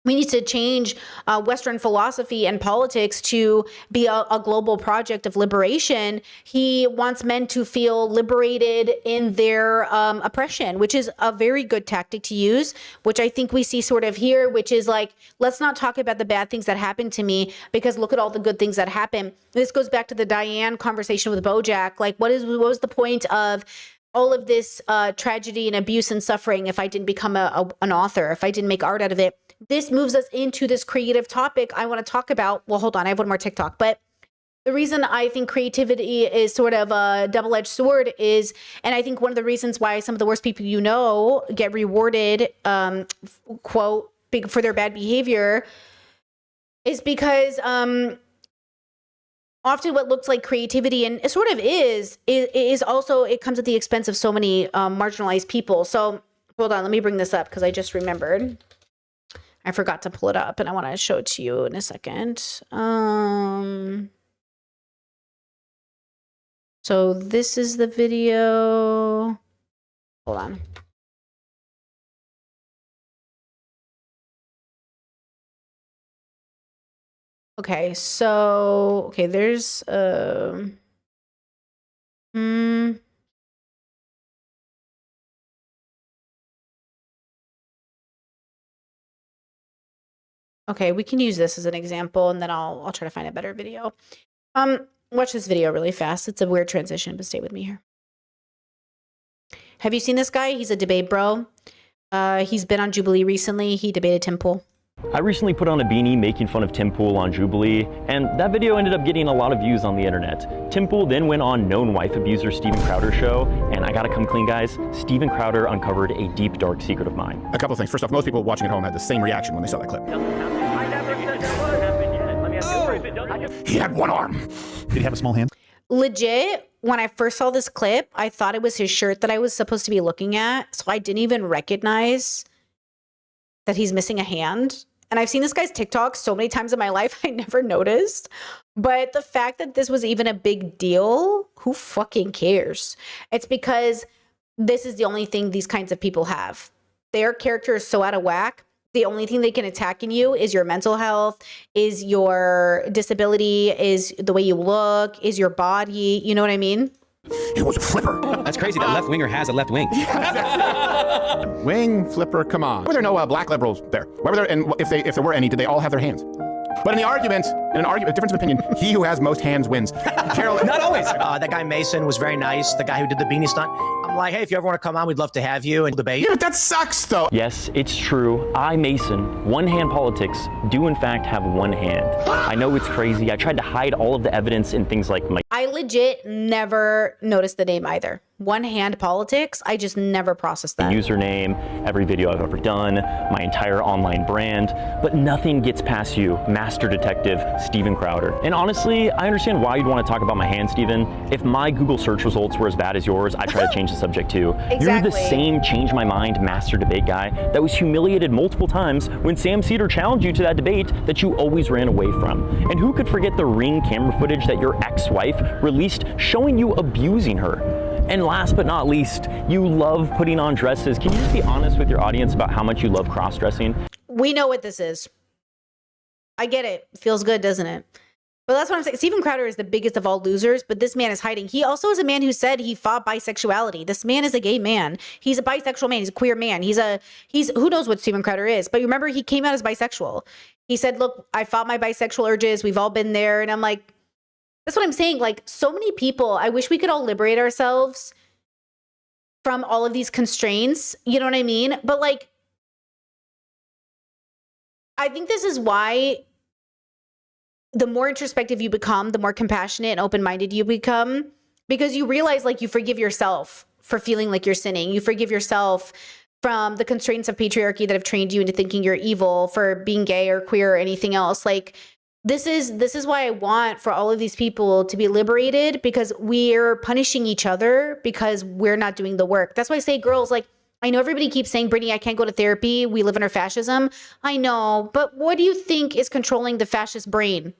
we need to change Western philosophy and politics to be a global project of liberation. He wants men to feel liberated in their oppression, which is a very good tactic to use, which I think we see sort of here, which is like, let's not talk about the bad things that happened to me because look at all the good things that happen. This goes back to the Diane conversation with BoJack. Like, what was the point of all of this tragedy and abuse and suffering if I didn't become an author, if I didn't make art out of it? This moves us into this creative topic I want to talk about. Well, hold on, I have one more TikTok. But the reason I think creativity is sort of a double-edged sword is, and I think one of the reasons why some of the worst people you know get rewarded, quote, for their bad behavior, is because often what looks like creativity, and it sort of is also, it comes at the expense of so many marginalized people. So hold on, let me bring this up because I just remembered. I forgot to pull it up and I want to show it to you in a second. So this is the video. Hold on. Okay, so, okay, there's, okay, we can use this as an example, and then I'll try to find a better video. Watch this video really fast. It's a weird transition, but stay with me here. Have you seen this guy? He's a debate bro. He's been on Jubilee recently. He debated Tim Pool. I recently put on a beanie making fun of Tim Pool on Jubilee, and that video ended up getting a lot of views on the internet. Tim Pool then went on known wife abuser Steven Crowder's show, and I gotta come clean, guys, Steven Crowder uncovered a deep, dark secret of mine. A couple of things. First off, most people watching at home had the same reaction when they saw that clip. He had one arm. Did he have a small hand? Legit, when I first saw this clip, I thought it was his shirt that I was supposed to be looking at, so I didn't even recognize that he's missing a hand. And I've seen this guy's TikTok so many times in my life, I never noticed. But the fact that this was even a big deal, who fucking cares? It's because this is the only thing these kinds of people have. Their character is so out of whack. The only thing they can attack in you is your mental health, is your disability, is the way you look, is your body. You know what I mean? It was a flipper. That's crazy. That left winger has a left wing. Wing, flipper, come on. Were there no black liberals there? Where were there, and if there were any, did they all have their hands? But in an argument, a difference of opinion, he who has most hands wins. Gerald, Not always. That guy Mason was very nice. The guy who did the beanie stunt. I'm like, hey, if you ever want to come on, we'd love to have you and debate. Yeah, but that sucks, though. Yes, it's true. I, Mason, one-hand politics, do in fact have one hand. I know it's crazy. I tried to hide all of the evidence in things like my... I legit never noticed the name either. One-hand politics, I just never processed that. username, every video I've ever done, my entire online brand, but nothing gets past you, Master Detective Steven Crowder. And honestly, I understand why you'd want to talk about my hand, Steven. If my Google search results were as bad as yours, I'd try to change the subject too. Exactly. You're the same change my mind master debate guy that was humiliated multiple times when Sam Cedar challenged you to that debate that you always ran away from. And who could forget the Ring camera footage that your ex-wife released showing you abusing her? And last but not least, you love putting on dresses. Can you just be honest with your audience about how much you love cross-dressing? We know what this is. I get it. Feels good, doesn't it? But that's what I'm saying. Steven Crowder is the biggest of all losers, but this man is hiding. He also is a man who said he fought bisexuality. This man is a gay man. He's a bisexual man. He's a queer man. He's who knows what Steven Crowder is. But remember, he came out as bisexual. He said, look, I fought my bisexual urges. We've all been there. And I'm like, that's what I'm saying. Like, so many people, I wish we could all liberate ourselves from all of these constraints. You know what I mean? But like, I think this is why the more introspective you become, the more compassionate and open-minded you become, because you realize like you forgive yourself for feeling like you're sinning. You forgive yourself from the constraints of patriarchy that have trained you into thinking you're evil for being gay or queer or anything else. Like this is why I want for all of these people to be liberated, because we're punishing each other because we're not doing the work. That's why I say, girls, like, I know everybody keeps saying, Brittany, I can't go to therapy. We live in our fascism. I know, but what do you think is controlling the fascist brain?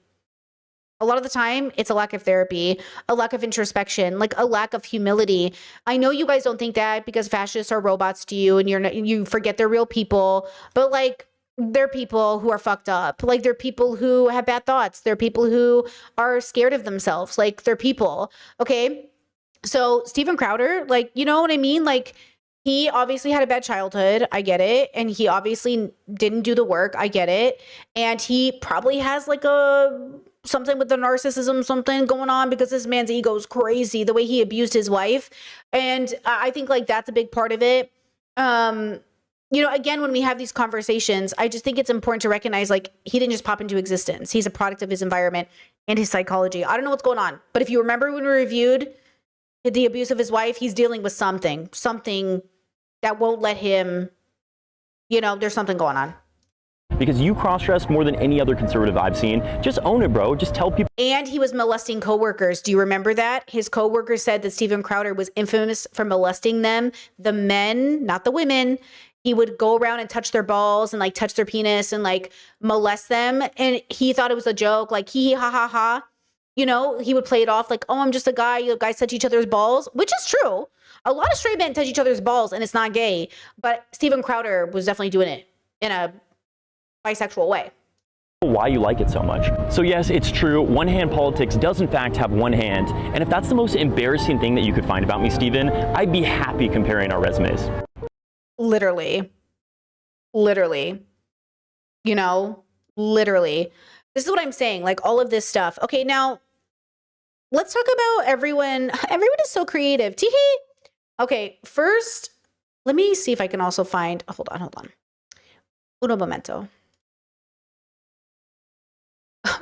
A lot of the time, it's a lack of therapy, a lack of introspection, like a lack of humility. I know you guys don't think that because fascists are robots to you and you forget they're real people, but like they're people who are fucked up. Like they're people who have bad thoughts. They're people who are scared of themselves. Like they're people. Okay. So Steven Crowder, like, you know what I mean? Like, he obviously had a bad childhood. I get it. And he obviously didn't do the work. I get it. And he probably has like something with the narcissism, something going on, because this man's ego is crazy, the way he abused his wife. And I think like that's a big part of it. You know, again, when we have these conversations, I just think it's important to recognize like he didn't just pop into existence. He's a product of his environment and his psychology. I don't know what's going on. But if you remember when we reviewed the abuse of his wife, he's dealing with something that won't let him, you know, there's something going on. Because you cross-dress more than any other conservative I've seen. Just own it, bro. Just tell people. And he was molesting coworkers. Do you remember that? His coworkers said that Steven Crowder was infamous for molesting them, the men, not the women. He would go around and touch their balls and like touch their penis and like molest them. And he thought it was a joke, like hee ha ha ha. You know, he would play it off like, oh, I'm just a guy. You guys touch each other's balls, which is true. A lot of straight men touch each other's balls and it's not gay. But Steven Crowder was definitely doing it in a bisexual way. Why you like it so much. So yes, it's true. One hand politics does in fact have one hand. And if that's the most embarrassing thing that you could find about me, Steven, I'd be happy comparing our resumes. Literally, you know, literally. This is what I'm saying, like all of this stuff. Okay, now let's talk about everyone. Everyone is so creative. Teehee. Okay, first, let me see if I can also find, hold on. Uno momento.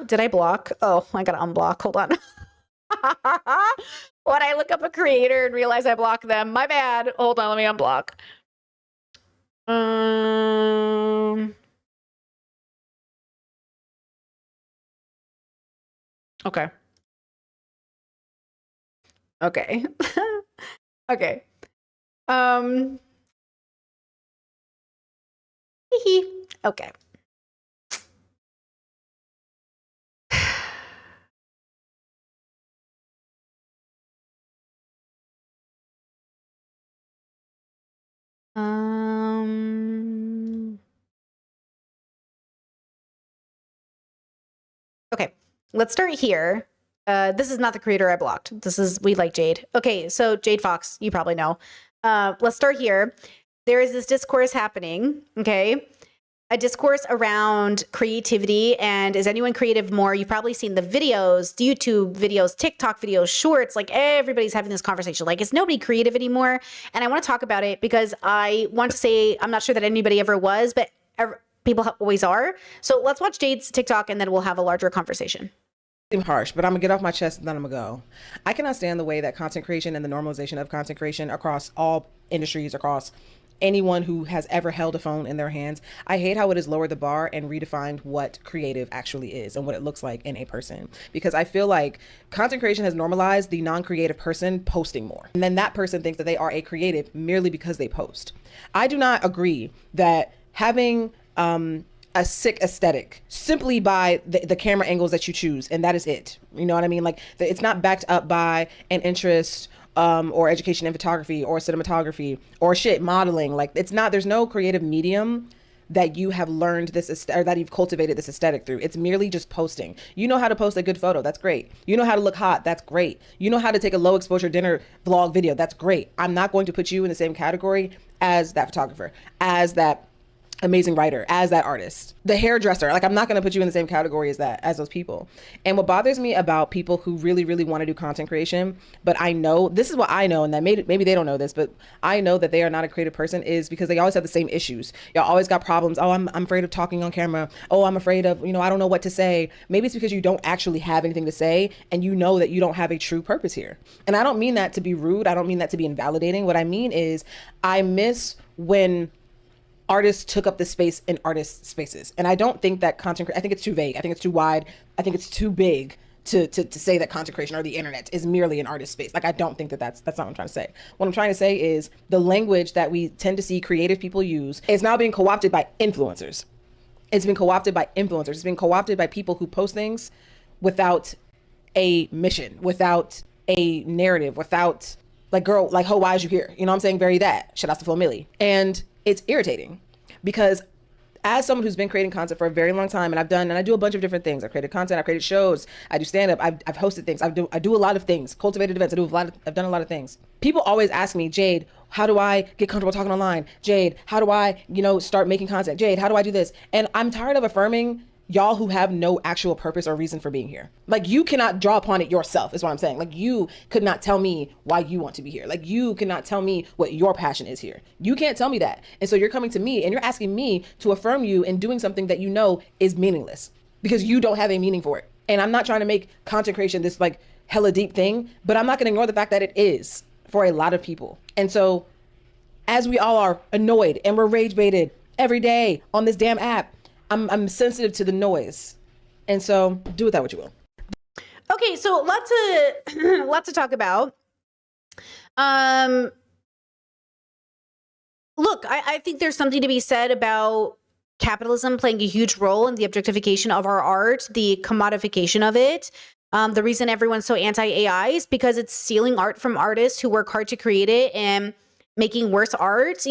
Did I block? Oh, I gotta unblock. Hold on. When I look up a creator and realize I blocked them, my bad. Hold on, let me unblock. Okay. Okay. Okay. Okay. Okay, let's start here. This is not the creator I blocked. This is We Like Jade. Okay, so Jade Fox, you probably know. Let's start here. There is this discourse happening, okay? A discourse around creativity, and is anyone creative more? You've probably seen the videos, the YouTube videos, TikTok videos, shorts, like everybody's having this conversation. Like, is nobody creative anymore? And I want to talk about it because I want to say, I'm not sure that anybody ever was, but people always are. So let's watch Jade's TikTok and then we'll have a larger conversation. Harsh, but I'm gonna get off my chest and then I'm gonna go. I cannot stand the way that content creation and the normalization of content creation across all industries, across anyone who has ever held a phone in their hands. I hate how it has lowered the bar and redefined what creative actually is and what it looks like in a person. Because I feel like content creation has normalized the non-creative person posting more. And then that person thinks that they are a creative merely because they post. I do not agree that having a sick aesthetic simply by the camera angles that you choose, and that is it. You know what I mean? Like, it's not backed up by an interest or education in photography or cinematography or modeling. Like, it's not, there's no creative medium that you have learned this or that you've cultivated this aesthetic through. It's merely just posting. You know how to post a good photo. That's great. You know how to look hot. That's great. You know how to take a low exposure dinner vlog video. That's great. I'm not going to put you in the same category as that photographer, as that amazing writer, as that artist, the hairdresser. Like, I'm not going to put you in the same category as those people. And what bothers me about people who really, really want to do content creation, but I know, this is what I know, and that maybe they don't know this, but I know that they are not a creative person, is because they always have the same issues. Y'all always got problems. Oh, I'm afraid of talking on camera. Oh, I'm afraid of, I don't know what to say. Maybe it's because you don't actually have anything to say, and you know that you don't have a true purpose here. And I don't mean that to be rude. I don't mean that to be invalidating. What I mean is, I miss when artists took up the space in artist spaces. And I don't think that I think it's too vague. I think it's too wide. I think it's too big to say that content creation or the internet is merely an artist space. Like, I don't think that's not what I'm trying to say. What I'm trying to say is the language that we tend to see creative people use is now being co-opted by influencers. It's been co-opted by influencers. It's been co-opted by people who post things without a mission, without a narrative, without, like, girl, like, ho, why is you here? You know what I'm saying? Very that. Shout out to Flo Milli. And it's irritating because as someone who's been creating content for a very long time, and I do a bunch of different things. I've created content, I've created shows, I do stand up, I've hosted things, I do a lot of things, cultivated events, I've done a lot of things. People always ask me, Jade, how do I get comfortable talking online? Jade, how do I, start making content? Jade, how do I do this? And I'm tired of affirming y'all who have no actual purpose or reason for being here. Like, you cannot draw upon it yourself, is what I'm saying. Like, you could not tell me why you want to be here. Like, you cannot tell me what your passion is here. You can't tell me that. And so you're coming to me and you're asking me to affirm you in doing something that you know is meaningless because you don't have a meaning for it. And I'm not trying to make content creation this like hella deep thing, but I'm not gonna ignore the fact that it is for a lot of people. And so as we all are annoyed and we're rage baited every day on this damn app, I'm sensitive to the noise. And so do with that what you will. Okay, so lots to talk about. Look, I think there's something to be said about capitalism playing a huge role in the objectification of our art, the commodification of it. The reason everyone's so anti-AI is because it's stealing art from artists who work hard to create it and making worse art.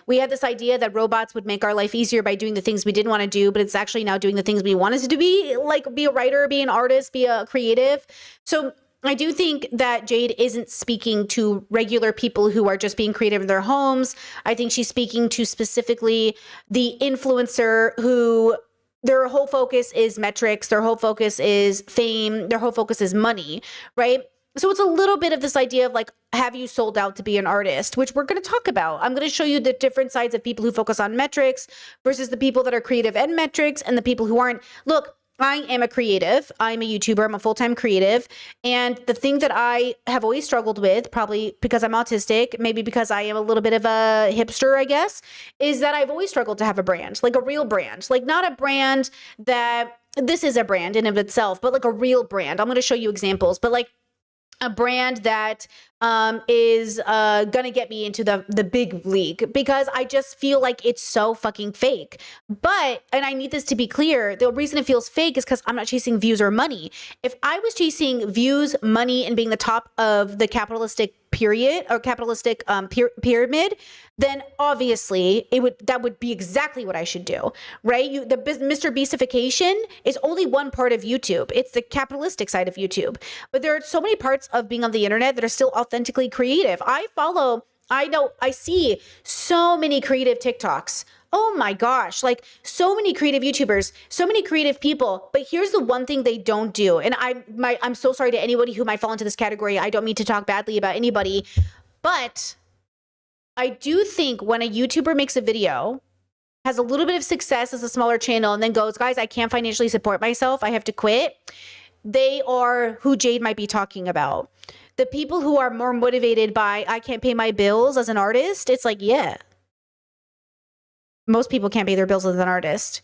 We had this idea that robots would make our life easier by doing the things we didn't want to do, but it's actually now doing the things we wanted to be, like be a writer, be an artist, be a creative. So I do think that Jade isn't speaking to regular people who are just being creative in their homes. I think she's speaking to specifically the influencer who their whole focus is metrics, their whole focus is fame, their whole focus is money, right? So it's a little bit of this idea of like, have you sold out to be an artist, which we're going to talk about. I'm going to show you the different sides of people who focus on metrics versus the people that are creative and metrics and the people who aren't. Look, I am a creative. I'm a YouTuber. I'm a full-time creative. And the thing that I have always struggled with, probably because I'm autistic, maybe because I am a little bit of a hipster, I guess, is that I've always struggled to have a brand, like a real brand, like not a brand that this is a brand in of itself, but like a real brand. I'm going to show you examples, but like a brand that is gonna get me into the big league, because I just feel like it's so fucking fake. But, and I need this to be clear, the reason it feels fake is because I'm not chasing views or money. If I was chasing views, money, and being the top of the capitalistic period or capitalistic pyramid, then obviously that would be exactly what I should do, right? The Mr. Beastification is only one part of YouTube. It's the capitalistic side of YouTube. But there are so many parts of being on the internet that are still authentically creative. I see so many creative TikToks. Oh my gosh, like so many creative YouTubers, so many creative people. But here's the one thing they don't do. And I'm so sorry to anybody who might fall into this category. I don't mean to talk badly about anybody, but I do think when a YouTuber makes a video, has a little bit of success as a smaller channel, and then goes, guys, I can't financially support myself, I have to quit. They are who Jade might be talking about. The people who are more motivated by, I can't pay my bills as an artist, it's like, yeah. Most people can't pay their bills as an artist.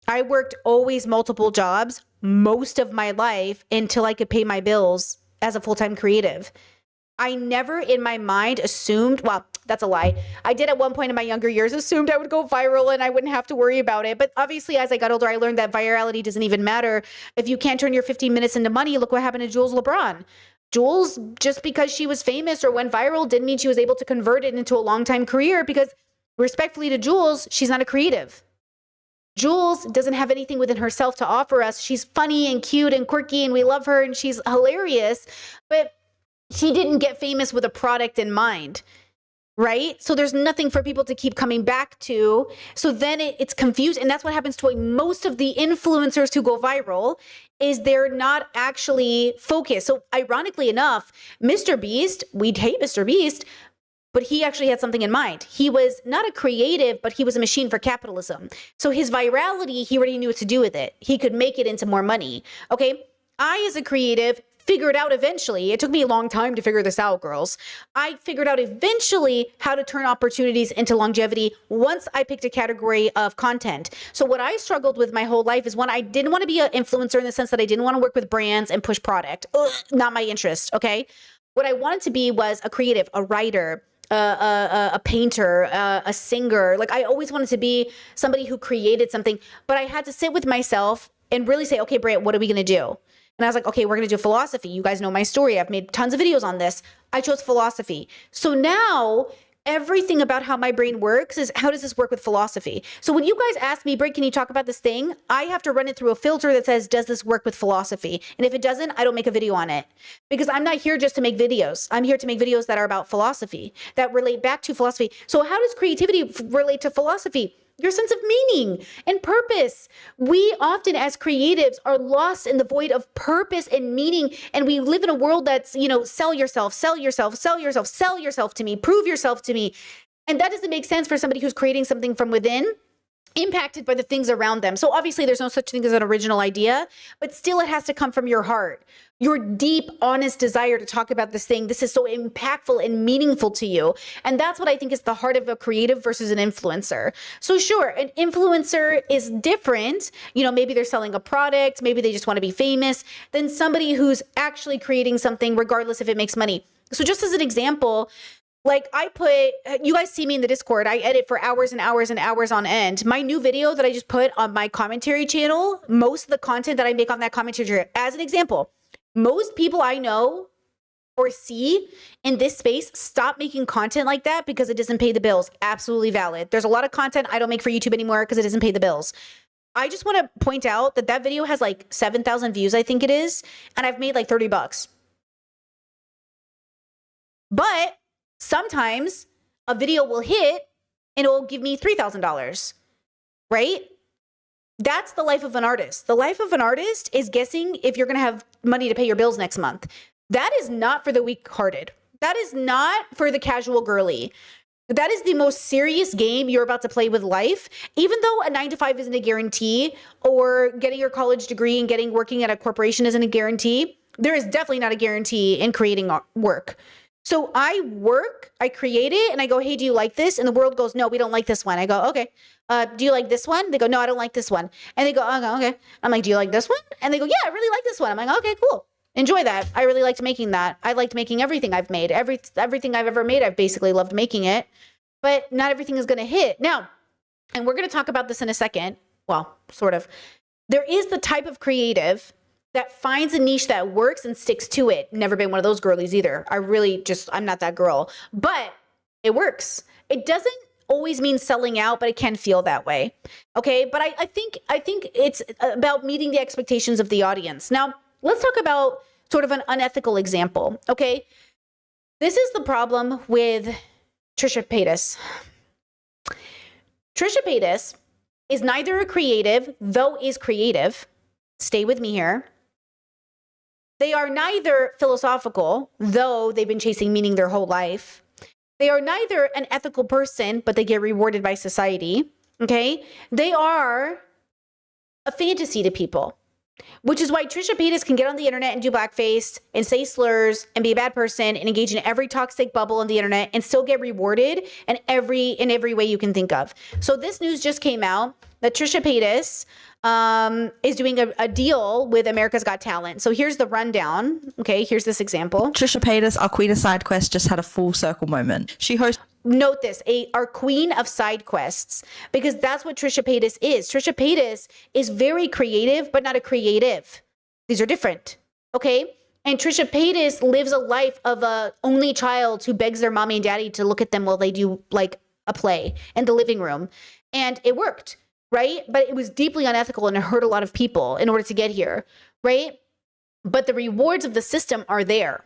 I worked always multiple jobs most of my life until I could pay my bills as a full-time creative. I never in my mind assumed, well, that's a lie. I did at one point in my younger years assumed I would go viral and I wouldn't have to worry about it. But obviously, as I got older, I learned that virality doesn't even matter. If you can't turn your 15 minutes into money, look what happened to Jules LeBron. Jules, just because she was famous or went viral didn't mean she was able to convert it into a long-time career, because Respectfully to Jules, she's not a creative. Jules doesn't have anything within herself to offer us. She's funny and cute and quirky and we love her and she's hilarious, but she didn't get famous with a product in mind, right? So there's nothing for people to keep coming back to. So then it's confused. And that's what happens to most of the influencers who go viral is they're not actually focused. So ironically enough, Mr. Beast, we'd hate Mr. Beast, but he actually had something in mind. He was not a creative, but he was a machine for capitalism. So his virality, he already knew what to do with it. He could make it into more money. Okay. I, as a creative, figured out eventually, it took me a long time to figure this out, girls. I figured out eventually how to turn opportunities into longevity once I picked a category of content. So what I struggled with my whole life is, one, I didn't want to be an influencer in the sense that I didn't want to work with brands and push product. Ugh, not my interest, okay? What I wanted to be was a creative, a writer, a painter, a singer. Like I always wanted to be somebody who created something, but I had to sit with myself and really say, okay, Britt, what are we going to do? And I was like, okay, we're going to do philosophy. You guys know my story. I've made tons of videos on this. I chose philosophy. So now everything about how my brain works is, how does this work with philosophy? So when you guys ask me, Britt, can you talk about this thing? I have to run it through a filter that says, does this work with philosophy? And if it doesn't, I don't make a video on it, because I'm not here just to make videos. I'm here to make videos that are about philosophy, that relate back to philosophy. So how does creativity relate to philosophy? Your sense of meaning and purpose. We often as creatives are lost in the void of purpose and meaning. And we live in a world that's, sell yourself, sell yourself, sell yourself, sell yourself to me, prove yourself to me. And that doesn't make sense for somebody who's creating something from within, impacted by the things around them. So obviously there's no such thing as an original idea, but still it has to come from your heart, your deep, honest desire to talk about this thing. This is so impactful and meaningful to you. And that's what I think is the heart of a creative versus an influencer. So sure, an influencer is different. Maybe they're selling a product, maybe they just want to be famous, than somebody who's actually creating something regardless if it makes money. So just as an example, like you guys see me in the Discord, I edit for hours and hours and hours on end. My new video that I just put on my commentary channel, most of the content that I make on that commentary channel, as an example, most people I know or see in this space stop making content like that because it doesn't pay the bills. Absolutely valid. There's a lot of content I don't make for YouTube anymore because it doesn't pay the bills. I just want to point out that video has like 7,000 views, I think it is, and I've made like $30. But sometimes a video will hit and it will give me $3,000, right? That's the life of an artist. The life of an artist is guessing if you're going to have money to pay your bills next month. That is not for the weak-hearted. That is not for the casual girly. That is the most serious game you're about to play with life. Even though a 9-to-5 isn't a guarantee, or getting your college degree and working at a corporation isn't a guarantee, there is definitely not a guarantee in creating work. So I work, I create it, and I go, hey, do you like this? And the world goes, no, we don't like this one. I go, okay. Do you like this one? They go, no, I don't like this one. And they go, okay. I'm like, do you like this one? And they go, yeah, I really like this one. I'm like, okay, cool. Enjoy that. I really liked making that. I liked making everything I've made. Everything I've ever made, I've basically loved making it. But not everything is going to hit. Now, and we're going to talk about this in a second. Well, sort of. There is the type of creative that finds a niche that works and sticks to it. Never been one of those girlies either. I'm not that girl. But it works. It doesn't always mean selling out, but it can feel that way. Okay, but I think it's about meeting the expectations of the audience. Now, let's talk about sort of an unethical example. Okay, this is the problem with Trisha Paytas. Trisha Paytas is neither a creative, though is creative. Stay with me here. They are neither philosophical, though they've been chasing meaning their whole life. They are neither an ethical person, but they get rewarded by society. Okay? They are a fantasy to people, which is why Trisha Paytas can get on the internet and do blackface and say slurs and be a bad person and engage in every toxic bubble on the internet and still get rewarded in every way you can think of. So this news just came out that Trisha Paytas is doing a deal with America's Got Talent. So here's the rundown. Okay, here's this example. Trisha Paytas, our queen of side quest, just had a full circle moment. She hosts. Note this, our queen of side quests, because that's what Trisha Paytas is. Trisha Paytas is very creative, but not a creative. These are different. Okay. And Trisha Paytas lives a life of a only child who begs their mommy and daddy to look at them while they do like a play in the living room, and it worked, right? But it was deeply unethical and it hurt a lot of people in order to get here, right? But the rewards of the system are there.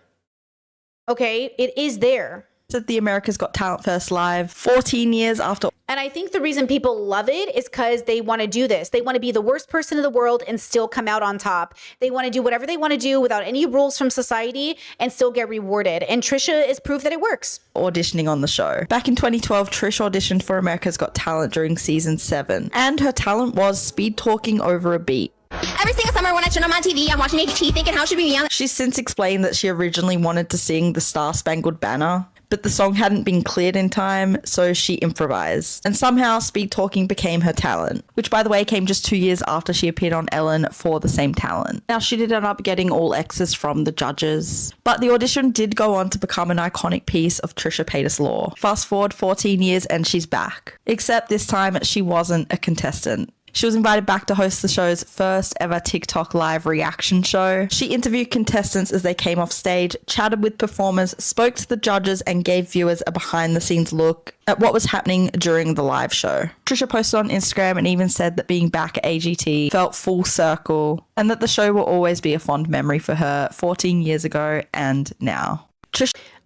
Okay, it is there. At the America's Got Talent First Live 14 years after. And I think the reason people love it is because they want to do this. They want to be the worst person in the world and still come out on top. They want to do whatever they want to do without any rules from society and still get rewarded. And Trisha is proof that it works. Auditioning on the show. Back in 2012, Trish auditioned for America's Got Talent during season 7. And her talent was speed talking over a beat. Every single summer when I turn on my TV, I'm watching HT thinking how should we be on. She's since explained that she originally wanted to sing the Star Spangled Banner, but the song hadn't been cleared in time, so she improvised. And somehow speed talking became her talent, which by the way came just 2 years after she appeared on Ellen for the same talent. Now she did end up getting all X's from the judges, but the audition did go on to become an iconic piece of Trisha Paytas lore. Fast forward 14 years and she's back. Except this time she wasn't a contestant. She was invited back to host the show's first ever TikTok live reaction show. She interviewed contestants as they came off stage, chatted with performers, spoke to the judges, and gave viewers a behind-the-scenes look at what was happening during the live show. Trisha posted on Instagram and even said that being back at AGT felt full circle and that the show will always be a fond memory for her 14 years ago and now.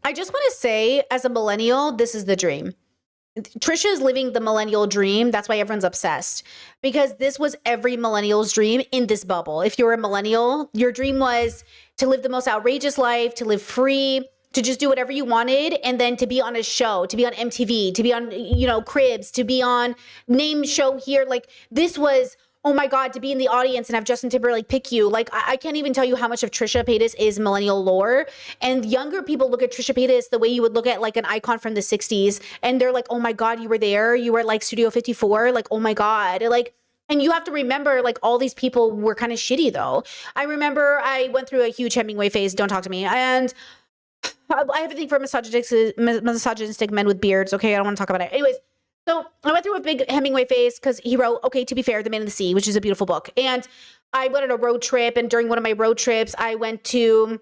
I just want to say, as a millennial, this is the dream. Trisha is living the millennial dream. That's why everyone's obsessed, because this was every millennial's dream in this bubble. If you're a millennial, your dream was to live the most outrageous life, to live free, to just do whatever you wanted, and then to be on a show, to be on MTV, to be on, Cribs, to be on name show here. Like, this was, oh my God, to be in the audience and have Justin Timberlake pick you. Like, I can't even tell you how much of Trisha Paytas is millennial lore. And younger people look at Trisha Paytas the way you would look at like an icon from the 60s. And they're like, oh my God, you were there. You were at like Studio 54. Like, oh my God. Like, and you have to remember, like, all these people were kind of shitty though. I remember I went through a huge Hemingway phase. Don't talk to me. And I have a thing for misogynistic men with beards. Okay, I don't want to talk about it. Anyways. So I went through a big Hemingway phase because he wrote, okay, to be fair, The Man in the Sea, which is a beautiful book. And I went on a road trip, and during one of my road trips, I went to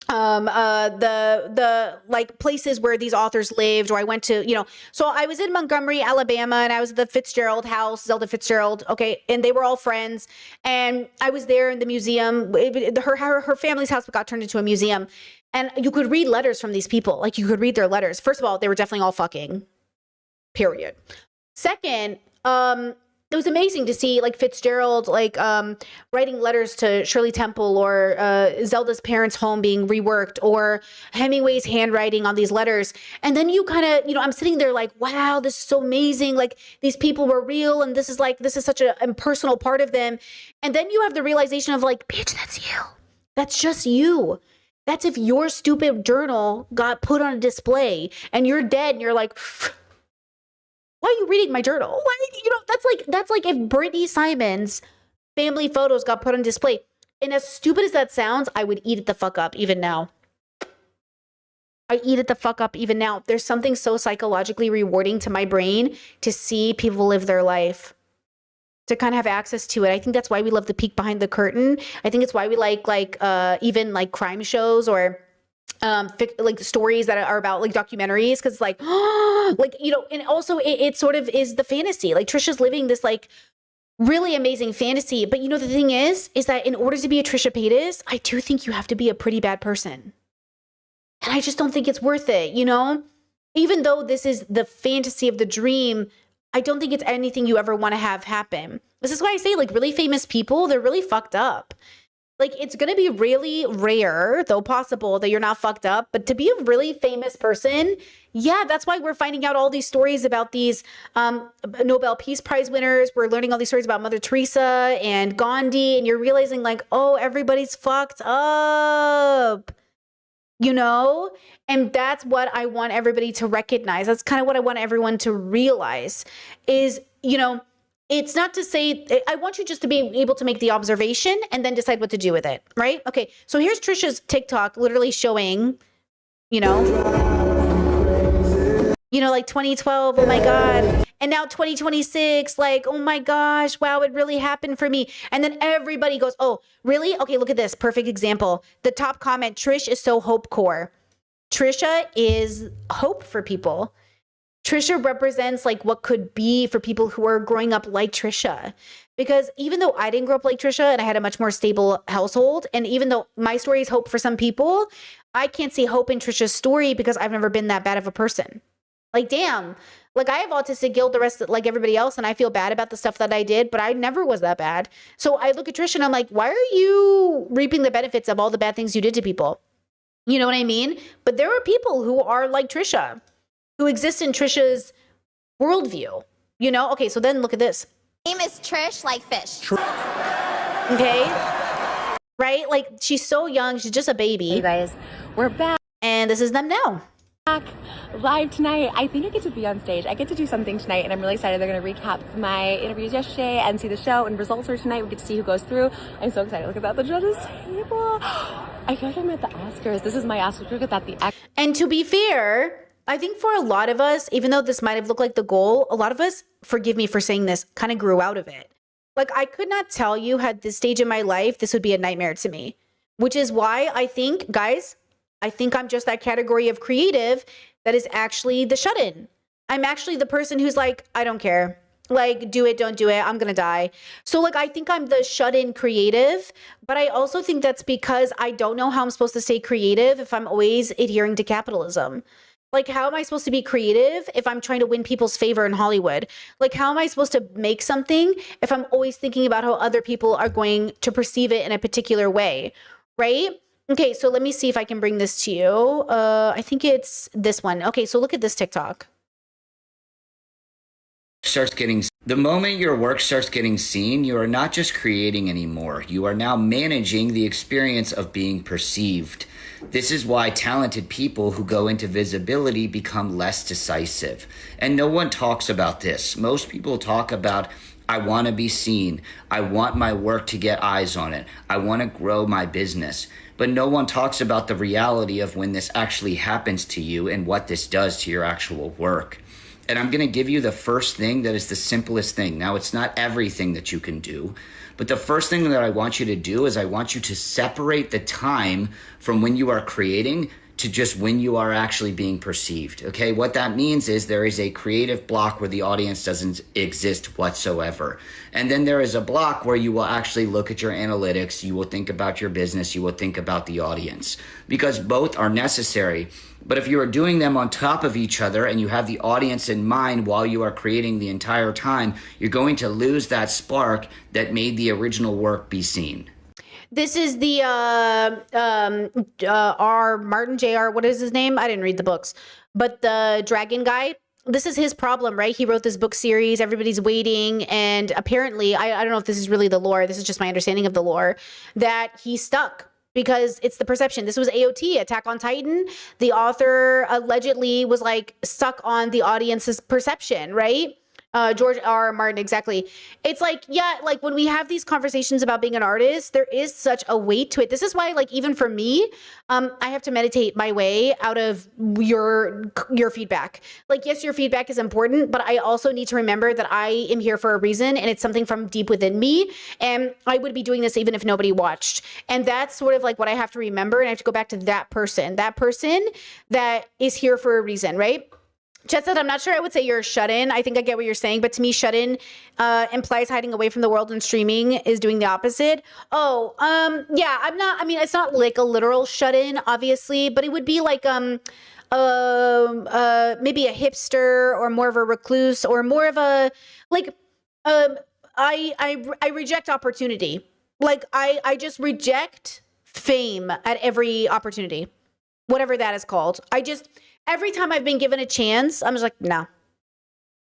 the like places where these authors lived, or I went to, so I was in Montgomery, Alabama, and I was at the Fitzgerald house, Zelda Fitzgerald, okay, and they were all friends, and I was there in the museum. Her family's house got turned into a museum, and you could read letters from these people. Like, you could read their letters. First of all, they were definitely all fucking. Period. Second, it was amazing to see like Fitzgerald writing letters to Shirley Temple, or Zelda's parents' home being reworked, or Hemingway's handwriting on these letters. And then you kind of, I'm sitting there like, wow, this is so amazing. Like, these people were real, and this is such an impersonal part of them. And then you have the realization of like, bitch, that's you. That's just you. That's if your stupid journal got put on a display and you're dead and you're like, why are you reading my journal? That's like if Brittany Simon's family photos got put on display. And as stupid as that sounds, I would eat it the fuck up even now. I eat it the fuck up even now. There's something so psychologically rewarding to my brain to see people live their life, to kind of have access to it. I think that's why we love the peek behind the curtain. I think it's why we like even like crime shows, or like stories that are about like documentaries, because like and also it sort of is the fantasy. Like, Trisha's living this like really amazing fantasy, but the thing is that in order to be a Trisha Paytas, I do think you have to be a pretty bad person, and I just don't think it's worth it. Even though this is the fantasy of the dream, I don't think it's anything you ever want to have happen. This is why I say, like, really famous people, they're really fucked up. Like, it's going to be really rare, though possible, that you're not fucked up. But to be a really famous person, yeah, that's why we're finding out all these stories about these Nobel Peace Prize winners. We're learning all these stories about Mother Teresa and Gandhi. And you're realizing, like, oh, everybody's fucked up, And that's what I want everybody to recognize. That's kind of what I want everyone to realize is, it's not to say, I want you just to be able to make the observation and then decide what to do with it, right? Okay, so here's Trisha's TikTok literally showing, like 2012, oh my God. And now 2026, like, oh my gosh, wow, it really happened for me. And then everybody goes, oh, really? Okay, look at this, perfect example. The top comment, Trish is so hope core. Trisha is hope for people. Trisha represents like what could be for people who are growing up like Trisha. Because even though I didn't grow up like Trisha and I had a much more stable household, and even though my story is hope for some people, I can't see hope in Trisha's story because I've never been that bad of a person. Like, damn, like I have autistic guilt the rest of, like everybody else, and I feel bad about the stuff that I did, but I never was that bad. So I look at Trisha and I'm like, why are you reaping the benefits of all the bad things you did to people? You know what I mean? But there are people who are like Trisha, who exist in Trisha's worldview, you know? Okay, so then look at this. Name is Trish, like fish. Okay. Right? Like, she's so young. She's just a baby. Hey guys, we're back. And this is them now. Live tonight. I think I get to be on stage. I get to do something tonight, and I'm really excited. They're going to recap my interviews yesterday and see the show, and results are tonight. We get to see who goes through. I'm so excited. Look at that. The judges table. I feel like I'm at the Oscars. This is my Oscars. Look at that. And to be fair, I think for a lot of us, even though this might have looked like the goal, a lot of us, forgive me for saying this, kind of grew out of it. Like, I could not tell you at this stage in my life, this would be a nightmare to me, which is why I think, guys, I think I'm just that category of creative that is actually the shut-in. I'm actually the person who's like, I don't care. Like, do it, don't do it. I'm going to die. So like, I think I'm the shut-in creative, but I also think that's because I don't know how I'm supposed to stay creative if I'm always adhering to capitalism. Like, how am I supposed to be creative if I'm trying to win people's favor in Hollywood? Like, how am I supposed to make something if I'm always thinking about how other people are going to perceive it in a particular way, right? Okay, so let me see if I can bring this to you. I think it's this one. Okay, so look at this TikTok. The moment your work starts getting seen, you are not just creating anymore. You are now managing the experience of being perceived. This is why talented people who go into visibility become less decisive. And no one talks about this. Most people talk about, I want to be seen. I want my work to get eyes on it. I want to grow my business. But no one talks about the reality of when this actually happens to you and what this does to your actual work. And I'm going to give you the first thing that is the simplest thing. Now, it's not everything that you can do, but the first thing that I want you to do is I want you to separate the time from when you are creating to just when you are actually being perceived. Okay, what that means is there is a creative block where the audience doesn't exist whatsoever. And then there is a block where you will actually look at your analytics, you will think about your business, you will think about the audience, because both are necessary. But if you are doing them on top of each other and you have the audience in mind while you are creating the entire time, you're going to lose that spark that made the original work be seen. This is the R. Martin Jr. What is his name? I didn't read the books, but the dragon guy. This is his problem, right? He wrote this book series. Everybody's waiting, and apparently, I don't know if this is really the lore. This is just my understanding of the lore, that he's stuck because it's the perception. This was AOT, Attack on Titan. The author allegedly was like stuck on the audience's perception, right? George R. Martin, exactly. It's like, yeah, like when we have these conversations about being an artist, there is such a weight to it. This is why, like, even for me, I have to meditate my way out of your feedback. Like, yes, your feedback is important, but I also need to remember that I am here for a reason, and it's something from deep within me, and I would be doing this even if nobody watched. And that's sort of like what I have to remember, and I have to go back to that person that is here for a reason, right? Chet said, I'm not sure I would say you're shut in. I think I get what you're saying, but to me, shut in implies hiding away from the world, and streaming is doing the opposite. Oh, yeah, I'm not, I mean, it's not like a literal shut in, obviously, but it would be like maybe a hipster or more of a recluse or more of a, like, I reject opportunity. Like, I just reject fame at every opportunity, whatever that is called. Every time I've been given a chance, I'm just like, no,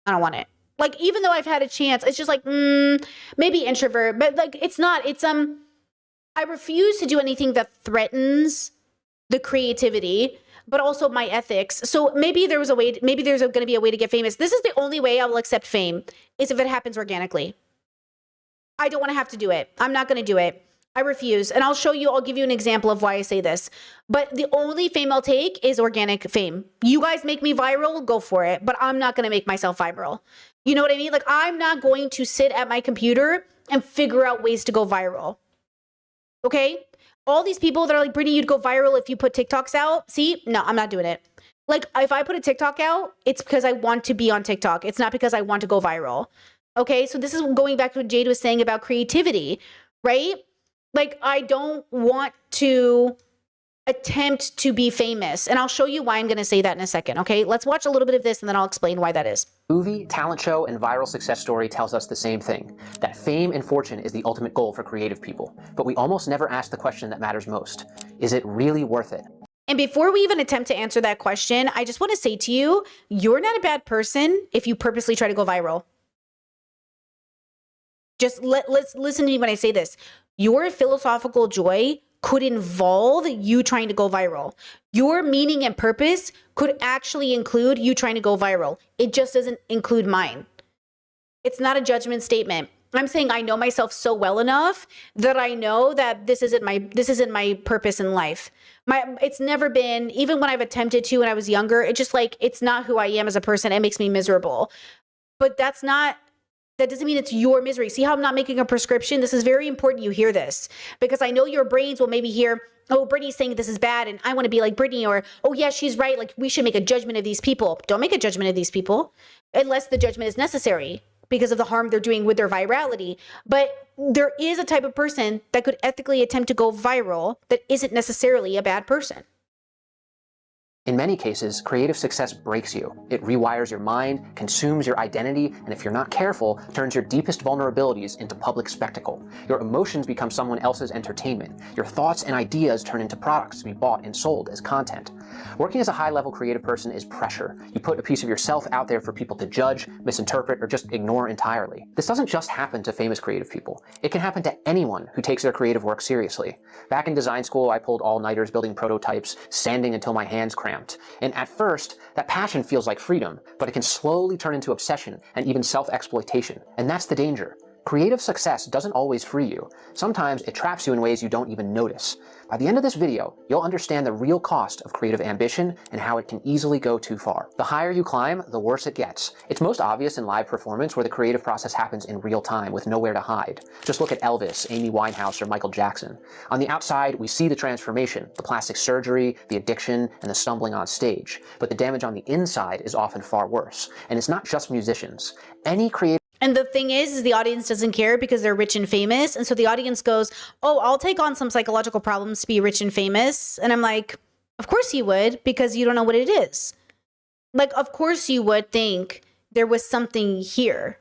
I don't want it. Like, even though I've had a chance, it's just like, maybe introvert, but like, it's not, it's, I refuse to do anything that threatens the creativity, but also my ethics. So maybe there's going to be a way to get famous. This is the only way I will accept fame, is if it happens organically. I don't want to have to do it. I'm not going to do it. I refuse. And I'll give you an example of why I say this. But the only fame I'll take is organic fame. You guys make me viral, go for it. But I'm not going to make myself viral. You know what I mean? Like, I'm not going to sit at my computer and figure out ways to go viral. Okay? All these people that are like, Brittany, you'd go viral if you put TikToks out. See? No, I'm not doing it. Like if I put a TikTok out, it's because I want to be on TikTok. It's not because I want to go viral. Okay, so this is going back to what Jade was saying about creativity, right? Like I don't want to attempt to be famous. And I'll show you why I'm going to say that in a second. Okay, let's watch a little bit of this and then I'll explain why that is. Movie, talent show, and viral success story tells us the same thing, that fame and fortune is the ultimate goal for creative people. But we almost never ask the question that matters most. Is it really worth it? And before we even attempt to answer that question, I just want to say to you, you're not a bad person if you purposely try to go viral. Just let's listen to me when I say this. Your philosophical joy could involve you trying to go viral. Your meaning and purpose could actually include you trying to go viral. It just doesn't include mine. It's not a judgment statement. I'm saying I know myself so well enough that I know that this isn't my purpose in life. It's never been, even when I've attempted to when I was younger, it's not who I am as a person. It makes me miserable. But that doesn't mean it's your misery. See how I'm not making a prescription? This is very important you hear this, because I know your brains will maybe hear, oh, Brittany's saying this is bad and I want to be like Brittany, or, oh yeah, she's right. Like we should make a judgment of these people. Don't make a judgment of these people unless the judgment is necessary because of the harm they're doing with their virality. But there is a type of person that could ethically attempt to go viral that isn't necessarily a bad person. In many cases, creative success breaks you. It rewires your mind, consumes your identity, and if you're not careful, turns your deepest vulnerabilities into public spectacle. Your emotions become someone else's entertainment. Your thoughts and ideas turn into products to be bought and sold as content. Working as a high-level creative person is pressure. You put a piece of yourself out there for people to judge, misinterpret, or just ignore entirely. This doesn't just happen to famous creative people. It can happen to anyone who takes their creative work seriously. Back in design school, I pulled all-nighters building prototypes, sanding until my hands cramped. And at first, that passion feels like freedom, but it can slowly turn into obsession and even self-exploitation. And that's the danger. Creative success doesn't always free you. Sometimes it traps you in ways you don't even notice. By the end of this video, you'll understand the real cost of creative ambition and how it can easily go too far. The higher you climb, the worse it gets. It's most obvious in live performance where the creative process happens in real time with nowhere to hide. Just look at Elvis, Amy Winehouse, or Michael Jackson. On the outside, we see the transformation, the plastic surgery, the addiction, and the stumbling on stage. But the damage on the inside is often far worse. And it's not just musicians. Any creative And the thing is the audience doesn't care because they're rich and famous. And so the audience goes, oh, I'll take on some psychological problems to be rich and famous. And I'm like, of course you would, because you don't know what it is. Like, of course you would think there was something here.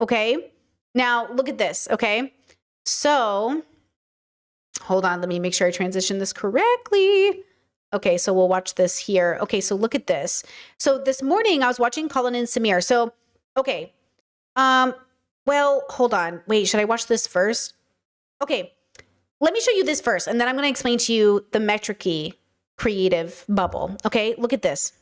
Okay. Now look at this. Okay. So hold on. Let me make sure I transition this correctly. Okay, so we'll watch this here. Okay, so look at this. So this morning I was watching Colin and Samir. So, okay. Well, hold on. Wait, should I watch this first? Okay, let me show you this first, and then I'm going to explain to you the Metricy creative bubble. Okay, look at this.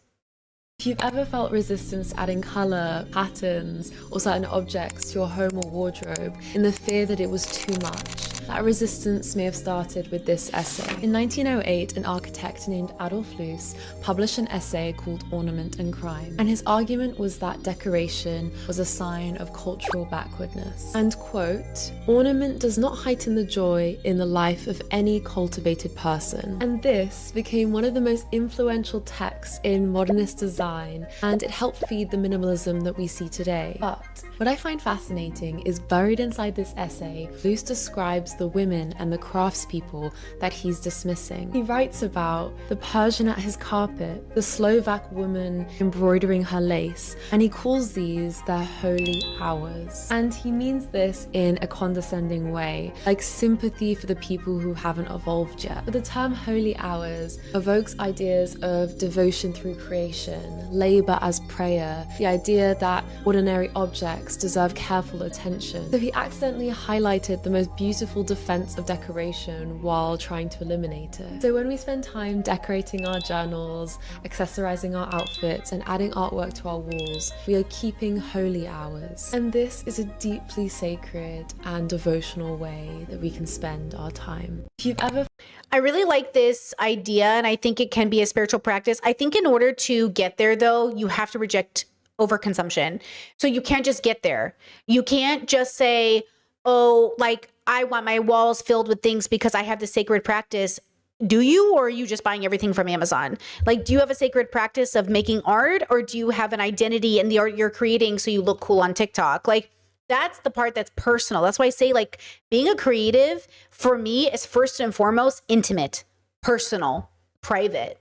If you've ever felt resistance adding color, patterns, or certain objects to your home or wardrobe in the fear that it was too much, that resistance may have started with this essay. In 1908, an architect named Adolf Loos published an essay called Ornament and Crime, and his argument was that decoration was a sign of cultural backwardness. And quote, "Ornament does not heighten the joy in the life of any cultivated person." And this became one of the most influential texts in modernist design, and it helped feed the minimalism that we see today. But what I find fascinating is buried inside this essay, Loos describes the women and the craftspeople that he's dismissing. He writes about the Persian at his carpet, the Slovak woman embroidering her lace, and he calls these their holy hours. And he means this in a condescending way, like sympathy for the people who haven't evolved yet. But the term holy hours evokes ideas of devotion through creation, labor as prayer, the idea that ordinary objects deserve careful attention. So he accidentally highlighted the most beautiful defense of decoration while trying to eliminate it. So when we spend time decorating our journals, accessorizing our outfits, and adding artwork to our walls, we are keeping holy hours. And this is a deeply sacred and devotional way that we can spend our time. If you've ever I really like this idea, and I think it can be a spiritual practice. I think in order to get there, though, you have to reject overconsumption. So you can't just get there. You can't just say, oh, like, I want my walls filled with things because I have the sacred practice. do you, or are you just buying everything from Amazon? Like, do you have a sacred practice of making art, or do you have an identity in the art you're creating so you look cool on TikTok? Like, that's the part that's personal. That's why I say, like, being a creative for me is first and foremost intimate, personal, private.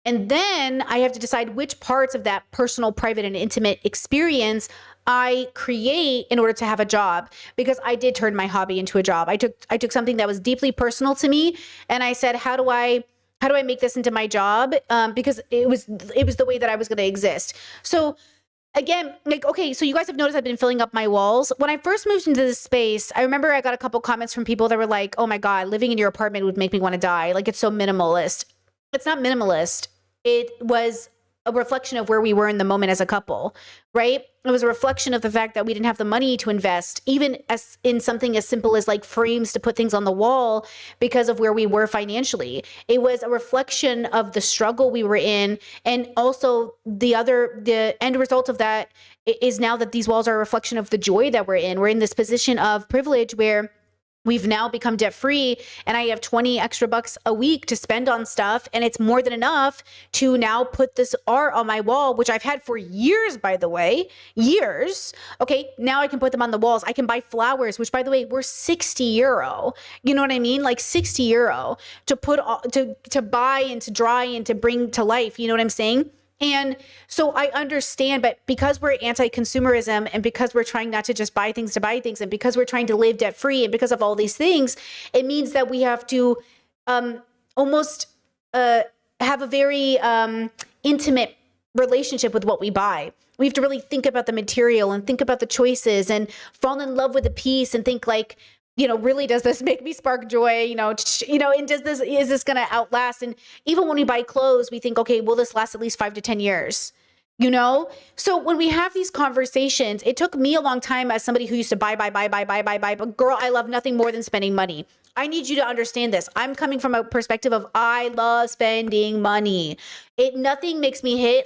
And then I have to decide which parts of that personal, private, and intimate experience I create in order to have a job, because I did turn my hobby into a job. I took something that was deeply personal to me, and I said, how do I make this into my job? Because it was the way that I was going to exist. So again, like, okay, so you guys have noticed I've been filling up my walls. When I first moved into this space, I remember I got a couple comments from people that were like, oh my God, living in your apartment would make me want to die. Like, it's so minimalist. It's not minimalist. It was a reflection of where we were in the moment as a couple, right? It was a reflection of the fact that we didn't have the money to invest, even as in something as simple as like frames to put things on the wall, because of where we were financially. It was a reflection of the struggle we were in. And also the end result of that is now that these walls are a reflection of the joy that we're in. We're in this position of privilege where we've now become debt free, and I have 20 extra bucks a week to spend on stuff. And it's more than enough to now put this art on my wall, which I've had for years, by the way, years. Okay. Now I can put them on the walls. I can buy flowers, which, by the way, were 60 euro. You know what I mean? Like 60 euro to put, to buy and to dry and to bring to life. You know what I'm saying? And so I understand, but because we're anti-consumerism, and because we're trying not to just buy things to buy things, and because we're trying to live debt free, and because of all these things, it means that we have to almost have a very intimate relationship with what we buy. We have to really think about the material and think about the choices and fall in love with the piece and think like, you know, really, does this make me spark joy? You know, and is this going to outlast? And even when we buy clothes, we think, okay, will this last at least 5 to 10 years? You know? So when we have these conversations, it took me a long time as somebody who used to buy, but girl, I love nothing more than spending money. I need you to understand this. I'm coming from a perspective of I love spending money. Nothing makes me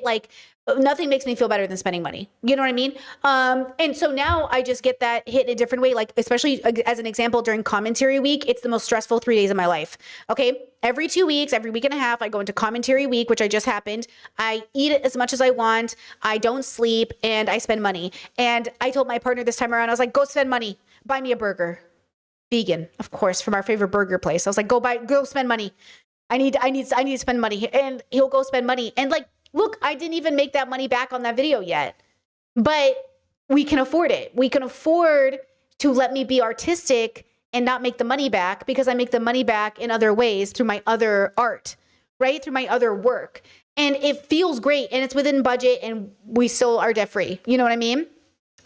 feel better than spending money. You know what I mean? And so now I just get that hit in a different way. Like, especially as an example, during commentary week, it's the most stressful 3 days of my life. Okay. Every 2 weeks, every week and a half, I go into commentary week, which I just happened. I eat it as much as I want. I don't sleep, and I spend money. And I told my partner this time around, I was like, go spend money, buy me a burger. Vegan, of course, from our favorite burger place. I was like, go spend money. I need to spend money. And he'll go spend money. And like, look, I didn't even make that money back on that video yet, but we can afford it. We can afford to let me be artistic and not make the money back, because I make the money back in other ways through my other art, right? Through my other work. And it feels great, and it's within budget, and we still are debt free. You know what I mean?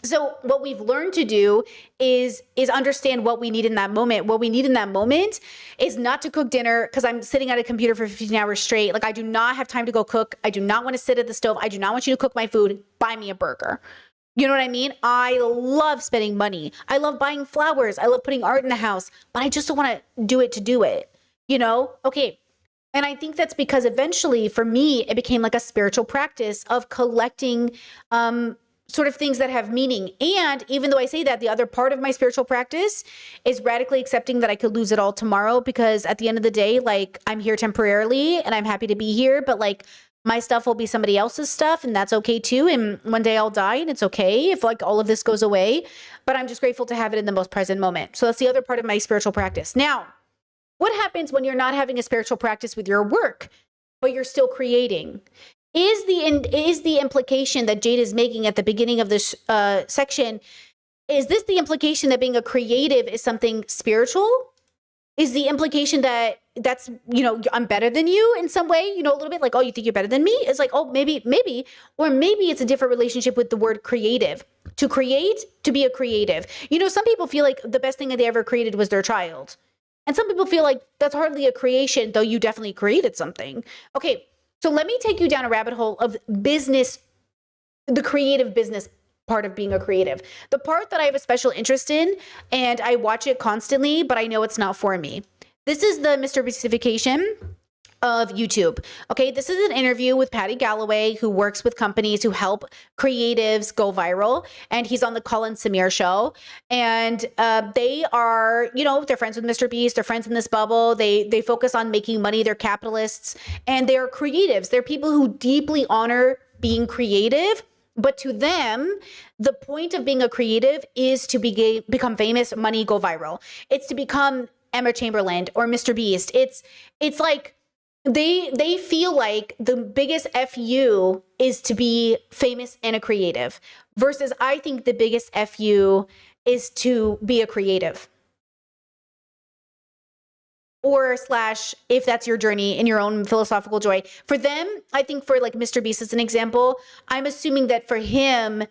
So what we've learned to do is understand what we need in that moment. What we need in that moment is not to cook dinner because I'm sitting at a computer for 15 hours straight. Like, I do not have time to go cook. I do not want to sit at the stove. I do not want you to cook my food. Buy me a burger. You know what I mean? I love spending money. I love buying flowers. I love putting art in the house, but I just don't want to do it, you know? Okay. And I think that's because eventually for me, it became like a spiritual practice of collecting, sort of things that have meaning. And even though I say that, the other part of my spiritual practice is radically accepting that I could lose it all tomorrow, because at the end of the day, like, I'm here temporarily and I'm happy to be here, but like, my stuff will be somebody else's stuff, and that's okay too. And one day I'll die, and it's okay if like all of this goes away, but I'm just grateful to have it in the most present moment. So that's the other part of my spiritual practice. Now, what happens when you're not having a spiritual practice with your work, but you're still creating? Is the implication that Jade is making at the beginning of this section, is this the implication that being a creative is something spiritual? Is the implication that that's, you know, I'm better than you in some way, you know, a little bit like, oh, you think you're better than me? It's like, oh, maybe, or maybe it's a different relationship with the word creative. To create, to be a creative. You know, some people feel like the best thing that they ever created was their child. And some people feel like that's hardly a creation, though you definitely created something. Okay. So let me take you down a rabbit hole of business, the creative business part of being a creative. The part that I have a special interest in, and I watch it constantly, but I know it's not for me. This is the Mr. Beastification of YouTube. Okay, this is an interview with Patty Galloway, who works with companies who help creatives go viral, and he's on the Colin Samir show. And they are, they're friends with Mr. Beast. They're friends in this bubble. They focus on making money. They're capitalists, and they're creatives. They're people who deeply honor being creative. But to them, the point of being a creative is to become famous, money, go viral. It's to become Emma Chamberlain or Mr. Beast. It's like they feel like the biggest FU is to be famous and a creative, versus I think the biggest FU is to be a creative. Or / if that's your journey in your own philosophical joy. For them, I think for like Mr. Beast as an example, I'm assuming that for him,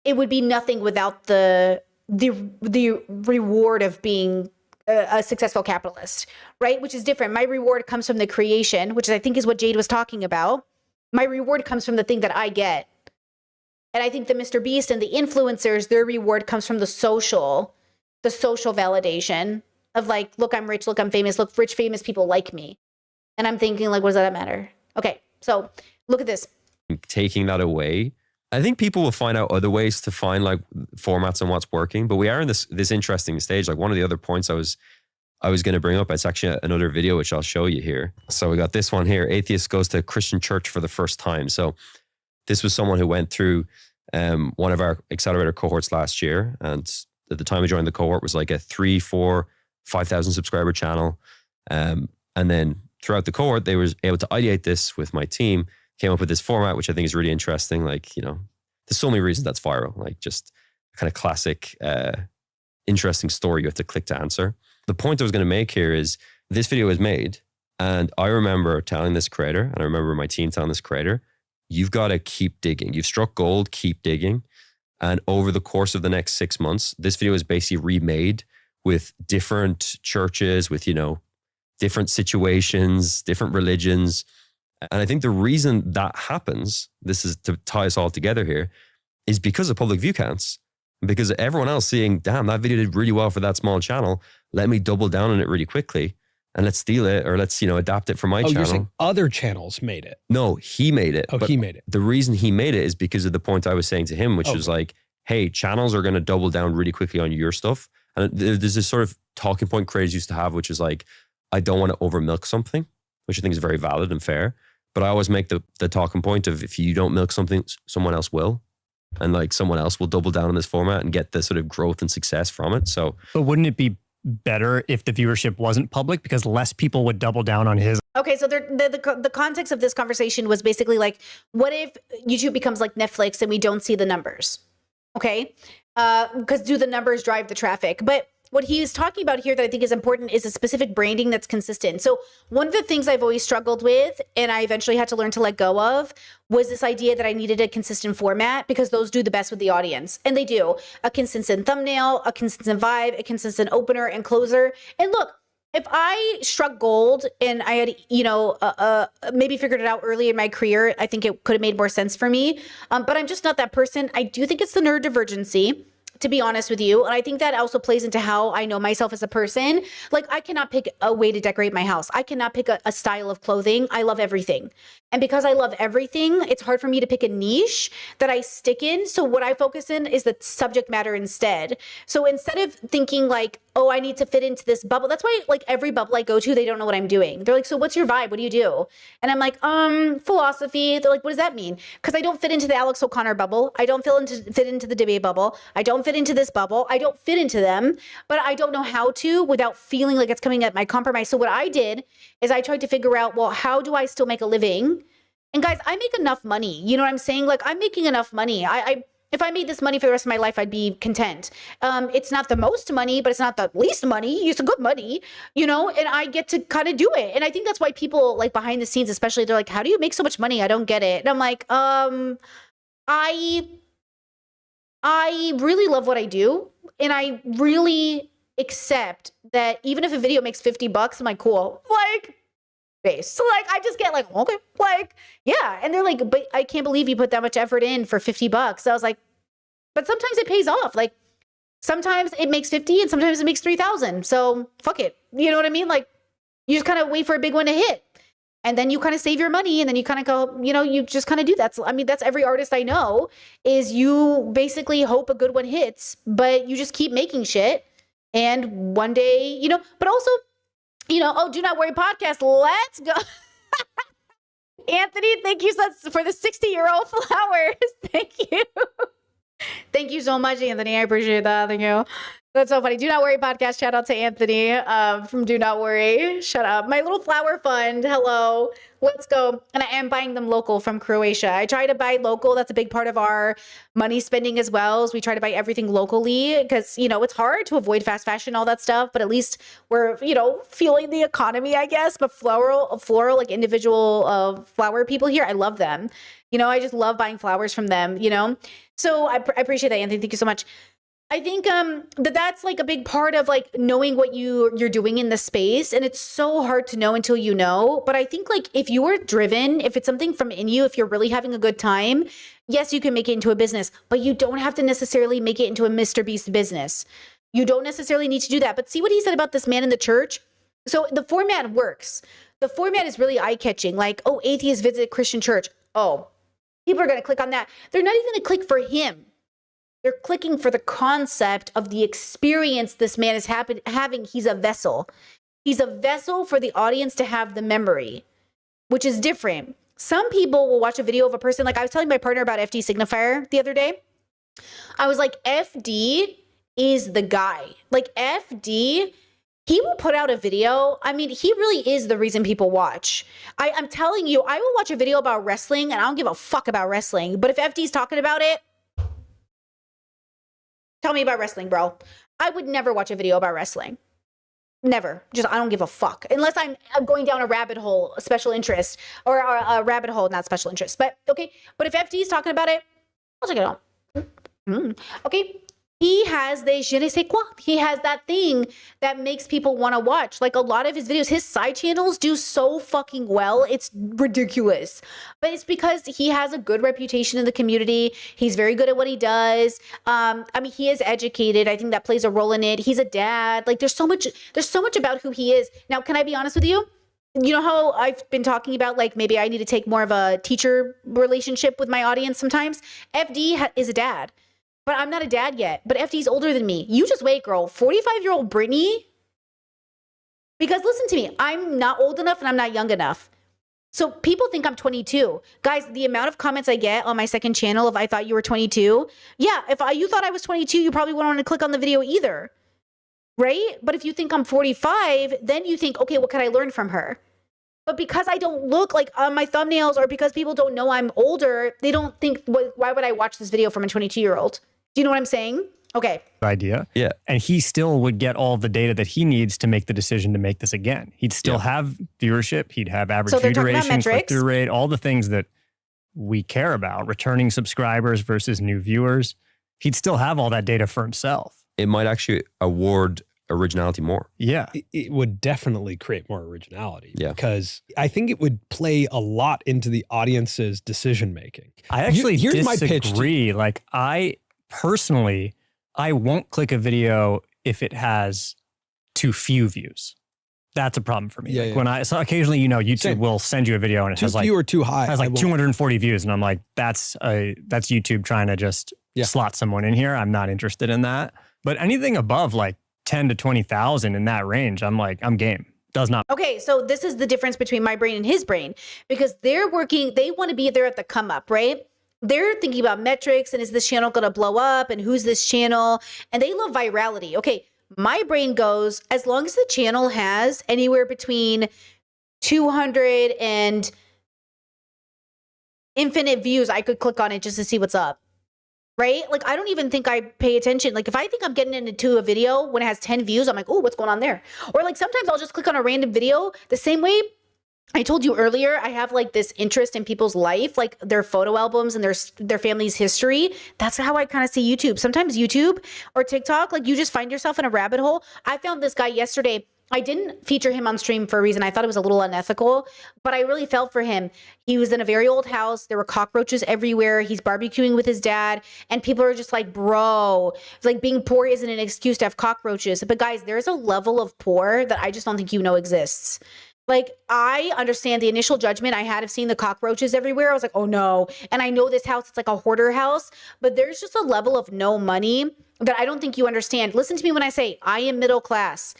it would be nothing without the reward of being a successful capitalist, right? Which is different. My reward comes from the creation, which I think is what Jade was talking about. My reward comes from the thing that I get. And I think the Mr. Beast and the influencers, their reward comes from the social validation of like, look, I'm rich, look, I'm famous, look, rich, famous people like me. And I'm thinking like, what does that matter? Okay, so look at this. Taking that away, I think people will find out other ways to find like formats and what's working, but we are in this interesting stage. Like one of the other points I was going to bring up, it's actually another video which I'll show you here. So we got this one here. Atheist goes to Christian church for the first time. So this was someone who went through one of our accelerator cohorts last year, and at the time I joined the cohort was like a 3, 4, 5,000 subscriber channel. And then throughout the cohort, they were able to ideate this with my team, came up with this format, which I think is really interesting. Like, there's so many reasons that's viral, like just kind of classic, interesting story you have to click to answer. The point I was going to make here is this video was made, and I remember telling this creator, and I remember my team telling this creator, you've got to keep digging. You've struck gold, keep digging. And over the course of the next 6 months, this video is basically remade with different churches, with, different situations, different religions. And I think the reason that happens, this is to tie us all together here, is because of public view counts. Because everyone else seeing, damn, that video did really well for that small channel. Let me double down on it really quickly and let's steal it, or let's, adapt it for my channel. You're saying other channels made it? No, he made it. Oh, he made it. The reason he made it is because of the point I was saying to him, which was like, hey, channels are going to double down really quickly on your stuff. And there's this sort of talking point creators used to have, which is like, I don't want to over milk something, which I think is very valid and fair. But I always make the talking point of, if you don't milk something, someone else will. And like someone else will double down on this format and get the sort of growth and success from it. So, but wouldn't it be better if the viewership wasn't public, because less people would double down on his? Okay, so the context of this conversation was basically like, what if YouTube becomes like Netflix and we don't see the numbers? Okay, because do the numbers drive the traffic? But what he is talking about here that I think is important is a specific branding that's consistent. So one of the things I've always struggled with, and I eventually had to learn to let go of, was this idea that I needed a consistent format, because those do the best with the audience. And they do. A consistent thumbnail, a consistent vibe, a consistent opener and closer. And look, if I struck gold and I had, maybe figured it out early in my career, I think it could have made more sense for me. But I'm just not that person. I do think it's the neurodivergency, to be honest with you. And I think that also plays into how I know myself as a person. Like, I cannot pick a way to decorate my house. I cannot pick a style of clothing. I love everything. And because I love everything, it's hard for me to pick a niche that I stick in. So what I focus in is the subject matter instead. So instead of thinking like, oh, I need to fit into this bubble. That's why like every bubble I go to, they don't know what I'm doing. They're like, so what's your vibe? What do you do? And I'm like, philosophy. They're like, what does that mean? Because I don't fit into the Alex O'Connor bubble. I don't fit into the debate bubble. I don't fit into this bubble. I don't fit into them, but I don't know how to without feeling like it's coming at my compromise. So what I did is I tried to figure out, well, how do I still make a living? And guys, I make enough money. You know what I'm saying? Like, I'm making enough money. If I made this money for the rest of my life, I'd be content. It's not the most money, but it's not the least money. It's a good money, and I get to kind of do it. And I think that's why people like behind the scenes, especially, they're like, how do you make so much money? I don't get it. And I'm like, I really love what I do. And I really accept that even if a video makes $50, I'm like, cool. Like, base. So like, I just get like, okay, like, yeah. And they're like, but I can't believe you put that much effort in for $50. So I was like, but sometimes it pays off. Like, sometimes it makes 50 and sometimes it makes 3,000. So fuck it. You know what I mean? Like, you just kind of wait for a big one to hit. And then you kind of save your money and then you kind of go, you know, you just kind of do that. So, I mean, that's every artist I know is you basically hope a good one hits, but you just keep making shit. And one day, you know, but also, you know, oh, Do Not Worry podcast. Let's go. Anthony, thank you for the 60-year-old flowers. Thank you. Thank you so much, Anthony. I appreciate that. Thank you. That's so funny. Do Not Worry podcast. Shout out to Anthony from Do Not Worry. Shut up. My little flower fund. Hello. Let's go. And I am buying them local from Croatia. I try to buy local. That's a big part of our money spending as well. Is we try to buy everything locally because, you know, it's hard to avoid fast fashion, all that stuff. But at least we're, you know, feeling the economy, I guess. But floral, like individual flower people here, I love them. You know, I just love buying flowers from them, you know. So I appreciate that, Anthony. Thank you so much. I think that's like a big part of like knowing what you're doing in the space. And it's so hard to know until you know. But I think like if you are driven, if it's something from in you, if you're really having a good time, yes, you can make it into a business, but you don't have to necessarily make it into a Mr. Beast business. You don't necessarily need to do that. But see what he said about this man in the church? So the format works. The format is really eye-catching. Like, oh, atheists visit Christian church. Oh, people are going to click on that. They're not even going to click for him. They're clicking for the concept of the experience this man is having. He's a vessel. He's a vessel for the audience to have the memory, which is different. Some people will watch a video of a person. Like I was telling my partner about FD Signifier the other day. I was like, FD is the guy. Like FD, he will put out a video. I mean, he really is the reason people watch. I'm telling you, I will watch a video about wrestling and I don't give a fuck about wrestling. But if FD's talking about it, tell me about wrestling, bro. I would never watch a video about wrestling. Never. Just, I don't give a fuck. Unless I'm going down a rabbit hole, a special interest, or a rabbit hole, not special interest. But, okay. But if FD is talking about it, I'll check it out. Okay. He has the je ne sais quoi. He has that thing that makes people want to watch. Like a lot of his videos, his side channels do so fucking well. It's ridiculous. But it's because he has a good reputation in the community. He's very good at what he does. I mean, he is educated. I think that plays a role in it. He's a dad. Like there's so much about who he is. Now, can I be honest with you? You know how I've been talking about like maybe I need to take more of a teacher relationship with my audience sometimes? FD is a dad. But I'm not a dad yet. But FD's older than me. You just wait, girl. 45-year-old Brittany? Because listen to me. I'm not old enough and I'm not young enough. So people think I'm 22. Guys, the amount of comments I get on my second channel if I thought you were 22. Yeah, if you thought I was 22, you probably wouldn't want to click on the video either. Right? But if you think I'm 45, then you think, okay, what can I learn from her? But because I don't look like on my thumbnails or because people don't know I'm older, they don't think, why would I watch this video from a 22-year-old? Do you know what I'm saying? Okay. Idea. Yeah. And he still would get all the data that he needs to make the decision to make this again. He'd still have viewership. He'd have average view duration, click-through rate, all the things that we care about, returning subscribers versus new viewers. He'd still have all that data for himself. It might actually award originality more. Yeah. It would definitely create more originality. Yeah. Because I think it would play a lot into the audience's decision making. I actually Here's disagree. my pitch. Like personally, I won't click a video if it has too few views. That's a problem for me. Yeah, When so occasionally, you know, YouTube will send you a video and it has like too few or too high. Has like 240 views, and I'm like, that's YouTube trying to just slot someone in here. I'm not interested in that. But anything above like 10 to 20,000 in that range, I'm like, I'm game. Does not. Okay, so this is the difference between my brain and his brain because they want to be there at the come up, right? They're thinking about metrics and is this channel going to blow up and who's this channel? And they love virality. Okay, my brain goes, as long as the channel has anywhere between 200 and infinite views, I could click on it just to see what's up. Right? Like, I don't even think I pay attention. Like, if I think I'm getting into a video when it has 10 views, I'm like, oh, what's going on there? Or like sometimes I'll just click on a random video the same way I told you earlier, I have like this interest in people's life, like their photo albums and their family's history. That's how I kind of see YouTube. Sometimes YouTube or TikTok, like you just find yourself in a rabbit hole. I found this guy yesterday. I didn't feature him on stream for a reason. I thought it was a little unethical, but I really felt for him. He was in a very old house. There were cockroaches everywhere. He's barbecuing with his dad. And people are just like, bro, like being poor isn't an excuse to have cockroaches. But guys, there's a level of poor that I just don't think you know exists. Like, I understand the initial judgment I had of seeing the cockroaches everywhere. I was like, oh no. And I know this house, it's like a hoarder house, but there's just a level of no money that I don't think you understand. Listen to me when I say I am middle class.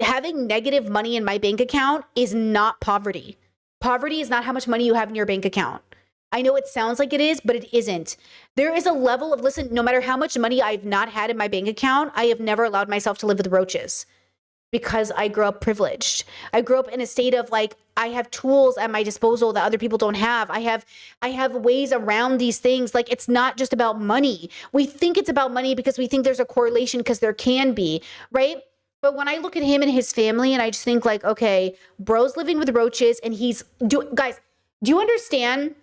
Having negative money in my bank account is not poverty. Poverty is not how much money you have in your bank account. I know it sounds like it is, but it isn't. There is a level of, listen, no matter how much money I've not had in my bank account, I have never allowed myself to live with roaches because I grew up privileged. I grew up in a state of like, I have tools at my disposal that other people don't have. I have ways around these things. Like, it's not just about money. We think it's about money because we think there's a correlation, because there can be, right? But when I look at him and his family, and I just think like, okay, bro's living with roaches, and guys, do you understand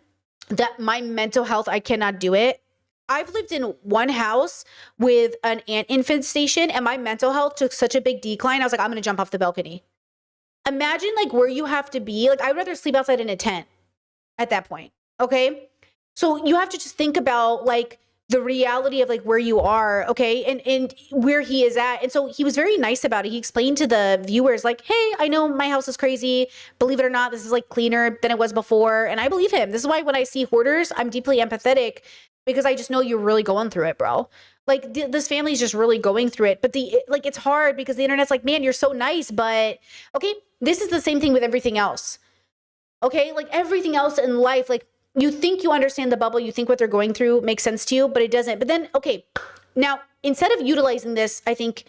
that my mental health, I cannot do it? I've lived in one house with an ant infestation, and my mental health took such a big decline. I was like, I'm going to jump off the balcony. Imagine like where you have to be. Like, I'd rather sleep outside in a tent at that point. Okay. So you have to just think about like the reality of like where you are. Okay. And where he is at. And so he was very nice about it. He explained to the viewers like, hey, I know my house is crazy. Believe it or not, this is like cleaner than it was before. And I believe him. This is why when I see hoarders, I'm deeply empathetic, because I just know you're really going through it, bro. Like this family's just really going through it. But it's hard because the internet's like, man, you're so nice. But okay, this is the same thing with everything else. Okay, like everything else in life, like you think you understand the bubble, you think what they're going through makes sense to you, but it doesn't. But then, okay, now instead of utilizing this, I think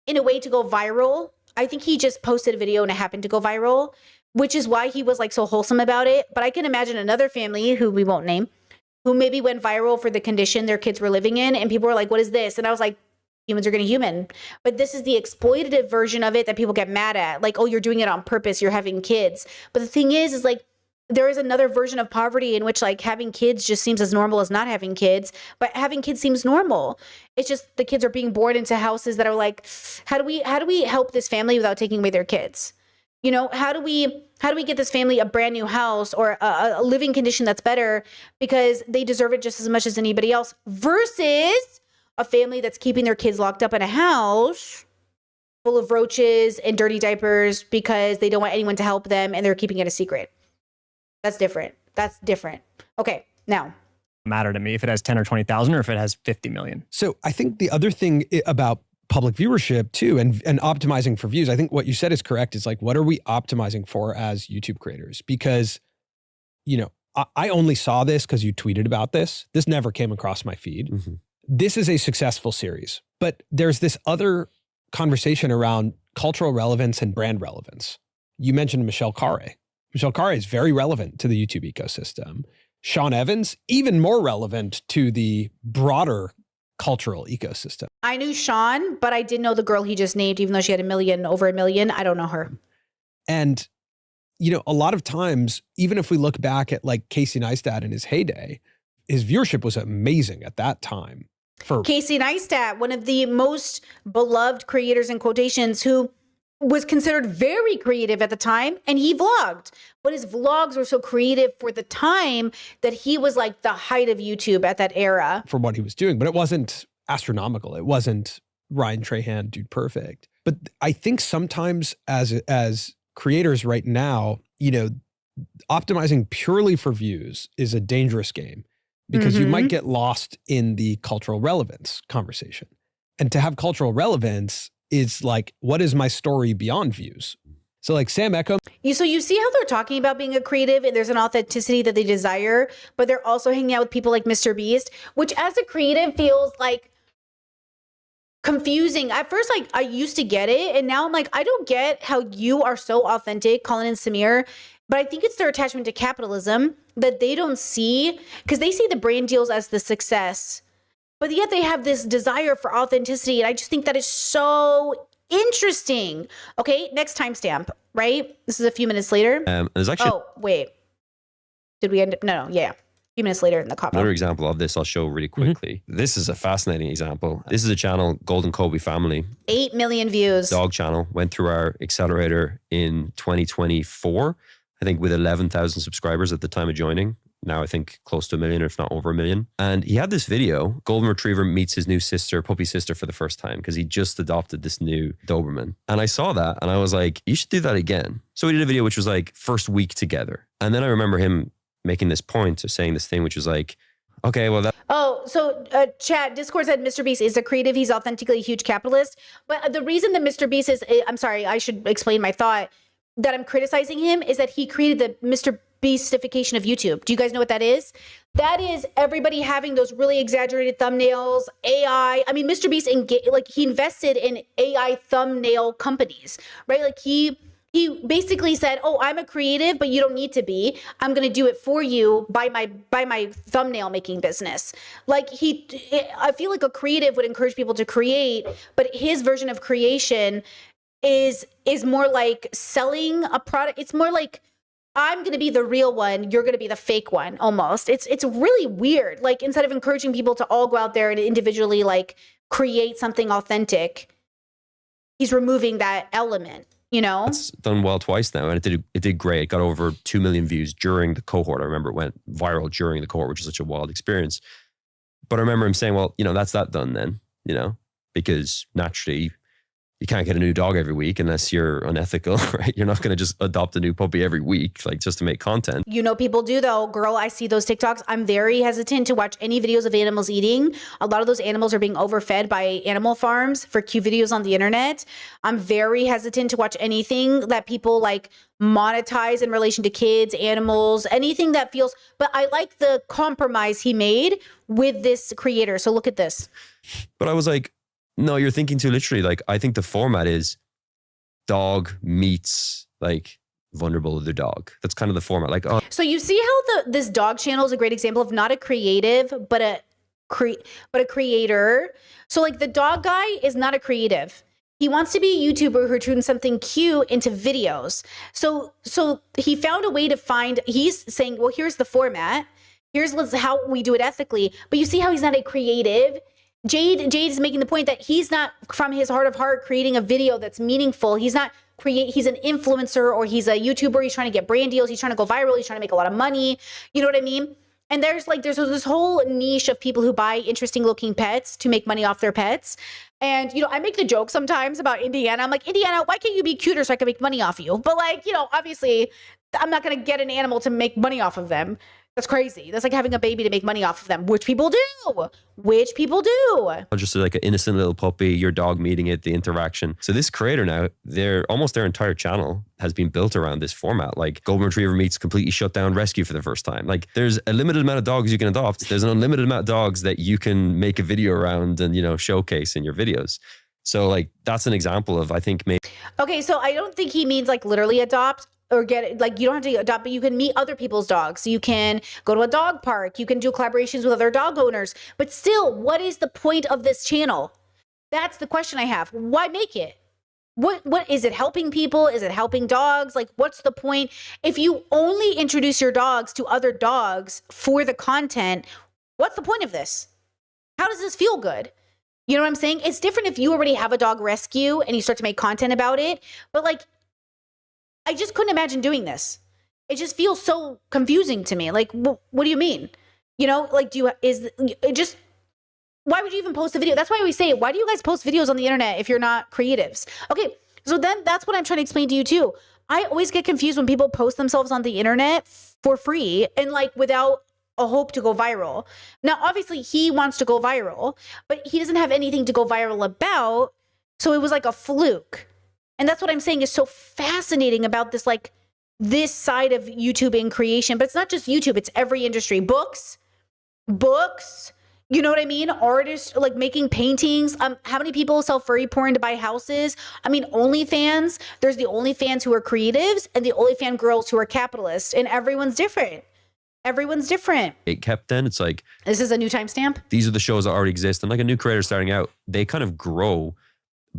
in a way to go viral, I think he just posted a video and it happened to go viral, which is why he was like so wholesome about it. But I can imagine another family who we won't name, who maybe went viral for the condition their kids were living in. And people were like, what is this? And I was like, humans are going to human. But this is the exploitative version of it that people get mad at. Like, oh, you're doing it on purpose. You're having kids. But the thing is like, there is another version of poverty in which like having kids just seems as normal as not having kids, but having kids seems normal. It's just the kids are being born into houses that are like, how do we help this family without taking away their kids? You know, how do we get this family a brand new house or a living condition that's better because they deserve it just as much as anybody else, versus a family that's keeping their kids locked up in a house full of roaches and dirty diapers because they don't want anyone to help them and they're keeping it a secret. That's different. That's different. Okay, now. Matter to me if it has 10 or 20,000 or if it has 50 million. So I think the other thing about public viewership too, and optimizing for views, I think what you said is correct. Is like, what are we optimizing for as YouTube creators? Because, you know, I only saw this because you tweeted about this. This never came across my feed. Mm-hmm. This is a successful series, but there's this other conversation around cultural relevance and brand relevance. You mentioned Michelle Khare. Michelle Khare is very relevant to the YouTube ecosystem. Sean Evans, even more relevant to the broader cultural ecosystem. I knew Sean, but I didn't know the girl he just named, even though she had over a million. I don't know her. And, you know, a lot of times, even if we look back at like Casey Neistat in his heyday, his viewership was amazing at that time. For Casey Neistat, one of the most beloved creators in quotations, who was considered very creative at the time, and he vlogged, but his vlogs were so creative for the time that he was like the height of YouTube at that era. For what he was doing, but it wasn't astronomical. It wasn't Ryan Trahan, Dude Perfect. But I think sometimes as creators right now, you know, optimizing purely for views is a dangerous game because you might get lost in the cultural relevance conversation. And to have cultural relevance is like, what is my story beyond views? So like Sam Eckham. So you see how they're talking about being a creative and there's an authenticity that they desire, but they're also hanging out with people like Mr. Beast, which as a creative feels like confusing. At first, like I used to get it. And now I'm like, I don't get how you are so authentic, Colin and Samir. But I think it's their attachment to capitalism that they don't see, because they see the brand deals as the success. But yet they have this desire for authenticity. And I just think that is so interesting. Okay, next timestamp, right? This is a few minutes later. There's actually... Oh, wait. Did we end up? No, yeah. A few minutes later in the cop. Another example of this I'll show really quickly. This is a fascinating example. This is a channel, Golden Kobe Family. 8 million views. Dog channel. Went through our accelerator in 2024. I think with 11,000 subscribers at the time of joining. now I think close to 1 million, if not over 1 million. And he had this video, Golden Retriever meets his new sister, puppy sister, for the first time, because he just adopted this new Doberman. And I saw that and I was like, you should do that again. So we did a video which was like first week together. And then I remember him making this point of saying this thing, which was like, okay, well, that. Oh, so chat, Discord said Mr. Beast is a creative. He's authentically a huge capitalist. But the reason that Mr. Beast is, I'm sorry, I should explain my thought, that I'm criticizing him is that he created the Mr. Beastification of YouTube. Do you guys know what that is? That is everybody having those really exaggerated thumbnails, AI. I mean, Mr. Beast, he invested in AI thumbnail companies, right? Like he basically said, oh, I'm a creative, but you don't need to be. I'm going to do it for you by my thumbnail making business. Like I feel like a creative would encourage people to create, but his version of creation is more like selling a product. It's more like, I'm going to be the real one, you're going to be the fake one, almost. It's really weird. Like, instead of encouraging people to all go out there and individually like create something authentic, he's removing that element, you know? It's done well twice now, and it did great. It got over 2 million views during the cohort. I remember it went viral during the cohort, which is such a wild experience. But I remember him saying, well, that's that done then, because naturally you can't get a new dog every week unless you're unethical, right? You're not going to just adopt a new puppy every week, like just to make content. People do though. Girl, I see those TikToks. I'm very hesitant to watch any videos of animals eating. A lot of those animals are being overfed by animal farms for cute videos on the internet. I'm very hesitant to watch anything that people like monetize in relation to kids, animals, anything that feels, but I like the compromise he made with this creator. So look at this. But I was like, no, you're thinking too literally. Like, I think the format is dog meets like vulnerable other dog. That's kind of the format. Like, oh. So you see how this dog channel is a great example of not a creative, but a creator. So like the dog guy is not a creative. He wants to be a YouTuber who turns something cute into videos. So he found a way to he's saying, well, here's the format. Here's how we do it ethically. But you see how he's not a creative. Jade is making the point that he's not, from his heart of heart, creating a video that's meaningful. He's not he's an influencer, or he's a YouTuber. He's trying to get brand deals. He's trying to go viral. He's trying to make a lot of money. You know what I mean? And there's this whole niche of people who buy interesting looking pets to make money off their pets. And, I make the joke sometimes about Indiana. I'm like, Indiana, why can't you be cuter so I can make money off you? But obviously I'm not going to get an animal to make money off of them. That's crazy. That's like having a baby to make money off of them, which people do. Just like an innocent little puppy, your dog meeting it, the interaction. So this creator now, their entire channel has been built around this format. Like Golden Retriever meets completely shut down rescue for the first time. Like there's a limited amount of dogs you can adopt. There's an unlimited amount of dogs that you can make a video around and, showcase in your videos. So like that's an example of, I think, maybe. Okay, so I don't think he means like literally adopt. Or get it, like you don't have to adopt, but you can meet other people's dogs. You can go to a dog park. You can do collaborations with other dog owners. But still, what is the point of this channel? That's the question I have. Why make it? What is it helping people? Is it helping dogs? Like, what's the point? If you only introduce your dogs to other dogs for the content, what's the point of this? How does this feel good? You know what I'm saying? It's different if you already have a dog rescue and you start to make content about it. But like, I just couldn't imagine doing this. It just feels so confusing to me. Like, what do you mean? Like, why would you even post a video? That's why we say, why do you guys post videos on the internet if you're not creatives? Okay, so then that's what I'm trying to explain to you too. I always get confused when people post themselves on the internet for free and like without a hope to go viral. Now, obviously he wants to go viral, but he doesn't have anything to go viral about. So it was like a fluke. And that's what I'm saying is so fascinating about this, like this side of YouTube in creation. But it's not just YouTube, it's every industry. Books, you know what I mean? Artists, like making paintings. How many people sell furry porn to buy houses? I mean, OnlyFans, there's the OnlyFans who are creatives and the OnlyFans girls who are capitalists, and everyone's different. It kept then, it's like, this is a new timestamp. These are the shows that already exist. And like a new creator starting out, they kind of grow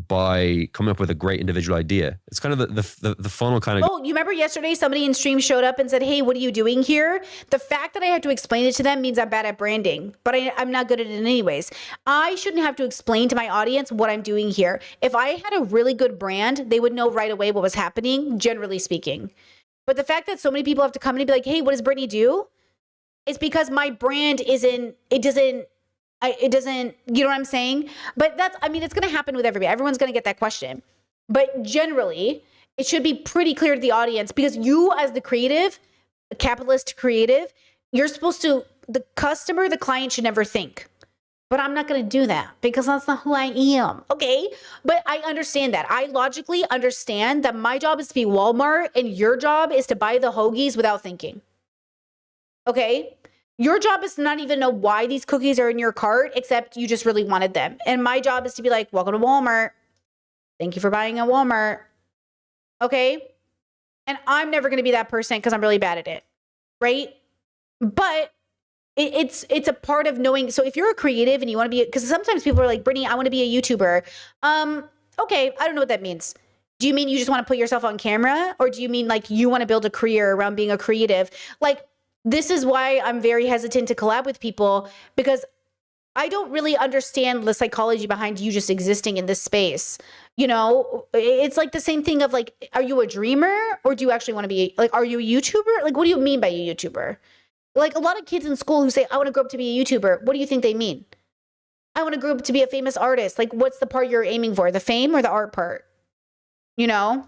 by coming up with a great individual idea. It's kind of the funnel kind of. Oh, you remember yesterday somebody in stream showed up and said, hey, what are you doing here? The fact that I had to explain it to them means I'm bad at branding, but I'm not good at it anyways. I shouldn't have to explain to my audience what I'm doing here. If I had a really good brand, they would know right away what was happening, generally speaking. But the fact that so many people have to come in and be like, hey, what does Brittany do? it's because my brand it doesn't, you know what I'm saying? But it's going to happen with everybody. Everyone's going to get that question. But generally, it should be pretty clear to the audience, because you as the creative, capitalist creative, you're supposed to, the customer, the client should never think. But I'm not going to do that because that's not who I am. Okay. But I understand that. I logically understand that my job is to be Walmart and your job is to buy the hoagies without thinking. Okay. Your job is to not even know why these cookies are in your cart, except you just really wanted them. And my job is to be like, welcome to Walmart. Thank you for buying at Walmart. Okay. And I'm never going to be that person because I'm really bad at it. Right. But it's a part of knowing. So if you're a creative and you want to be, because sometimes people are like, Brittany, I want to be a YouTuber. Okay, I don't know what that means. Do you mean you just want to put yourself on camera? Or do you mean like you want to build a career around being a creative? Like, this is why I'm very hesitant to collab with people, because I don't really understand the psychology behind you just existing in this space. You know, it's like the same thing of like, are you a dreamer or do you actually want to be like, are you a YouTuber? Like, what do you mean by a YouTuber? Like a lot of kids in school who say, I want to grow up to be a YouTuber. What do you think they mean? I want to grow up to be a famous artist. Like, what's the part you're aiming for? The fame or the art part? You know?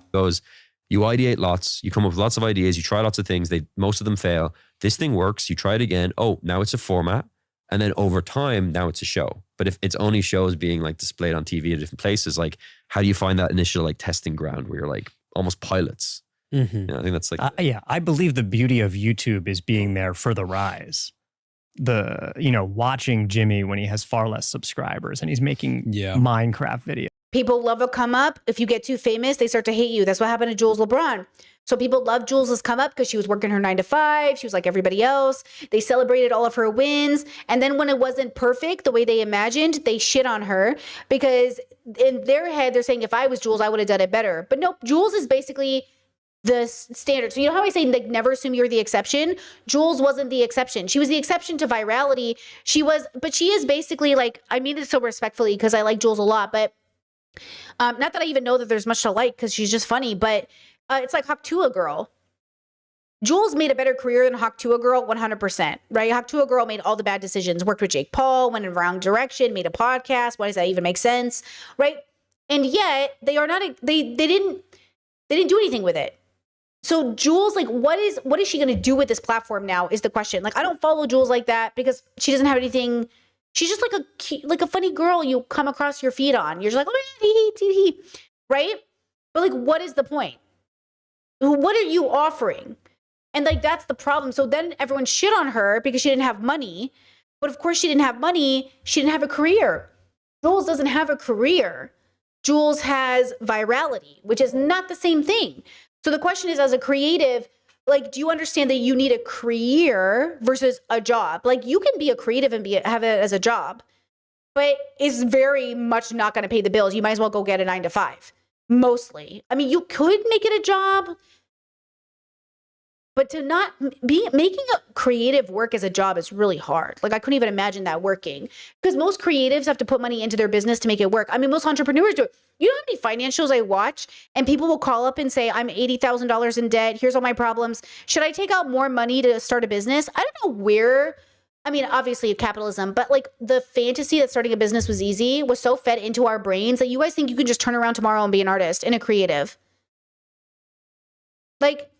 You ideate lots, you come up with lots of ideas, you try lots of things, most of them fail. This thing works, you try it again. Oh, now it's a format. And then over time, now it's a show. But if it's only shows being like displayed on TV at different places, like how do you find that initial like testing ground where you're like almost pilots? Mm-hmm. You know, I think that's like, I believe the beauty of YouTube is being there for the rise. Watching Jimmy when he has far less subscribers and he's making Minecraft videos. People love a come up. If you get too famous, they start to hate you. That's what happened to Jules LeBron. So people love Jules's come up because she was working her 9 to 5. She was like everybody else. They celebrated all of her wins. And then when it wasn't perfect the way they imagined, they shit on her because in their head, they're saying, if I was Jules, I would have done it better. But nope, Jules is basically the standard. So you know how I say like never assume you're the exception? Jules wasn't the exception. She was the exception to virality. But she is basically like, I mean this so respectfully because I like Jules a lot, but not that I even know that there's much to like because she's just funny, but it's like Haktua Girl. Jules made a better career than Haktua Girl 100%, right? Haktua Girl made all the bad decisions, worked with Jake Paul, went in the wrong direction, made a podcast. Why does that even make sense, right? And yet they are not, they didn't do anything with it. So Jules, like, what is she going to do with this platform now is the question. Like, I don't follow Jules like that because she doesn't have anything. She's just like a funny girl you come across your feed on. You're just like, oh, he, right? But like, what is the point? What are you offering? And like, that's the problem. So then everyone shit on her because she didn't have money. But of course she didn't have money. She didn't have a career. Jules doesn't have a career. Jules has virality, which is not the same thing. So the question is, as a creative, like, do you understand that you need a career versus a job? Like, you can be a creative and have it as a job, but it's very much not going to pay the bills. You might as well go get a 9 to 5. Mostly. I mean, you could make it a job, but to not be making a creative work as a job is really hard. Like, I couldn't even imagine that working because most creatives have to put money into their business to make it work. I mean, most entrepreneurs do it. You know how many financials I watch and people will call up and say, I'm $80,000 in debt. Here's all my problems. Should I take out more money to start a business? I don't know where. I mean, obviously capitalism, but like the fantasy that starting a business was easy was so fed into our brains that you guys think you can just turn around tomorrow and be an artist and a creative. Like,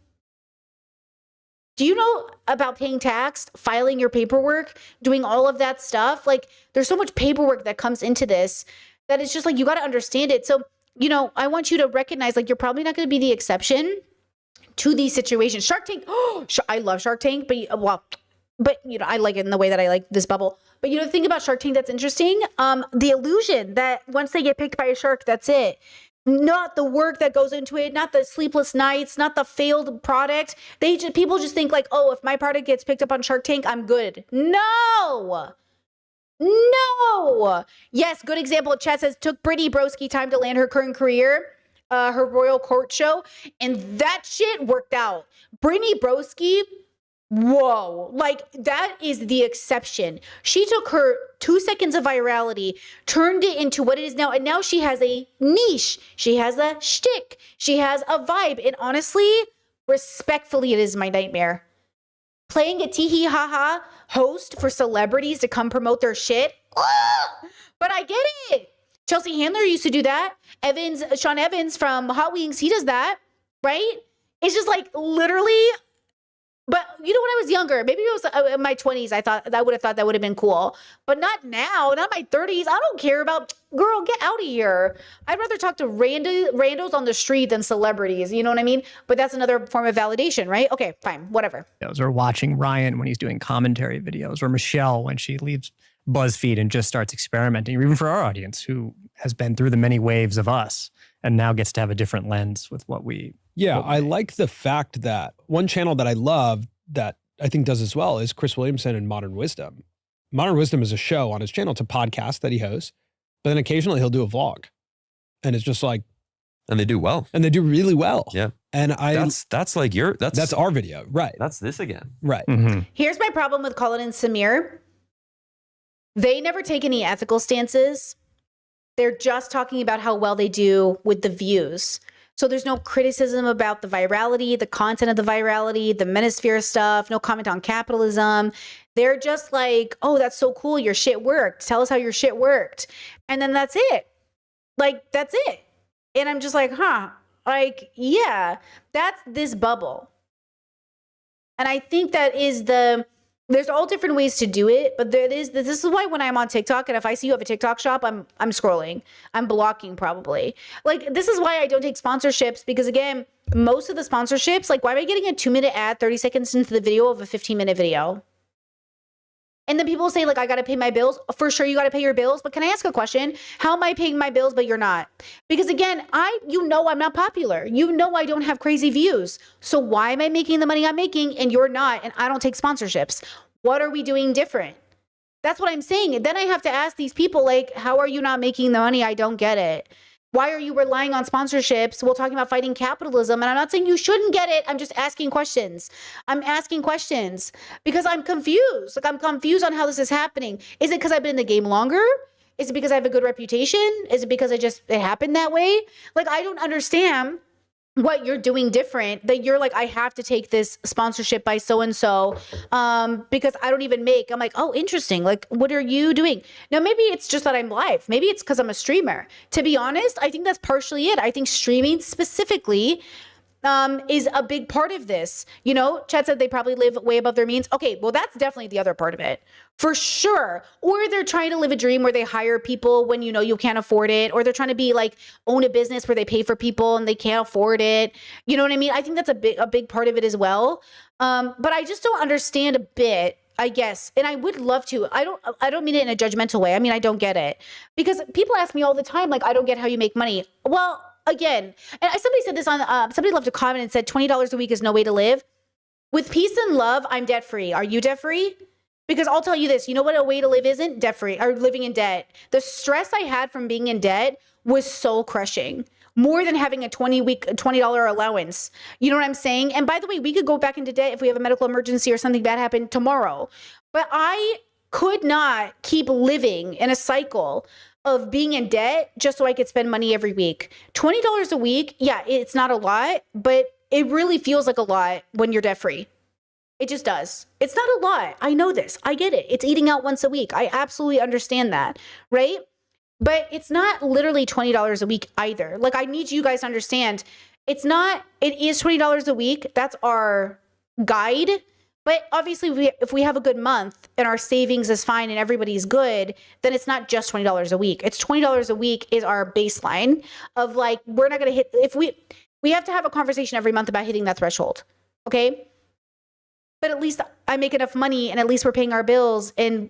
do you know about paying tax, filing your paperwork, doing all of that stuff? Like, there's so much paperwork that comes into this that it's just like, you got to understand it. So, you know, I want you to recognize, like, you're probably not going to be the exception to these situations. Shark Tank. I love Shark Tank, but, you know, I like it in the way that I like this bubble. But, you know, the thing about Shark Tank that's interesting, the illusion that once they get picked by a shark, that's it. Not the work that goes into it, not the sleepless nights, not the failed product. People just think like, oh, if my product gets picked up on Shark Tank, I'm good. No. Yes, good example. Chat says, took Brittany Broski time to land her current career, her Royal Court show. And that shit worked out. Brittany Broski, whoa, like that is the exception. She took her 2 seconds of virality, turned it into what it is now, and now she has a niche. She has a shtick. She has a vibe. And honestly, respectfully, it is my nightmare. playing a tee hee ha ha host for celebrities to come promote their shit. But I get it. Chelsea Handler used to do that. Sean Evans from Hot Wings, he does that, right? It's just like literally. But you know, when I was younger, maybe it was in my 20s, I would have thought that would have been cool. But not now, not my 30s. I don't care about, girl, get out of here. I'd rather talk to randos on the street than celebrities. You know what I mean? But that's another form of validation, right? Okay, fine, whatever. Or watching Ryan when he's doing commentary videos, or Michelle when she leaves BuzzFeed and just starts experimenting, or even for our audience who has been through the many waves of us and now gets to have a different lens with what we. Yeah, I like the fact that one channel that I love that I think does as well is Chris Williamson and Modern Wisdom. Modern Wisdom is a show on his channel. It's a podcast that he hosts, but then occasionally he'll do a vlog. And it's just like. And they do well. And they do really well. Yeah. And that's like that's our video. Right. That's this again. Right. Mm-hmm. Here's my problem with Colin and Samir. They never take any ethical stances. They're just talking about how well they do with the views. So there's no criticism about the virality, the content of the virality, the manosphere stuff, no comment on capitalism. They're just like, oh, that's so cool. Your shit worked. Tell us how your shit worked. And then that's it. Like, that's it. And I'm just like, huh, like, yeah, that's this bubble. And I think that is there's all different ways to do it, but this is why when I'm on TikTok and if I see you have a TikTok shop, I'm scrolling. I'm blocking probably. Like, this is why I don't take sponsorships, because again, most of the sponsorships, like, why am I getting a 2-minute ad 30 seconds into the video of a 15-minute video? And then people say, like, I got to pay my bills. For sure, you got to pay your bills. But can I ask a question? How am I paying my bills, but you're not? Because again, you know I'm not popular. You know I don't have crazy views. So why am I making the money I'm making and you're not, and I don't take sponsorships? What are we doing different? That's what I'm saying. And then I have to ask these people, like, how are you not making the money? I don't get it. Why are you relying on sponsorships while talking about fighting capitalism? And I'm not saying you shouldn't get it. I'm just asking questions. I'm asking questions because I'm confused. Like, I'm confused on how this is happening. Is it because I've been in the game longer? Is it because I have a good reputation? Is it because it happened that way? Like, I don't understand what you're doing different, that you're like, I have to take this sponsorship by so-and-so because I don't even make. I'm like, oh, interesting. Like, what are you doing? Now, maybe it's just that I'm live. Maybe it's because I'm a streamer. To be honest, I think that's partially it. I think streaming specifically is a big part of this. You know, Chad said they probably live way above their means. Okay, well, that's definitely the other part of it, for sure. Or they're trying to live a dream where they hire people when you know you can't afford it, or they're trying to be like own a business where they pay for people and they can't afford it. You know what I mean? I think that's a big part of it as well. But I just don't understand a bit, I guess. And I would love to. I don't mean it in a judgmental way. I mean, I don't get it, because people ask me all the time, like, I don't get how you make money. Well, again, and somebody said this on, somebody left a comment and said $20 a week is no way to live. With peace and love, I'm debt free. Are you debt free? Because I'll tell you this, you know what a way to live isn't? Debt free, or living in debt. The stress I had from being in debt was soul crushing, more than having a $20 allowance. You know what I'm saying? And by the way, we could go back into debt if we have a medical emergency or something bad happened tomorrow. But I could not keep living in a cycle of being in debt just so I could spend money every week. $20 a week, yeah, it's not a lot, but it really feels like a lot when you're debt free. It just does. It's not a lot. I know this. I get it. It's eating out once a week. I absolutely understand that, right? But it's not literally $20 a week either. Like, I need you guys to understand, it is $20 a week. That's our guide. But obviously, if we have a good month and our savings is fine and everybody's good, then it's not just $20 a week. It's $20 a week is our baseline of, like, we're not going to hit, if we have to have a conversation every month about hitting that threshold. Okay. But at least I make enough money and at least we're paying our bills and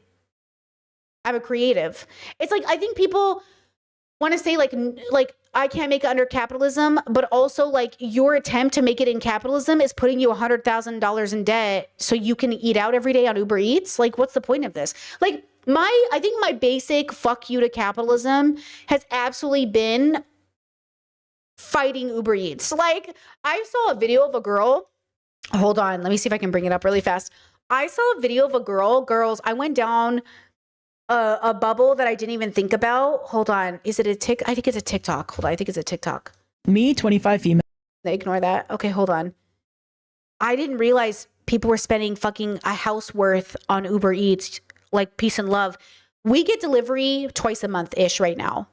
I'm a creative. It's like, I think people want to say like I can't make it under capitalism, but also like your attempt to make it in capitalism is putting you $100,000 in debt so you can eat out every day on Uber Eats. Like, what's the point of this? Like, I think my basic fuck you to capitalism has absolutely been fighting Uber Eats. Like, I saw a video of a girl. Hold on, let me see if I can bring it up really fast. I saw a video of a girls, I went down a bubble that I didn't even think about. Hold on. Is it a I think it's a TikTok. Hold on. I think it's a TikTok. Me, 25 female. Ignore that. Okay, hold on. I didn't realize people were spending fucking a house worth on Uber Eats, like peace and love. We get delivery twice a month-ish right now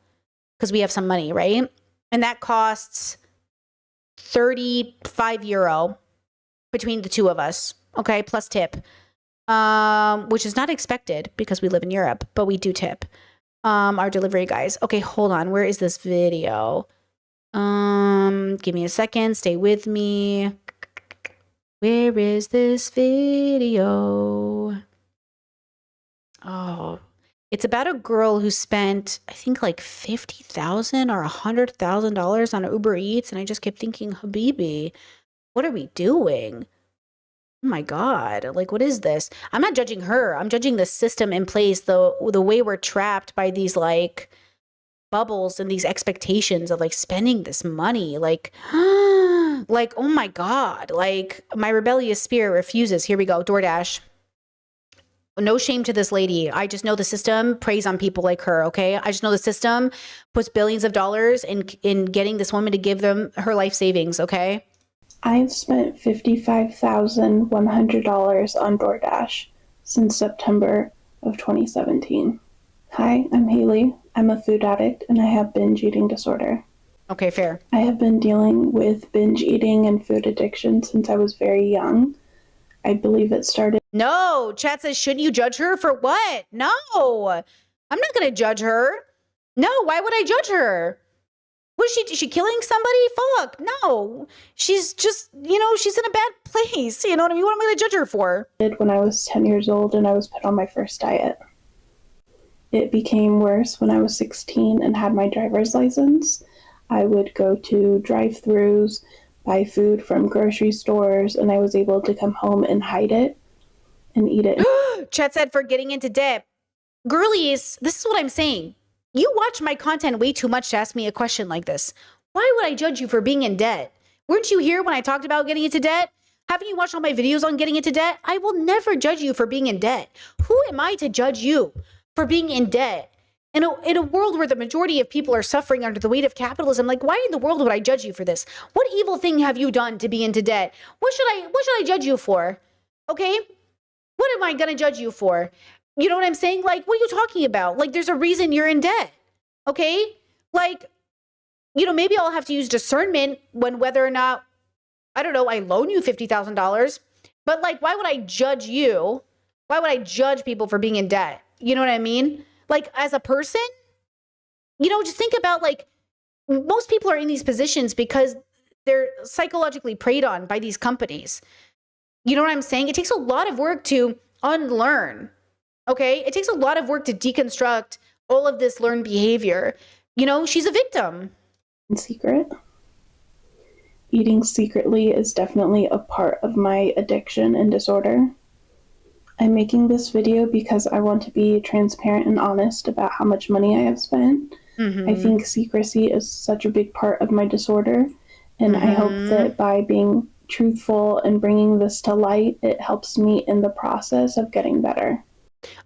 because we have some money, right? And that costs 35 euro between the two of us, okay, plus tip, which is not expected because we live in Europe, but we do tip our delivery guys. Okay, hold on. Where is this video? Give me a second. Stay with me. Where is this video? Oh, it's about a girl who spent, I think, like $50,000 or $100,000 on Uber Eats. And I just kept thinking, Habibi, what are we doing? Oh my God. Like, what is this? I'm not judging her. I'm judging the system in place, the way we're trapped by these like bubbles and these expectations of like spending this money. Like, like, oh my God. Like, my rebellious spirit refuses. Here we go. DoorDash. No shame to this lady. I just know the system preys on people like her, okay? I just know the system puts billions of dollars in getting this woman to give them her life savings, okay? I've spent $55,100 on DoorDash since September of 2017. Hi, I'm Haley. I'm a food addict and I have binge eating disorder. Okay, fair. I have been dealing with binge eating and food addiction since I was very young. I believe it started. No, chat says, shouldn't you judge her for what? No, I'm not going to judge her. No, why would I judge her? Was she killing somebody? Fuck, no. She's just, you know, she's in a bad place. You know what I mean? What am I going to judge her for? When I was 10 years old and I was put on my first diet. It became worse when I was 16 and had my driver's license. I would go to drive-thrus, buy food from grocery stores, and I was able to come home and hide it and eat it. Chat said for getting into debt. Girlies, this is what I'm saying. You watch my content way too much to ask me a question like this. Why would I judge you for being in debt? Weren't you here when I talked about getting into debt? Haven't you watched all my videos on getting into debt? I will never judge you for being in debt. Who am I to judge you for being in debt? In a world where the majority of people are suffering under the weight of capitalism, like, why in the world would I judge you for this? What evil thing have you done to be into debt? What should I judge you for? Okay? What am I going to judge you for? You know what I'm saying? Like, what are you talking about? Like, there's a reason you're in debt. Okay? Like, you know, maybe I'll have to use discernment when whether or not, I don't know, I loan you $50,000. But like, why would I judge you? Why would I judge people for being in debt? You know what I mean? Like, as a person, you know, just think about, like, most people are in these positions because they're psychologically preyed on by these companies. You know what I'm saying? It takes a lot of work to unlearn, okay? It takes a lot of work to deconstruct all of this learned behavior. You know, she's a victim. In secret. Eating secretly is definitely a part of my addiction and disorder. I'm making this video because I want to be transparent and honest about how much money I have spent. Mm-hmm. I think secrecy is such a big part of my disorder, and I hope that by being truthful and bringing this to light, it helps me in the process of getting better.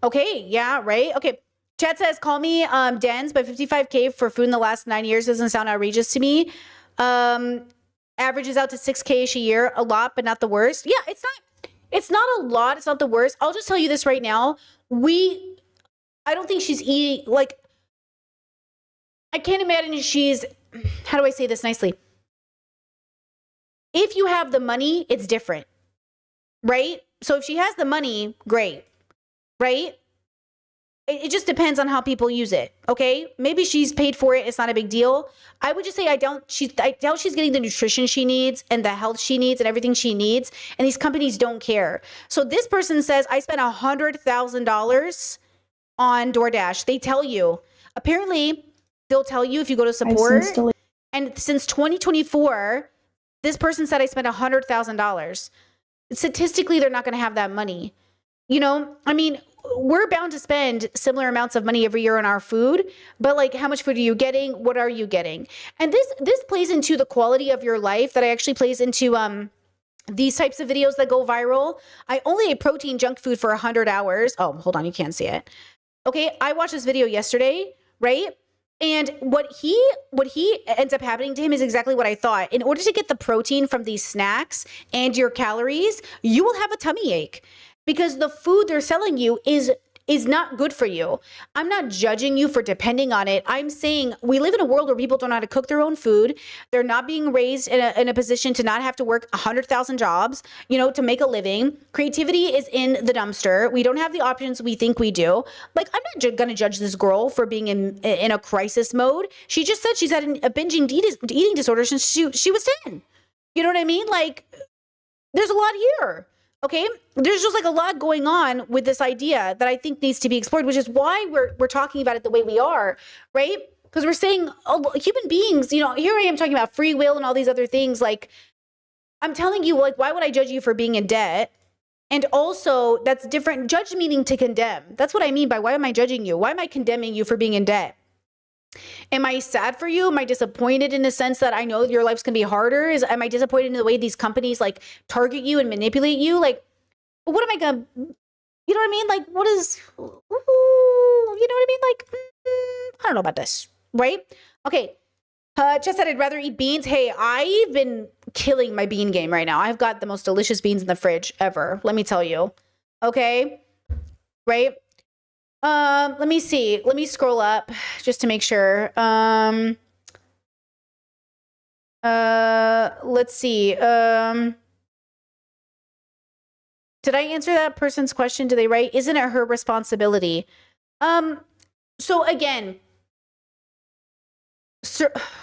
Okay, yeah, right? Okay, chat says, call me Dens, but $55K for food in the last 9 years doesn't sound outrageous to me. Averages out to $6K a year, a lot, but not the worst. Yeah, it's not a lot. It's not the worst. I'll just tell you this right now. I don't think she's eating, like, I can't imagine she's, how do I say this nicely? If you have the money, it's different, right? So if she has the money, great, right? It just depends on how people use it, okay? Maybe she's paid for it. It's not a big deal. I would just say I doubt she's getting the nutrition she needs and the health she needs and everything she needs. And these companies don't care. So this person says, I spent $100,000 on DoorDash. They tell you. Apparently, they'll tell you if you go to support. And since 2024, this person said I spent $100,000. Statistically, they're not going to have that money. You know, I mean, we're bound to spend similar amounts of money every year on our food, but like, how much food are you getting? What are you getting? And this plays into the quality of your life that actually plays into these types of videos that go viral. I only ate protein junk food for 100 hours. Oh, hold on. You can't see it. Okay. I watched this video yesterday, right? And what he ends up happening to him is exactly what I thought. In order to get the protein from these snacks and your calories, you will have a tummy ache because the food they're selling you is not good for you. I'm not judging you for depending on it. I'm saying we live in a world where people don't know how to cook their own food. They're not being raised in a position to not have to work 100,000 jobs, to make a living. Creativity is in the dumpster. We don't have the options we think we do. Like, I'm not going to judge this girl for being in a crisis mode. She just said she's had a binging eating disorder since she was 10. You know what I mean? Like, there's a lot here. Okay, there's just like a lot going on with this idea that I think needs to be explored, which is why we're talking about it the way we are, right? Because we're saying human beings, here I am talking about free will and all these other things. Like, I'm telling you, like, why would I judge you for being in debt? And also, that's different. Judge meaning to condemn. That's what I mean by why am I judging you? Why am I condemning you for being in debt? Am I sad for you? Am I disappointed in the sense that I know your life's gonna be harder? Am I disappointed in the way these companies like target you and manipulate you? Like, what am I gonna, you know what I mean? Like, what is, you know what I mean? Like, I don't know about this, right? Okay. Just said I'd rather eat beans. Hey, I've been killing my bean game right now. I've got the most delicious beans in the fridge ever. Let me tell you. Okay. Right. Let me see. Let me scroll up just to make sure. Let's see. Did I answer that person's question? Did they write, isn't it her responsibility? So again,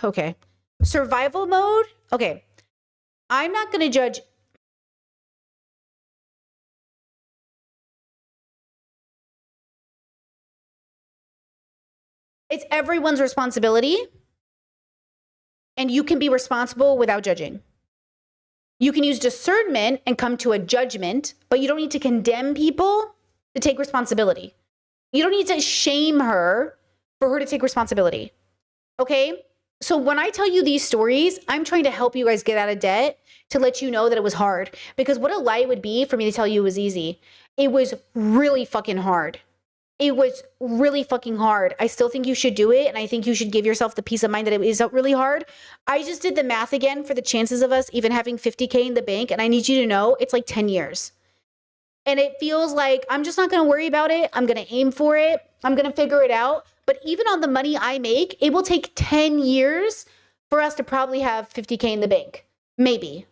okay. Survival mode. Okay. I'm not going to judge. It's everyone's responsibility, and you can be responsible without judging. You can use discernment and come to a judgment, but you don't need to condemn people to take responsibility. You don't need to shame her for her to take responsibility. Okay? So when I tell you these stories, I'm trying to help you guys get out of debt to let you know that it was hard. Because what a lie it would be for me to tell you it was easy. It was really fucking hard. It was really fucking hard. I still think you should do it. And I think you should give yourself the peace of mind that it is really hard. I just did the math again for the chances of us even having 50K in the bank. And I need you to know it's like 10 years. And it feels like I'm just not going to worry about it. I'm going to aim for it. I'm going to figure it out. But even on the money I make, it will take 10 years for us to probably have 50K in the bank. Maybe.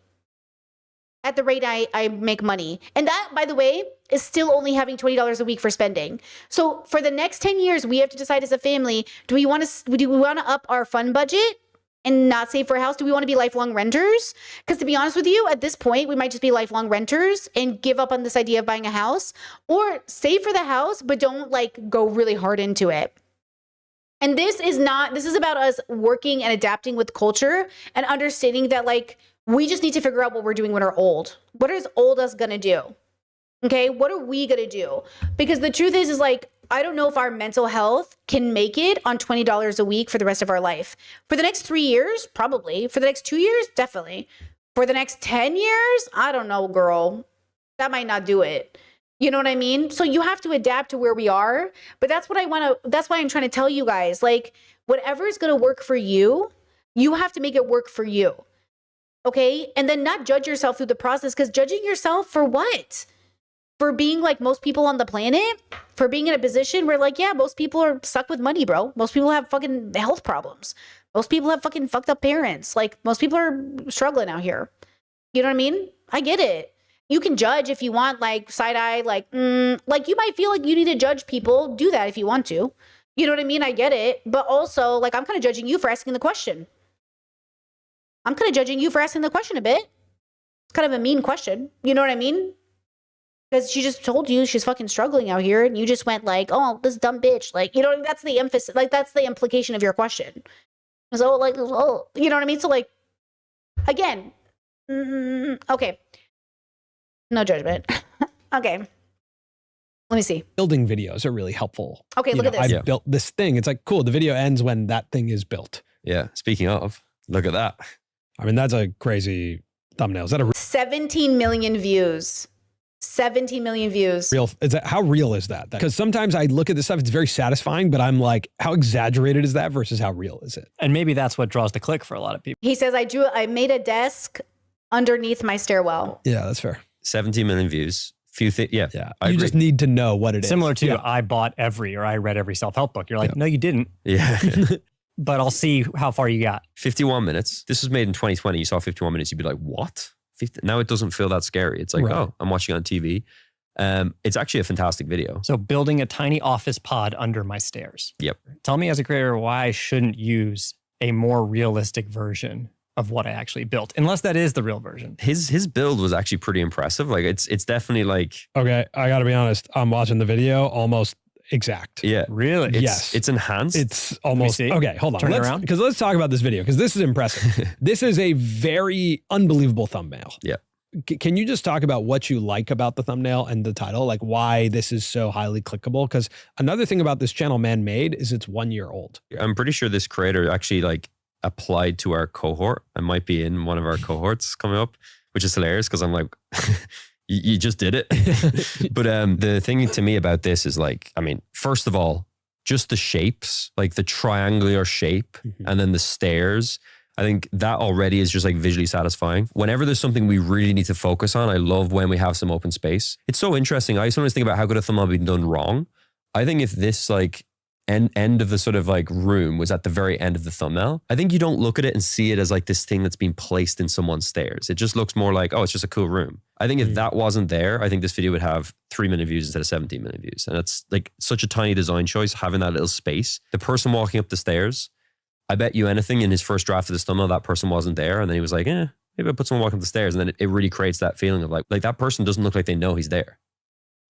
At the rate I make money. And that, by the way, is still only having $20 a week for spending. So for the next 10 years, we have to decide as a family, do we want to up our fund budget and not save for a house? Do we want to be lifelong renters? Because to be honest with you, at this point, we might just be lifelong renters and give up on this idea of buying a house, or save for the house, but don't like go really hard into it. And this is about us working and adapting with culture and understanding that like, we just need to figure out what we're doing when we're old. What is old us gonna do? Okay, what are we gonna do? Because the truth is like, I don't know if our mental health can make it on $20 a week for the rest of our life. For the next 3 years, probably. For the next 2 years, definitely. For the next 10 years, I don't know, girl. That might not do it. You know what I mean? So you have to adapt to where we are. But that's why I'm trying to tell you guys, like, whatever is gonna work for you, you have to make it work for you. Okay? And then not judge yourself through the process, because judging yourself for what? For being like most people on the planet? For being in a position where like, yeah, most people are stuck with money, bro. Most people have fucking health problems. Most people have fucking fucked up parents. Like, most people are struggling out here. You know what I mean? I get it. You can judge if you want, like, side eye, like you might feel like you need to judge people. Do that if you want to. You know what I mean? I get it. But also, like, I'm kind of judging you for asking the question. I'm kind of judging you for asking the question a bit. It's kind of a mean question. You know what I mean? Because she just told you she's fucking struggling out here, and you just went like, oh, this dumb bitch. Like, you know, that's the emphasis. Like, that's the implication of your question. So, like, oh, you know what I mean? So, like, again, okay. No judgment. Okay. Let me see. Building videos are really helpful. Okay, look at this. I built this thing. It's like, cool. The video ends when that thing is built. Yeah. Speaking of, look at that. I mean, that's a crazy thumbnail. Is that a 17 million views? 17 million views. Real? How real is that? Because sometimes I look at this stuff, it's very satisfying, but I'm like, how exaggerated is that versus how real is it? And maybe that's what draws the click for a lot of people. He says, I made a desk underneath my stairwell. Yeah, that's fair. 17 million views. Few things. Yeah. You just need to know what it is. Similar to I bought or I read every self-help book. You're like, no, you didn't. Yeah. But I'll see how far you got. 51 minutes. This was made in 2020. You saw 51 minutes. You'd be like, what? Now it doesn't feel that scary. It's like, oh, I'm watching on TV. It's actually a fantastic video. So building a tiny office pod under my stairs. Yep. Tell me as a creator why I shouldn't use a more realistic version of what I actually built, unless that is the real version. His build was actually pretty impressive. Like it's definitely like, okay, I gotta be honest. I'm watching the video almost exact. Yeah. Really? Yes. It's enhanced. It's almost, okay, hold on. Turn it around. Because let's talk about this video because this is impressive. This is a very unbelievable thumbnail. Yeah. Can you just talk about what you like about the thumbnail and the title? Like why this is so highly clickable? Because another thing about this channel, Man Made, is it's 1 year old. I'm pretty sure this creator actually like applied to our cohort. I might be in one of our cohorts coming up, which is hilarious because I'm like, you just did it. But the thing to me about this is like, I mean, first of all, just the shapes, like the triangular shape and then the stairs. I think that already is just like visually satisfying. Whenever there's something we really need to focus on, I love when we have some open space. It's so interesting. I sometimes think about how could a thumbnail be done wrong. I think if this like end of the sort of like room was at the very end of the thumbnail, I think you don't look at it and see it as like this thing that's been placed in someone's stairs. It just looks more like, oh, it's just a cool room. I think if that wasn't there, I think this video would have 3 million views instead of 17 million views. And it's like such a tiny design choice, having that little space. The person walking up the stairs, I bet you anything in his first draft of this thumbnail, that person wasn't there. And then he was like, maybe I put someone walking up the stairs. And then it really creates that feeling of like that person doesn't look like they know he's there.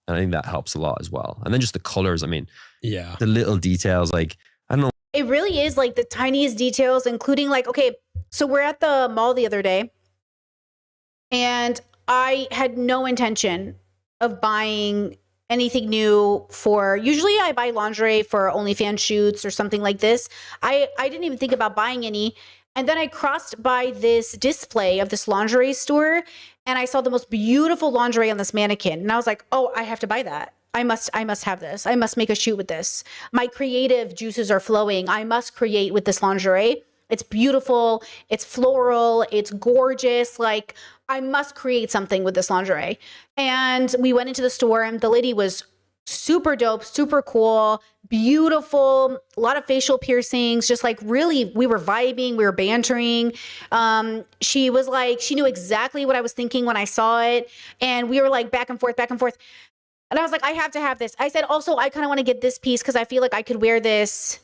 And I think that helps a lot as well. And then just the colors, I mean, yeah, the little details, like, I don't know. It really is like the tiniest details, including like, okay, so we're at the mall the other day and I had no intention of buying anything new usually I buy lingerie for OnlyFans shoots or something like this. I didn't even think about buying any. And then I crossed by this display of this lingerie store and I saw the most beautiful lingerie on this mannequin. And I was like, oh, I have to buy that. I must have this. I must make a shoot with this. My creative juices are flowing. I must create with this lingerie. It's beautiful. It's floral. It's gorgeous. Like, I must create something with this lingerie. And we went into the store and the lady was super dope, super cool, beautiful, a lot of facial piercings, just like really, we were vibing, we were bantering. She was like, she knew exactly what I was thinking when I saw it. And we were like back and forth, back and forth. And I was like, I have to have this. I said, also, I kind of want to get this piece because I feel like I could wear this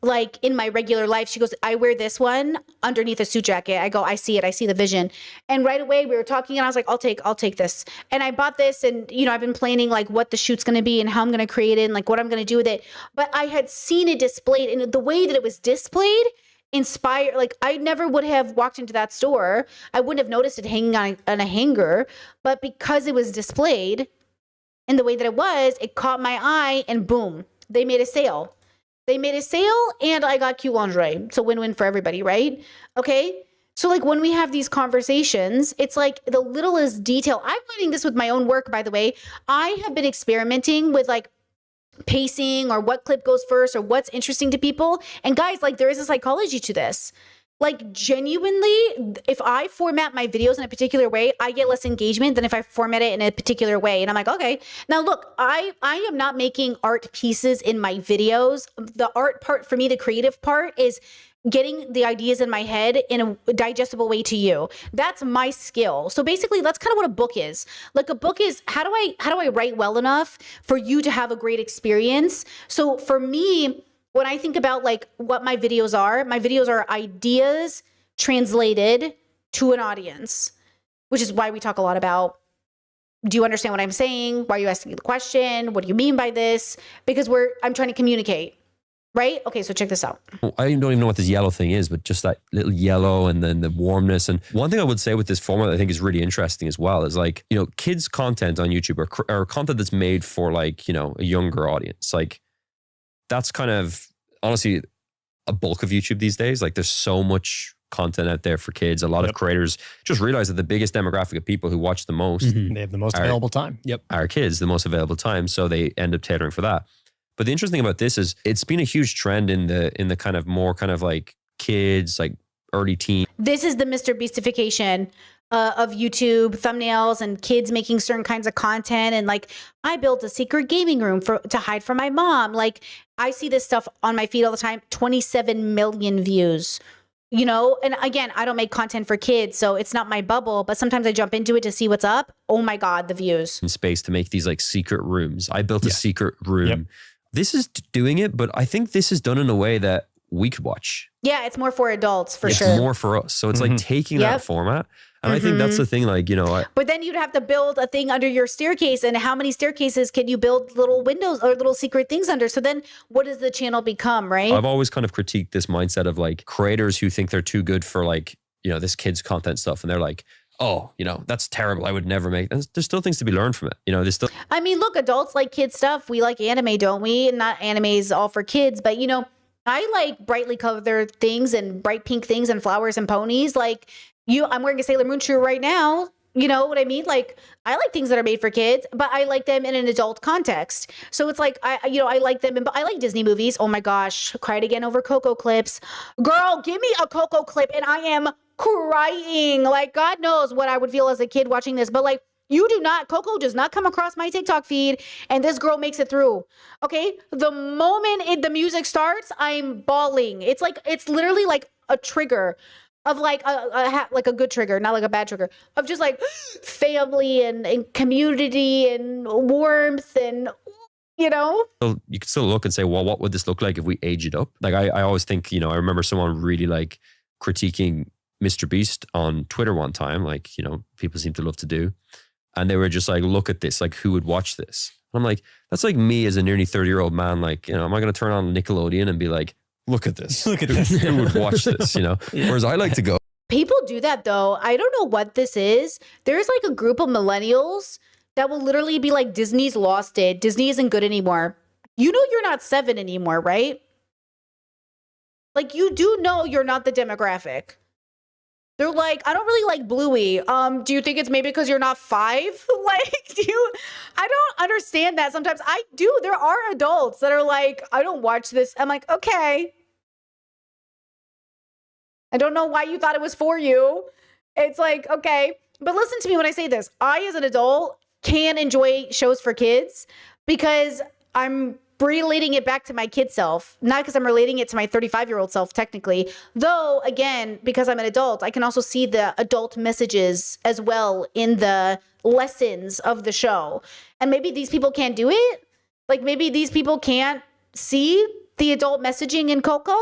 like in my regular life. She goes, I wear this one underneath a suit jacket. I go, I see it. I see the vision. And right away we were talking and I was like, I'll take this. And I bought this and, you know, I've been planning like what the shoot's going to be and how I'm going to create it and like what I'm going to do with it. But I had seen it displayed and the way that it was displayed inspired, like I never would have walked into that store. I wouldn't have noticed it hanging on a hanger, but because it was displayed in the way that it was, it caught my eye and boom, they made a sale. They made a sale and I got cute lingerie. It's a win-win for everybody, right? Okay. So like when we have these conversations, it's like the littlest detail. I'm finding this with my own work, by the way. I have been experimenting with like pacing or what clip goes first or what's interesting to people. And guys, like there is a psychology to this. Like genuinely, if I format my videos in a particular way, I get less engagement than if I format it in a particular way. And I'm like, okay, now look, I am not making art pieces in my videos. The art part for me, the creative part is getting the ideas in my head in a digestible way to you. That's my skill. So basically that's kind of what a book is. Like a book is how do I write well enough for you to have a great experience? So for me, when I think about like what my videos are ideas translated to an audience, which is why we talk a lot about, do you understand what I'm saying? Why are you asking the question? What do you mean by this? Because I'm trying to communicate, right? Okay, so check this out. I don't even know what this yellow thing is, but just that little yellow and then the warmness. And one thing I would say with this format that I think is really interesting as well is like, you know, kids content on YouTube or content that's made for like, you know, a younger audience. Like, that's kind of honestly a bulk of YouTube these days. Like there's so much content out there for kids. A lot of creators just realize that the biggest demographic of people who watch the most, they have the most available time. Our kids, the most available time. So they end up tailoring for that. But the interesting thing about this is it's been a huge trend in the kind of more kind of like kids, like early teen. This is the Mr. Beastification of YouTube thumbnails and kids making certain kinds of content. And like, I built a secret gaming room to hide from my mom. Like, I see this stuff on my feed all the time. 27 million views. You know, and again, I don't make content for kids, so it's not my bubble, but sometimes I jump into it to see what's up. Oh my God, the views. In space to make these like secret rooms. I built a secret room. This is doing it, but I think this is done in a way that we could watch. Yeah, it's more for adults for it's sure. More for us. So it's like taking that format. And I think that's the thing, like, you know. But then you'd have to build a thing under your staircase. And how many staircases can you build little windows or little secret things under? So then what does the channel become, right? I've always kind of critiqued this mindset of like creators who think they're too good for like, you know, this kids content stuff. And they're like, oh, you know, that's terrible. I would never make. And there's still things to be learned from it. You know, there's still. I mean, look, adults like kid stuff. We like anime, don't we? And not anime is all for kids. But, you know, I like brightly colored things and bright pink things and flowers and ponies. Like, I'm wearing a Sailor Moon shirt right now. You know what I mean? Like, I like things that are made for kids, but I like them in an adult context. So it's like, I like them, but I like Disney movies. Oh my gosh, cried again over Coco clips. Girl, give me a Coco clip and I am crying. Like, God knows what I would feel as a kid watching this, but like, Coco does not come across my TikTok feed, and this girl makes it through. Okay? The moment the music starts, I'm bawling. It's literally like a trigger of like a good trigger, not like a bad trigger, of just like family and community and warmth and, you know? You can still look and say, well, what would this look like if we age it up? Like I always think, you know, I remember someone really like critiquing Mr. Beast on Twitter one time, like, you know, people seem to love to do. And they were just like, look at this, like, who would watch this? And I'm like, that's like me as a nearly 30-year-old man. Like, you know, am I going to turn on Nickelodeon and be like, look at this? Look at this. Who would watch this, you know? Whereas I like to go. People do that though. I don't know what this is. There's like a group of millennials that will literally be like, Disney's lost it. Disney isn't good anymore. You know you're not 7 anymore, right? Like, you do know you're not the demographic. They're like, I don't really like Bluey. Do you think it's maybe because you're not 5? Like, I don't understand that sometimes. I do. There are adults that are like, I don't watch this. I'm like, okay. I don't know why you thought it was for you. It's like, okay. But listen to me when I say this. I, as an adult, can enjoy shows for kids because I'm relating it back to my kid self, not because I'm relating it to my 35-year-old self, technically. Though, again, because I'm an adult, I can also see the adult messages as well in the lessons of the show. And maybe these people can't do it. Like, maybe these people can't see the adult messaging in Coco,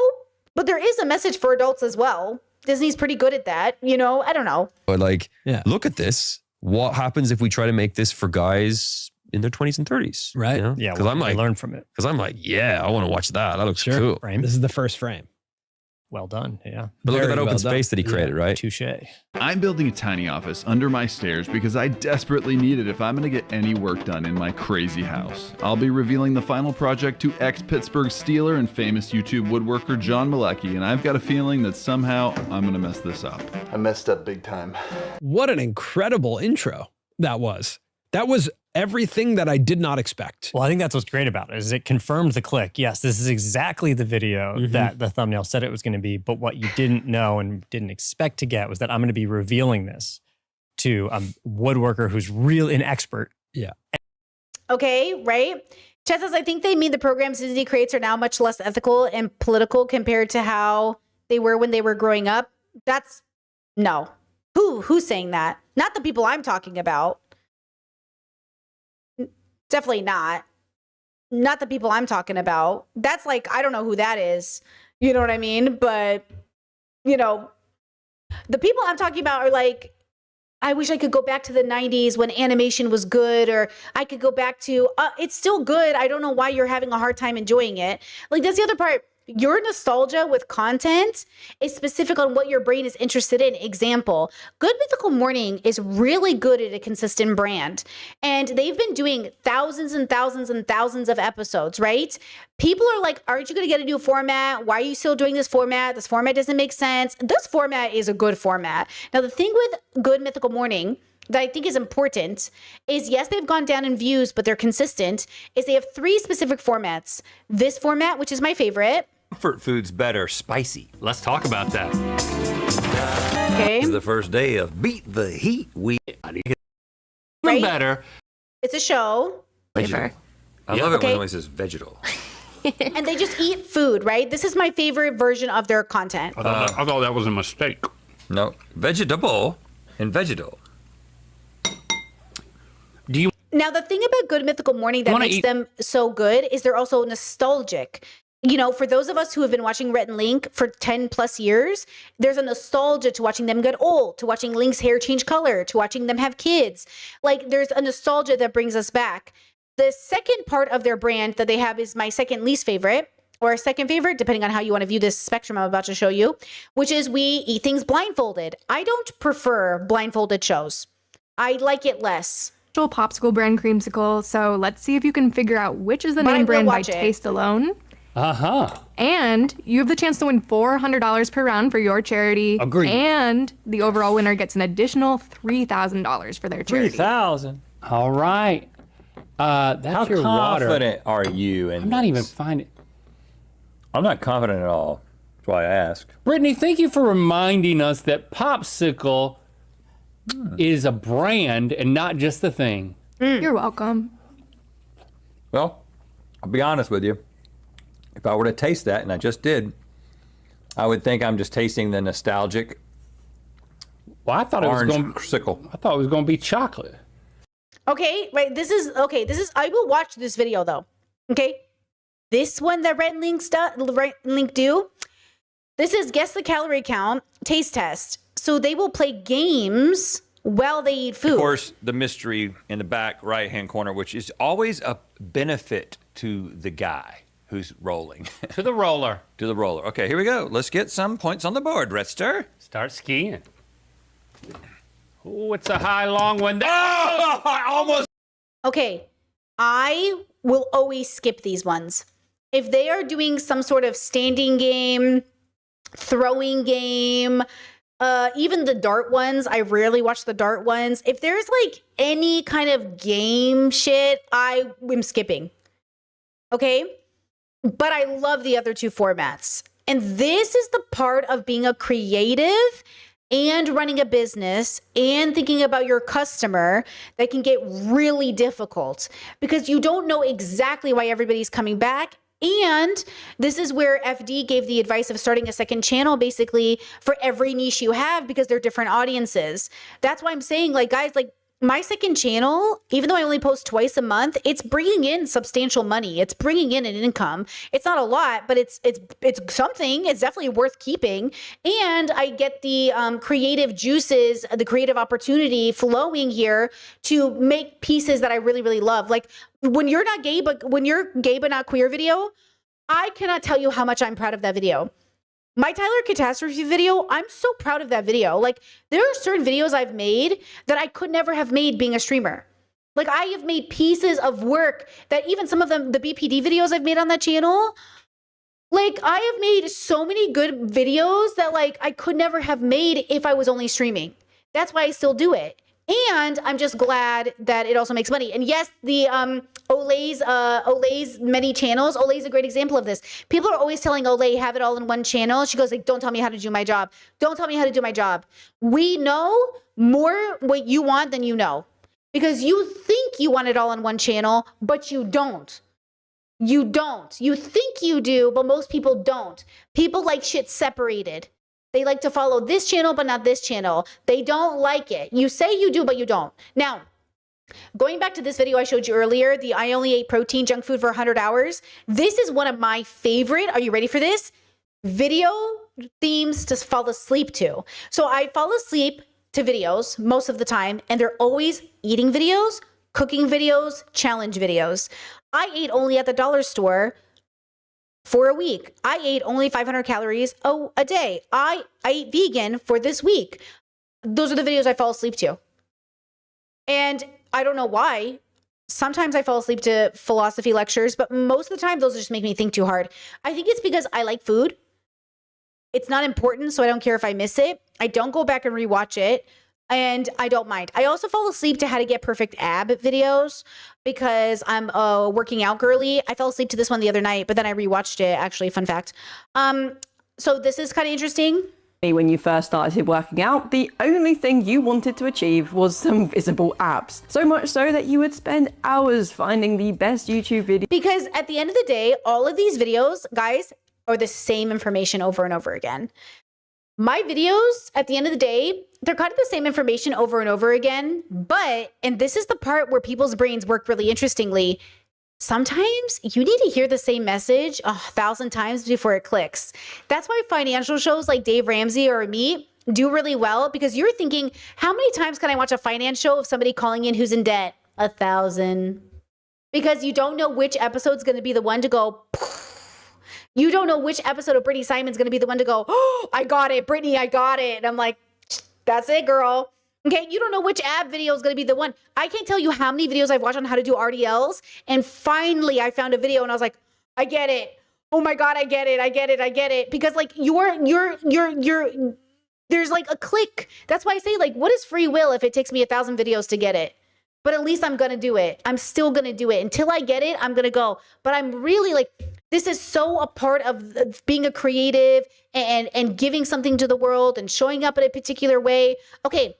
but there is a message for adults as well. Disney's pretty good at that, you know? I don't know. But like, look at this. What happens if we try to make this for guys in their 20s and 30s? Right. You know? Yeah. Because I'm like, learn from it. Because I'm like, yeah, I want to watch that. That looks cool. Frame. This is the first frame. Well done. Yeah. But look at Very that open well space that he created, right? Touche. I'm building a tiny office under my stairs because I desperately need it if I'm going to get any work done in my crazy house. I'll be revealing the final project to ex-Pittsburgh Steeler and famous YouTube woodworker John Malecki, and I've got a feeling that somehow I'm going to mess this up. I messed up big time. What an incredible intro that was. That was everything that I did not expect. Well, I think that's what's great about it, is it confirmed the click. Yes, this is exactly the video that the thumbnail said it was going to be. But what you didn't know and didn't expect to get was that I'm going to be revealing this to a woodworker who's an expert. Yeah. Okay, right? Chad says, I think they mean the programs Disney creates are now much less ethical and political compared to how they were when they were growing up. That's no. Who's saying that? Not the people I'm talking about. Definitely not. Not the people I'm talking about. That's like, I don't know who that is. You know what I mean? But, you know, the people I'm talking about are like, I wish I could go back to the 90s when animation was good, or I could go back to, it's still good. I don't know why you're having a hard time enjoying it. Like, that's the other part. Your nostalgia with content is specific on what your brain is interested in. Example, Good Mythical Morning is really good at a consistent brand. And they've been doing thousands and thousands and thousands of episodes, right? People are like, aren't you going to get a new format? Why are you still doing this format? This format doesn't make sense. This format is a good format. Now, the thing with Good Mythical Morning that I think is important is, yes, they've gone down in views, but they're consistent, is they have 3 specific formats. This format, which is my favorite. Comfort food's better, spicy. Let's talk about that. Okay. This is the first day of Beat the Heat Week. Right? Better. It's a show. Vegetal. I love it when it says vegetal. And they just eat food, right? This is my favorite version of their content. I thought that was a mistake. No, vegetable and vegetal. Now, the thing about Good Mythical Morning that makes them so good is they're also nostalgic. You know, for those of us who have been watching Rhett and Link for 10 plus years, there's a nostalgia to watching them get old, to watching Link's hair change color, to watching them have kids. Like, there's a nostalgia that brings us back. The second part of their brand that they have is my second least favorite, or second favorite, depending on how you want to view this spectrum I'm about to show you, which is we eat things blindfolded. I don't prefer blindfolded shows. I like it less. Popsicle brand creamsicle. So let's see if you can figure out which is the name brand by taste alone. And you have the chance to win $400 per round for your charity. Agreed. And the overall winner gets an additional $3,000 for their charity. $3,000. All right. That's How your water. confident are you in I'm not this? even finding. I'm not confident at all. That's why I ask. Brittany, thank you for reminding us that Popsicle is a brand and not just the thing. You're welcome. Well, I'll be honest with you. If I were to taste that, and I just did, I would think I'm just tasting the nostalgic. Well, I thought it was going sickle. I thought it was going to be chocolate. Okay, right. This is I will watch this video though. Okay. This one that Rhett and Link do. This is guess the calorie count, taste test. So they will play games while they eat food. Of course, the mystery in the back right-hand corner, which is always a benefit to the guy who's rolling. To the roller. To the roller. Okay, here we go. Let's get some points on the board, Rhetster. Start skiing. Oh, it's a high, long one. Oh, I almost. Okay, I will always skip these ones. If they are doing some sort of standing game, throwing game, even the dart ones, I rarely watch the dart ones. If there's like any kind of game shit, I am skipping. Okay? But I love the other 2 formats. And this is the part of being a creative and running a business and thinking about your customer that can get really difficult because you don't know exactly why everybody's coming back. And this is where FD gave the advice of starting a second channel basically for every niche you have because they're different audiences. That's why I'm saying, like, guys, like, my second channel, even though I only post twice a month, it's bringing in substantial money. It's bringing in an income. It's not a lot, but it's something. It's definitely worth keeping. And I get the creative juices, the creative opportunity flowing here to make pieces that I really, really love. Like when you're gay but not queer video, I cannot tell you how much I'm proud of that video. My Tyler Catastrophe video, I'm so proud of that video. Like, there are certain videos I've made that I could never have made being a streamer. Like, I have made pieces of work that even some of them, the BPD videos I've made on that channel, like, I have made so many good videos that, like, I could never have made if I was only streaming. That's why I still do it. And I'm just glad that it also makes money. And yes, the Olay's many channels. Olay's a great example of this. People are always telling Olay, have it all in one channel. She goes like, don't tell me how to do my job. Don't tell me how to do my job. We know more what you want than you know. Because you think you want it all on one channel, but you don't. You don't. You think you do, but most people don't. People like shit separated. They like to follow this channel, but not this channel. They don't like it. You say you do, but you don't. Now, going back to this video I showed you earlier, the I only ate protein junk food for 100 hours. This is one of my favorite, are you ready for this? Video themes to fall asleep to. So I fall asleep to videos most of the time, and they're always eating videos, cooking videos, challenge videos. I ate only at the dollar store for a week. I ate only 500 calories a day. I ate vegan for this week. Those are the videos I fall asleep to. And I don't know why. Sometimes I fall asleep to philosophy lectures, but most of the time those just make me think too hard. I think it's because I like food. It's not important, so I don't care if I miss it. I don't go back and rewatch it, and I don't mind. I also fall asleep to how to get perfect ab videos because I'm a working out girly. I fell asleep to this one the other night, but then I rewatched it, actually, fun fact. So this is kind of interesting. When you first started working out, the only thing you wanted to achieve was some visible abs. So much so that you would spend hours finding the best YouTube video. Because at the end of the day, all of these videos, guys, are the same information over and over again. My videos, at the end of the day, they're kind of the same information over and over again. But, and this is the part where people's brains work really interestingly, sometimes you need to hear the same message 1,000 times before it clicks. That's why financial shows like Dave Ramsey or me do really well, because you're thinking, how many times can I watch a finance show of somebody calling in who's in debt? 1,000. Because you don't know which episode's going to be the one to go, you don't know which episode of Brittany Simon's going to be the one to go, oh, I got it, Brittany, I got it. And I'm like, that's it, girl. Okay, you don't know which ab video is going to be the one. I can't tell you how many videos I've watched on how to do RDLs. And finally, I found a video and I was like, I get it. Oh my God, I get it. I get it. I get it. Because like there's like a click. That's why I say, like, what is free will if it takes me 1,000 videos to get it? But at least I'm going to do it. I'm still going to do it. Until I get it, I'm going to go. But I'm really like, this is so a part of being a creative and giving something to the world and showing up in a particular way. Okay.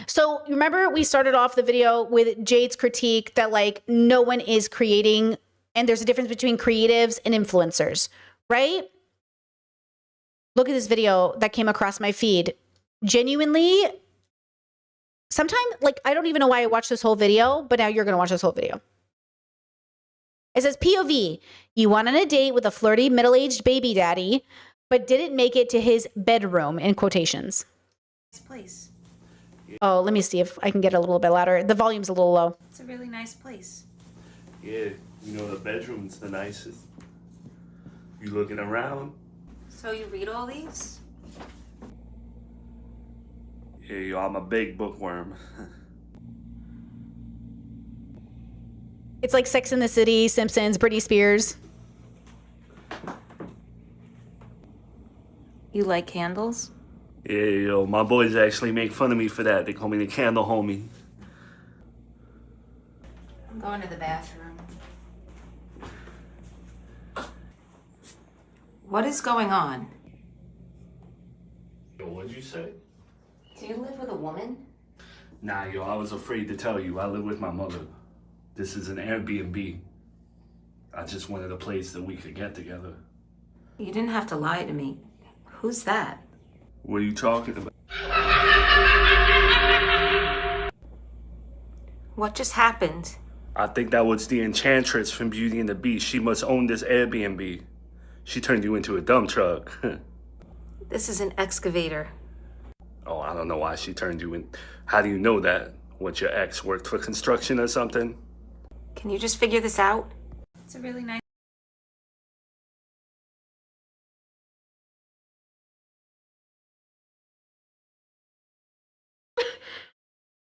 So remember we started off the video with Jade's critique that like no one is creating and there's a difference between creatives and influencers, right? Look at this video that came across my feed. Genuinely, sometimes, like, I don't even know why I watched this whole video, but now you're going to watch this whole video. It says, POV, you went on a date with a flirty middle-aged baby daddy, but didn't make it to his bedroom, in quotations. Nice place. Oh, let me see if I can get a little bit louder. The volume's a little low. It's a really nice place. Yeah, you know, the bedroom's the nicest. You looking around? So you read all these? Yeah, yo, I'm a big bookworm. It's like Sex and the City, Simpsons, Britney Spears. You like candles? Yeah, yo, my boys actually make fun of me for that. They call me the candle homie. I'm going to the bathroom. What is going on? Yo, what'd you say? Do you live with a woman? Nah, yo, I was afraid to tell you. I live with my mother. This is an Airbnb. I just wanted a place that we could get together. You didn't have to lie to me. Who's that? What are you talking about? What just happened? I think that was the enchantress from Beauty and the Beast. She must own this Airbnb. She turned you into a dump truck. This is an excavator. Oh, I don't know why she turned you in. How do you know that? What, your ex worked for construction or something? Can you just figure this out? It's a really nice...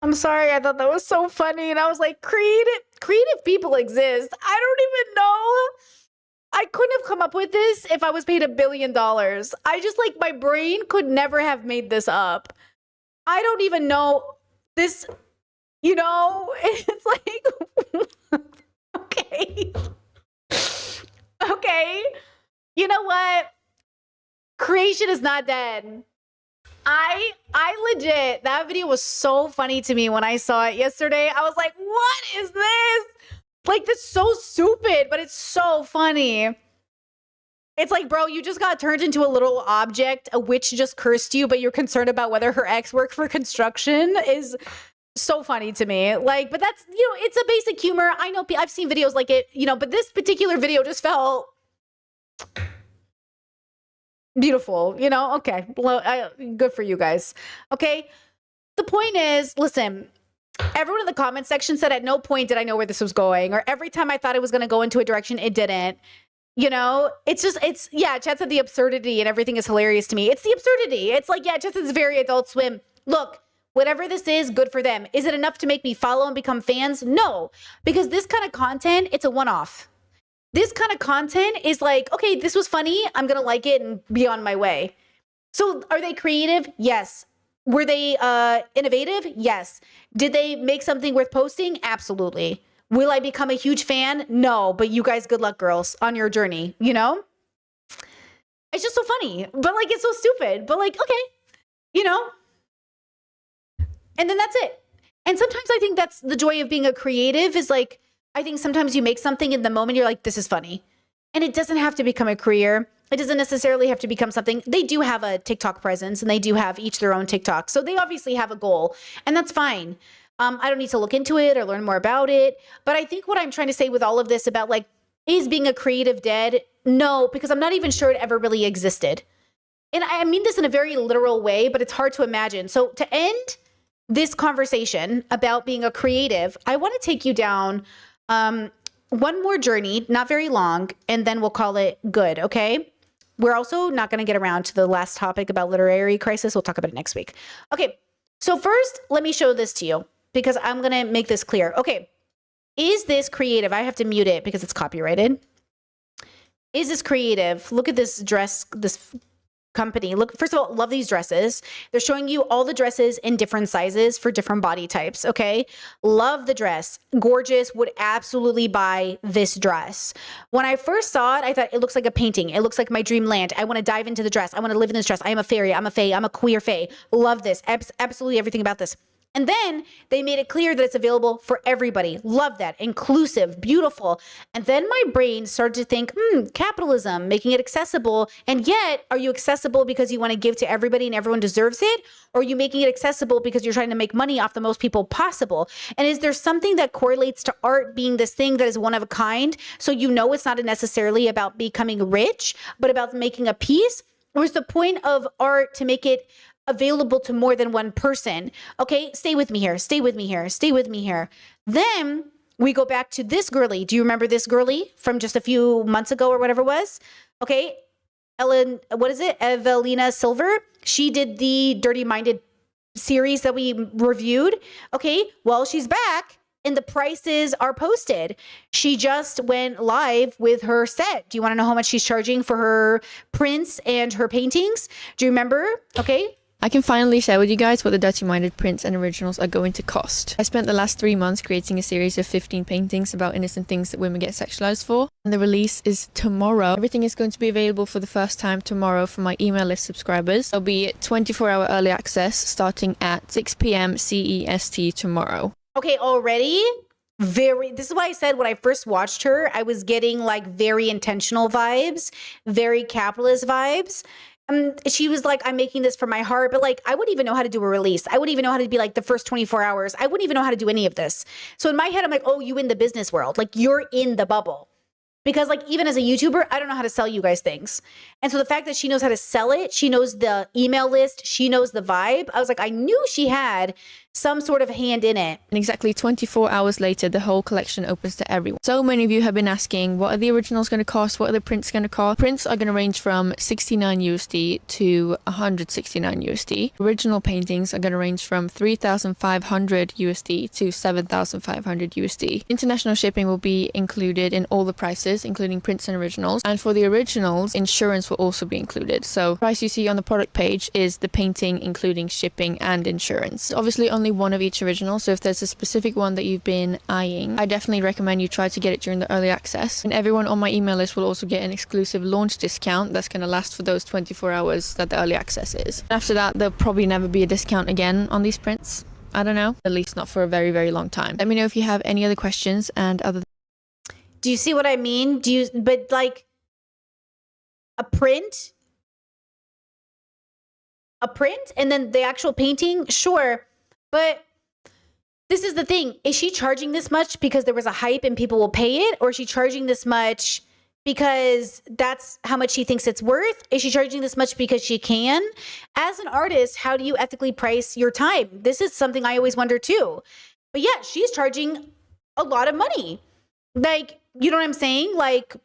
I'm sorry, I thought that was so funny. And I was like, creative people exist. I don't even know. I couldn't have come up with this if I was paid $1 billion. I just like, my brain could never have made this up. I don't even know this, you know, it's like, okay. Okay. You know what? Creation is not dead. I legit, that video was so funny to me when I saw it yesterday. I was like, what is this? Like, that's so stupid, but it's so funny. It's like, bro, you just got turned into a little object. A witch just cursed you, but you're concerned about whether her ex worked for construction is so funny to me. Like, but that's, you know, it's a basic humor. I know, I've seen videos like it, you know, but this particular video just felt beautiful, you know? Okay. Well, good for you guys. Okay. The point is, listen, everyone in the comment section said at no point did I know where this was going, or every time I thought it was going to go into a direction, it didn't. You know, Chet said the absurdity and everything is hilarious to me. It's the absurdity. It's like, yeah, Chet said it's very Adult Swim. Look, whatever this is, good for them. Is it enough to make me follow and become fans? No, because this kind of content, it's a one-off. This kind of content is like, okay, this was funny. I'm going to like it and be on my way. So are they creative? Yes. Were they innovative? Yes. Did they make something worth posting? Absolutely. Will I become a huge fan? No, but you guys, good luck, girls, on your journey, you know? It's just so funny, but like, it's so stupid, but like, okay, you know? And then that's it. And sometimes I think that's the joy of being a creative is like, I think sometimes you make something in the moment, you're like, this is funny. And it doesn't have to become a career. It doesn't necessarily have to become something. They do have a TikTok presence and they do have each their own TikTok. So they obviously have a goal and that's fine. I don't need to look into it or learn more about it. But I think what I'm trying to say with all of this about like, is being a creative dead? No, because I'm not even sure it ever really existed. And I mean this in a very literal way, but it's hard to imagine. So to end this conversation about being a creative, I want to take you down one more journey, not very long, and then we'll call it good, okay? We're also not going to get around to the last topic about literary crisis. We'll talk about it next week. Okay, so first, let me show this to you because I'm going to make this clear. Okay, is this creative? I have to mute it because it's copyrighted. Is this creative? Look at this dress, this company. Look, first of all, love these dresses. They're showing you all the dresses in different sizes for different body types, okay? Love the dress. Gorgeous. Would absolutely buy this dress. When I first saw it, I thought it looks like a painting. It looks like my dream land. I want to dive into the dress. I want to live in this dress. I am a fairy. I'm a fae. I'm a queer fae. Love this. Absolutely everything about this. And then they made it clear that it's available for everybody. Love that. Inclusive, beautiful. And then my brain started to think, capitalism, making it accessible. And yet, are you accessible because you want to give to everybody and everyone deserves it? Or are you making it accessible because you're trying to make money off the most people possible? And is there something that correlates to art being this thing that is one of a kind? So you know it's not necessarily about becoming rich, but about making a piece? Or is the point of art to make it available to more than one person? Okay, stay with me here. Stay with me here. Stay with me here. Then we go back to this girly. Do you remember this girly from just a few months ago or whatever it was? Okay, Evelina Silver. She did the Dirty Minded series that we reviewed. Okay, well, she's back and the prices are posted. She just went live with her set. Do you want to know how much she's charging for her prints and her paintings? Do you remember? Okay. I can finally share with you guys what the Dirty Minded prints and originals are going to cost. I spent the last 3 months creating a series of 15 paintings about innocent things that women get sexualized for. And the release is tomorrow. Everything is going to be available for the first time tomorrow for my email list subscribers. There'll be 24-hour early access starting at 6 p.m. CEST tomorrow. Okay, already this is why I said when I first watched her, I was getting like very intentional vibes, very capitalist vibes. She was like, I'm making this for my heart, but like, I wouldn't even know how to do a release. I wouldn't even know how to be like the first 24 hours. I wouldn't even know how to do any of this. So in my head, I'm like, oh, you in the business world, like you're in the bubble. Because like, even as a YouTuber, I don't know how to sell you guys things. And so the fact that she knows how to sell it, she knows the email list, she knows the vibe. I was like, I knew she had some sort of hand in it. And exactly 24 hours later, the whole collection opens to everyone. So many of you have been asking, what are the originals going to cost? What are the prints going to cost? Prints are going to range from 69 USD to 169 USD. Original paintings are going to range from 3,500 USD to 7,500 USD. International shipping will be included in all the prices, including prints and originals. And for the originals, insurance will also be included. So the price you see on the product page is the painting, including shipping and insurance. Obviously, only one of each original, so if there's a specific one that you've been eyeing, I definitely recommend you try to get it during the early access. And everyone on my email list will also get an exclusive launch discount that's going to last for those 24 hours that the early access is. After that, there'll probably never be a discount again on these prints. I don't know, at least not for a very, very long time. Let me know if you have any other questions and other. Do you see what I mean? But like a print and then the actual painting, sure. But this is the thing. Is she charging this much because there was a hype and people will pay it? Or is she charging this much because that's how much she thinks it's worth? Is she charging this much because she can? As an artist, how do you ethically price your time? This is something I always wonder too. But yeah, she's charging a lot of money. Like, you know what I'm saying? Like,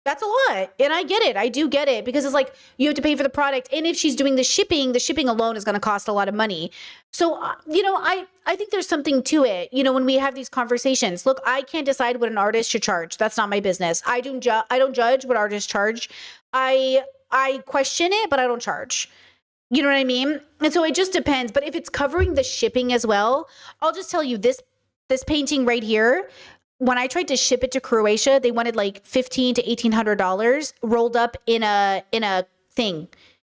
That's a lot. And I get it. I do get it because it's like you have to pay for the product. And if she's doing the shipping alone is going to cost a lot of money. So, I think there's something to it. When we have these conversations, look, I can't decide what an artist should charge. That's not my business. I don't judge what artists charge. I question it, but I don't charge. You know what I mean? And so it just depends. But if it's covering the shipping as well, I'll just tell you this painting right here, when I tried to ship it to Croatia, they wanted like $1,500 to $1,800 rolled up in a thing.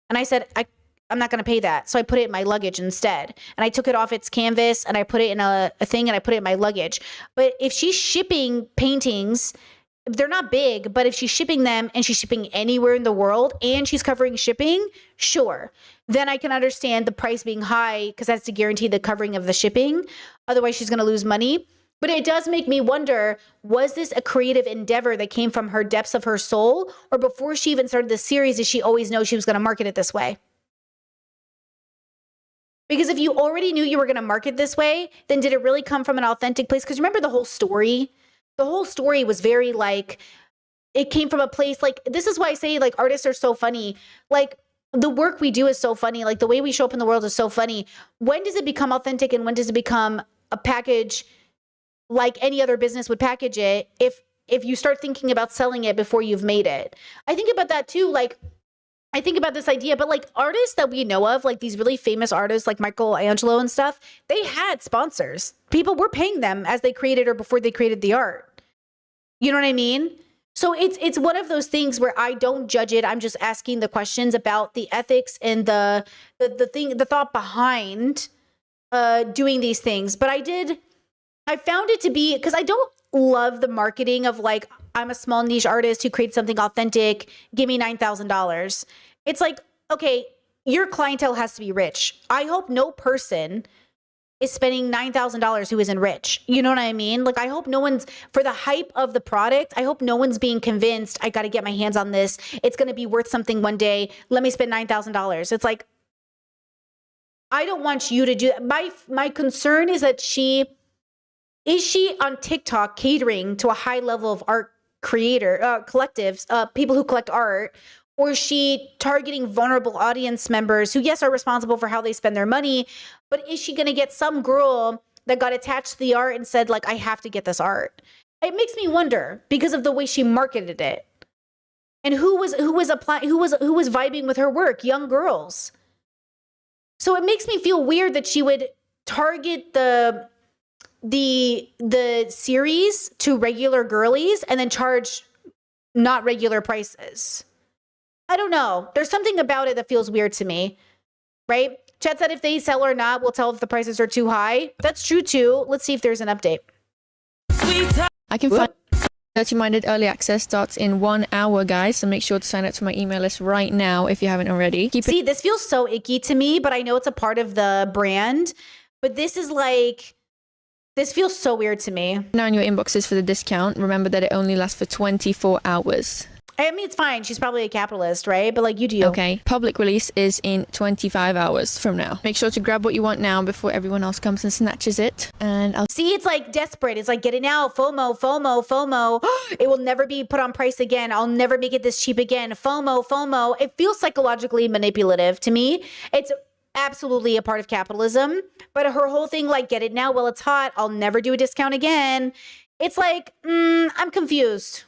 And I said, I'm not going to pay that. So I put it in my luggage instead. And I took it off its canvas and I put it in a thing and I put it in my luggage. But if she's shipping paintings, they're not big, but if she's shipping them and she's shipping anywhere in the world and she's covering shipping, sure. Then I can understand the price being high because that's to guarantee the covering of the shipping. Otherwise, she's going to lose money. But it does make me wonder, was this a creative endeavor that came from her depths of her soul? Or before she even started this series, did she always know she was going to market it this way? Because if you already knew you were going to market this way, then did it really come from an authentic place? Because remember the whole story? The whole story was very like, it came from a place like, this is why I say like artists are so funny. Like the work we do is so funny. Like the way we show up in the world is so funny. When does it become authentic and when does it become a package like any other business would package it if you start thinking about selling it before you've made it? I think about that too. Like, I think about this idea, but like artists that we know of, like these really famous artists like Michelangelo and stuff, they had sponsors. People were paying them as they created or before they created the art. You know what I mean? So it's one of those things where I don't judge it. I'm just asking the questions about the ethics and the thought behind doing these things. But I found it to be, because I don't love the marketing of like, I'm a small niche artist who creates something authentic. Give me $9,000. It's like, okay, your clientele has to be rich. I hope no person is spending $9,000 who isn't rich. You know what I mean? Like, I hope no one's, for the hype of the product, I hope no one's being convinced, I got to get my hands on this. It's going to be worth something one day. Let me spend $9,000. It's like, I don't want you to do that. My concern is that is she on TikTok catering to a high level of art collectives, people who collect art, or is she targeting vulnerable audience members who, yes, are responsible for how they spend their money, but is she going to get some girl that got attached to the art and said, like, I have to get this art? It makes me wonder because of the way she marketed it. And who was vibing with her work? Young girls. So it makes me feel weird that she would target the series to regular girlies and then charge not regular prices. I don't know. There's something about it that feels weird to me, right? Chat said if they sell or not, we'll tell if the prices are too high. That's true too. Let's see if there's an update. I can find Dirty Minded Early Access starts in 1 hour, guys. So make sure to sign up to my email list right now if you haven't already. See, this feels so icky to me, but I know it's a part of the brand. But this is like, this feels so weird to me. Now in your inboxes for the discount. Remember that it only lasts for 24 hours. I mean, it's fine. She's probably a capitalist, right? But like, you do. Okay. Public release is in 25 hours from now. Make sure to grab what you want now before everyone else comes and snatches it. And I'll see. It's like desperate. It's like, get it now. FOMO, FOMO, FOMO. It will never be put on price again. I'll never make it this cheap again. FOMO, FOMO. It feels psychologically manipulative to me. It's absolutely a part of capitalism. But her whole thing, like, get it now while it's hot. I'll never do a discount again. It's like, I'm confused.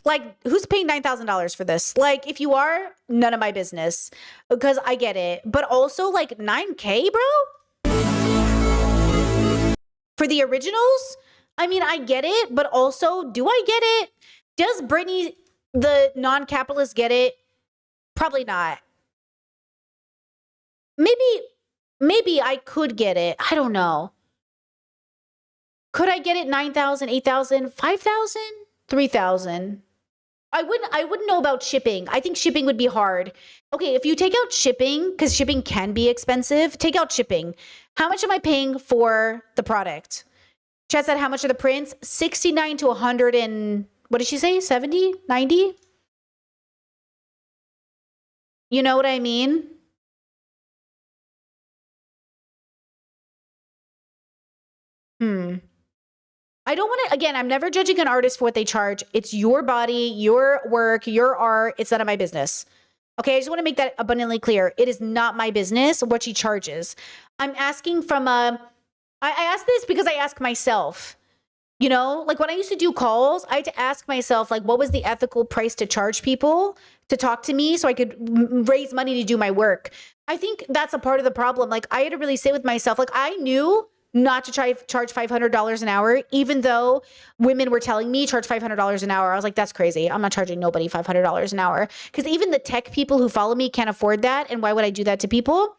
Like, who's paying $9,000 for this? Like, if you are, none of my business, because I get it. But also, like, $9K, bro? For the originals? I mean, I get it, but also, do I get it? Does Britney, the non-capitalist, get it? Probably not. Maybe I could get it. I don't know. Could I get it 9,000, 8,000, 5,000, 3,000? I wouldn't know about shipping. I think shipping would be hard. Okay, if you take out shipping, because shipping can be expensive, take out shipping. How much am I paying for the product? Chat said, how much are the prints? 69 to 100 and, what did she say? 70, 90? You know what I mean? I don't want to, again, I'm never judging an artist for what they charge. It's your body, your work, your art. It's none of my business. Okay, I just want to make that abundantly clear. It is not my business what she charges. I'm asking from I ask this because I ask myself, you know, like when I used to do calls, I had to ask myself, like, what was the ethical price to charge people to talk to me so I could raise money to do my work? I think that's a part of the problem. Like, I had to really sit with myself. Like, I knew not to charge $500 an hour, even though women were telling me charge $500 an hour. I was like, that's crazy. I'm not charging nobody $500 an hour. Because even the tech people who follow me can't afford that. And why would I do that to people?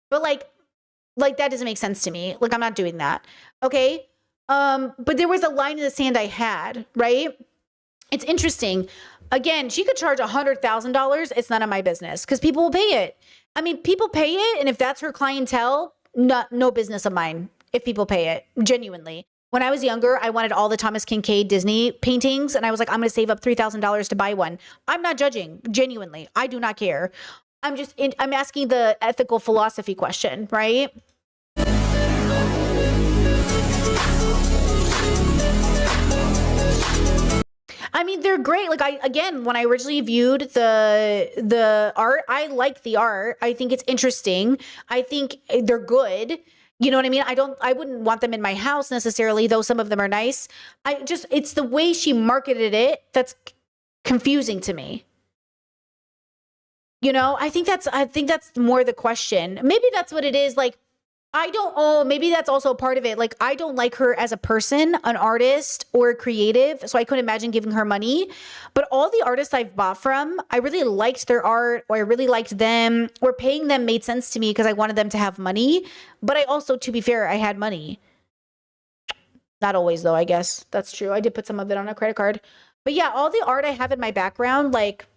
But like that doesn't make sense to me. Like, I'm not doing that. Okay. But there was a line in the sand I had, right? It's interesting. Again, she could charge $100,000. It's none of my business because people will pay it. I mean, people pay it. And if that's her clientele, no business of mine if people pay it, genuinely. When I was younger, I wanted all the Thomas Kinkade Disney paintings. And I was like, I'm going to save up $3,000 to buy one. I'm not judging, genuinely. I do not care. I'm asking the ethical philosophy question, right? I mean, they're great. Like, when I originally viewed the art, I like the art. I think it's interesting. I think they're good. You know what I mean? I wouldn't want them in my house necessarily, though some of them are nice. It's the way she marketed it that's confusing to me. You know, I think that's more the question. Maybe that's what it is. Like, maybe that's also a part of it. Like, I don't like her as a person, an artist or a creative. So I couldn't imagine giving her money. But all the artists I've bought from, I really liked their art, or I really liked them, or paying them made sense to me because I wanted them to have money. But I also, to be fair, I had money. Not always though, I guess. That's true. I did put some of it on a credit card. But yeah, all the art I have in my background, like,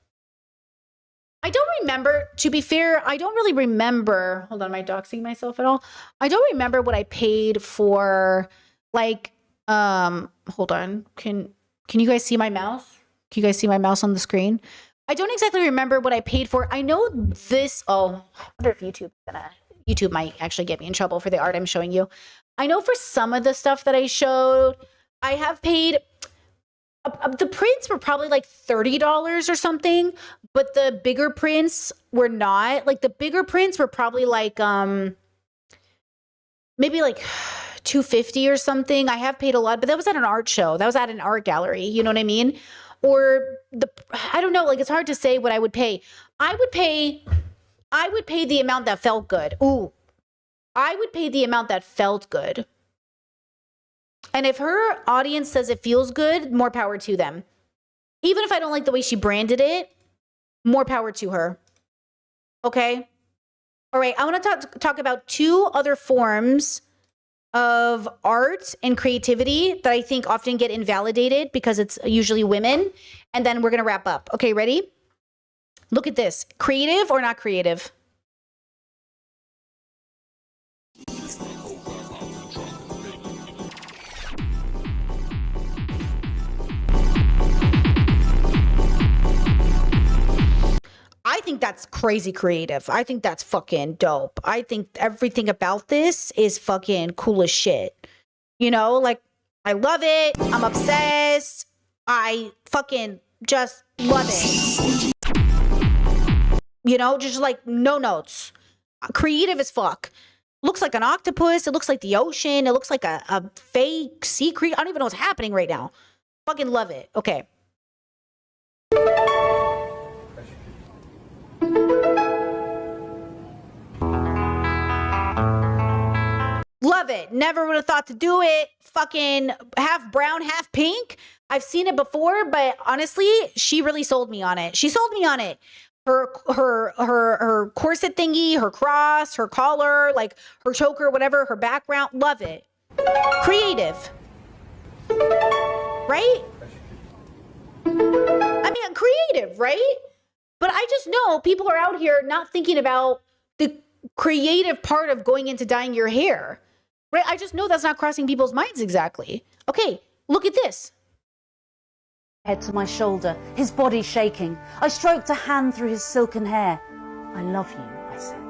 I don't remember, to be fair, I don't really remember. Hold on, am I doxing myself at all? I don't remember what I paid for, like, hold on. Can you guys see my mouse? Can you guys see my mouse on the screen? I don't exactly remember what I paid for. I know this, I wonder if YouTube might actually get me in trouble for the art I'm showing you. I know for some of the stuff that I showed, I have paid, the prints were probably like $30 or something, but the bigger prints were not. Like, the bigger prints were probably like maybe like $250 or something. I have paid a lot, but that was at an art show. That was at an art gallery. You know what I mean? Or I don't know. Like, it's hard to say what I would pay. I would pay the amount that felt good. Ooh, I would pay the amount that felt good. And if her audience says it feels good, more power to them. Even if I don't like the way she branded it, more power to her. Okay? All right, I want to talk about two other forms of art and creativity that I think often get invalidated because it's usually women. And then we're going to wrap up. Okay, ready? Look at this. Creative or not creative? I think that's crazy creative. I think that's fucking dope. I think everything about this is fucking cool as shit. You know, like, I love it. I'm obsessed. I fucking just love it. You know, just like no notes. Creative as fuck. Looks like an octopus. It looks like the ocean. It looks like a fake sea creature. I don't even know what's happening right now. Fucking love it. Okay. Love it. Never would have thought to do it. Fucking half brown, half pink. I've seen it before, but honestly, she really sold me on it. She sold me on it. Her corset thingy, her cross, her collar, like her choker, whatever, her background. Love it. Creative. Right? I mean, creative, right? But I just know people are out here not thinking about the creative part of going into dyeing your hair. Right? I just know that's not crossing people's minds exactly. Okay, look at this. Head to my shoulder, his body shaking. I stroked a hand through his silken hair. I love you, I said.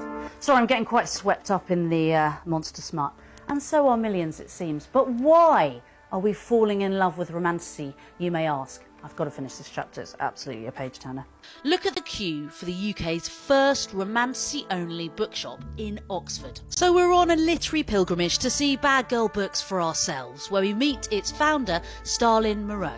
Sorry, I'm getting quite swept up in the monster smut. And so are millions, it seems. But why Are we falling in love with romantasy, you may ask? I've got to finish this chapter, it's absolutely a page turner. Look at the queue for the UK's first romantasy-only bookshop in Oxford. So we're on a literary pilgrimage to see Bad Girl Books for ourselves, where we meet its founder, Starlin Moreau.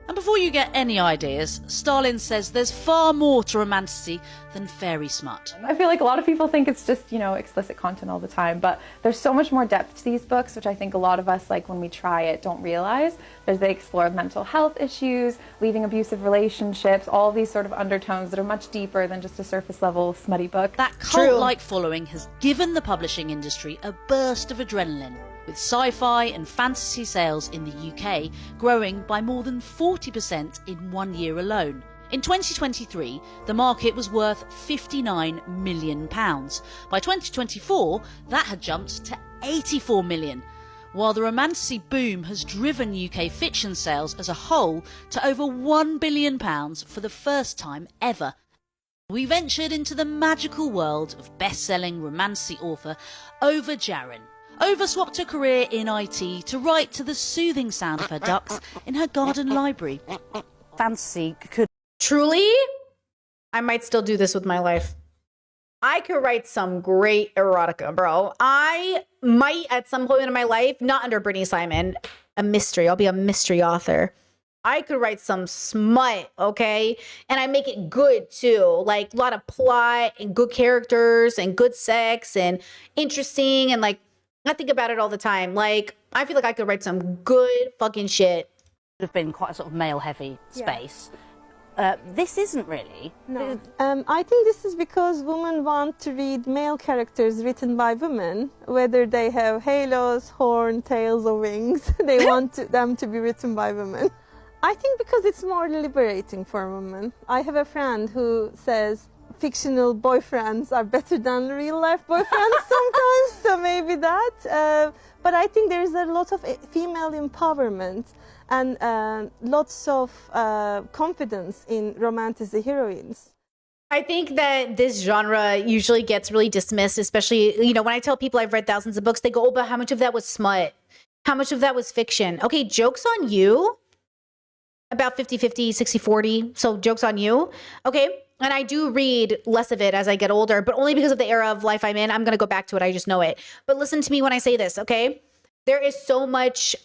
And before you get any ideas, Starlin says there's far more to romantasy than fairy smut. I feel like a lot of people think it's just, explicit content all the time, but there's so much more depth to these books, which I think a lot of us, when we try it, don't realize. They explore mental health issues, leaving abusive relationships, all these sort of undertones that are much deeper than just a surface level smutty book. That cult-like following has given the publishing industry a burst of adrenaline, with sci-fi and fantasy sales in the UK growing by more than 40% in 1 year alone. In 2023, the market was worth £59 million. By 2024, that had jumped to £84 million, while the romantasy boom has driven UK fiction sales as a whole to over £1 billion for the first time ever. We ventured into the magical world of best-selling romantasy author Ova Jarin. Ova swapped her career in IT to write to the soothing sound of her ducks in her garden library. Fantasy could... Truly, I might still do this with my life. I could write some great erotica, bro. I might at some point in my life, not under Brittany Simon, a mystery. I'll be a mystery author. I could write some smut, okay? And I make it good too. Like a lot of plot and good characters and good sex and interesting. And I think about it all the time. I feel like I could write some good fucking shit. Have been quite a sort of male-heavy space. This isn't really. No. I think this is because women want to read male characters written by women, whether they have halos, horn, tails, or wings. They want them to be written by women. I think because it's more liberating for women. I have a friend who says fictional boyfriends are better than real-life boyfriends sometimes, so maybe that. But I think there is a lot of female empowerment and lots of confidence in romantic heroines. I think that this genre usually gets really dismissed, especially, when I tell people I've read thousands of books, they go, oh, but how much of that was smut? How much of that was fiction? Okay, joke's on you. About 50-50, 60-40, so joke's on you. Okay, and I do read less of it as I get older, but only because of the era of life I'm in. I'm going to go back to it. I just know it. But listen to me when I say this, okay? There is so much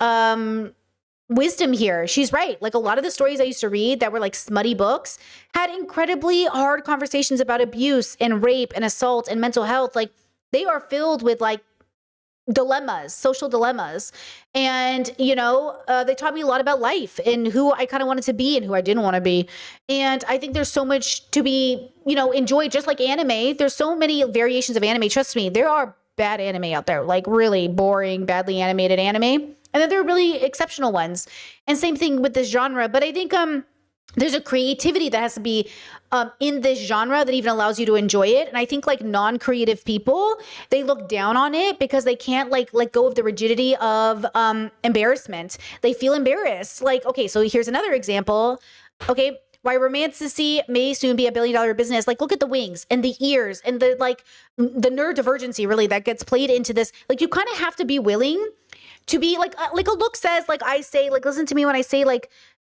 wisdom here. She's right. A lot of the stories I used to read that were smutty books had incredibly hard conversations about abuse and rape and assault and mental health. They are filled with dilemmas, social dilemmas. And, they taught me a lot about life and who I kind of wanted to be and who I didn't want to be. And I think there's so much to be, enjoyed, just like anime. There's so many variations of anime. Trust me, there are bad anime out there, really boring, badly animated anime. And then there are really exceptional ones. And same thing with this genre. But I think there's a creativity that has to be in this genre that even allows you to enjoy it. And I think non-creative people, they look down on it because they can't let go of the rigidity of embarrassment. They feel embarrassed. Okay, so here's another example. Okay, why romantasy may soon be $1 billion business. Look at the wings and the ears and the neurodivergency really that gets played into this. You kind of have to be willing to be like a look says, I say, listen to me when I say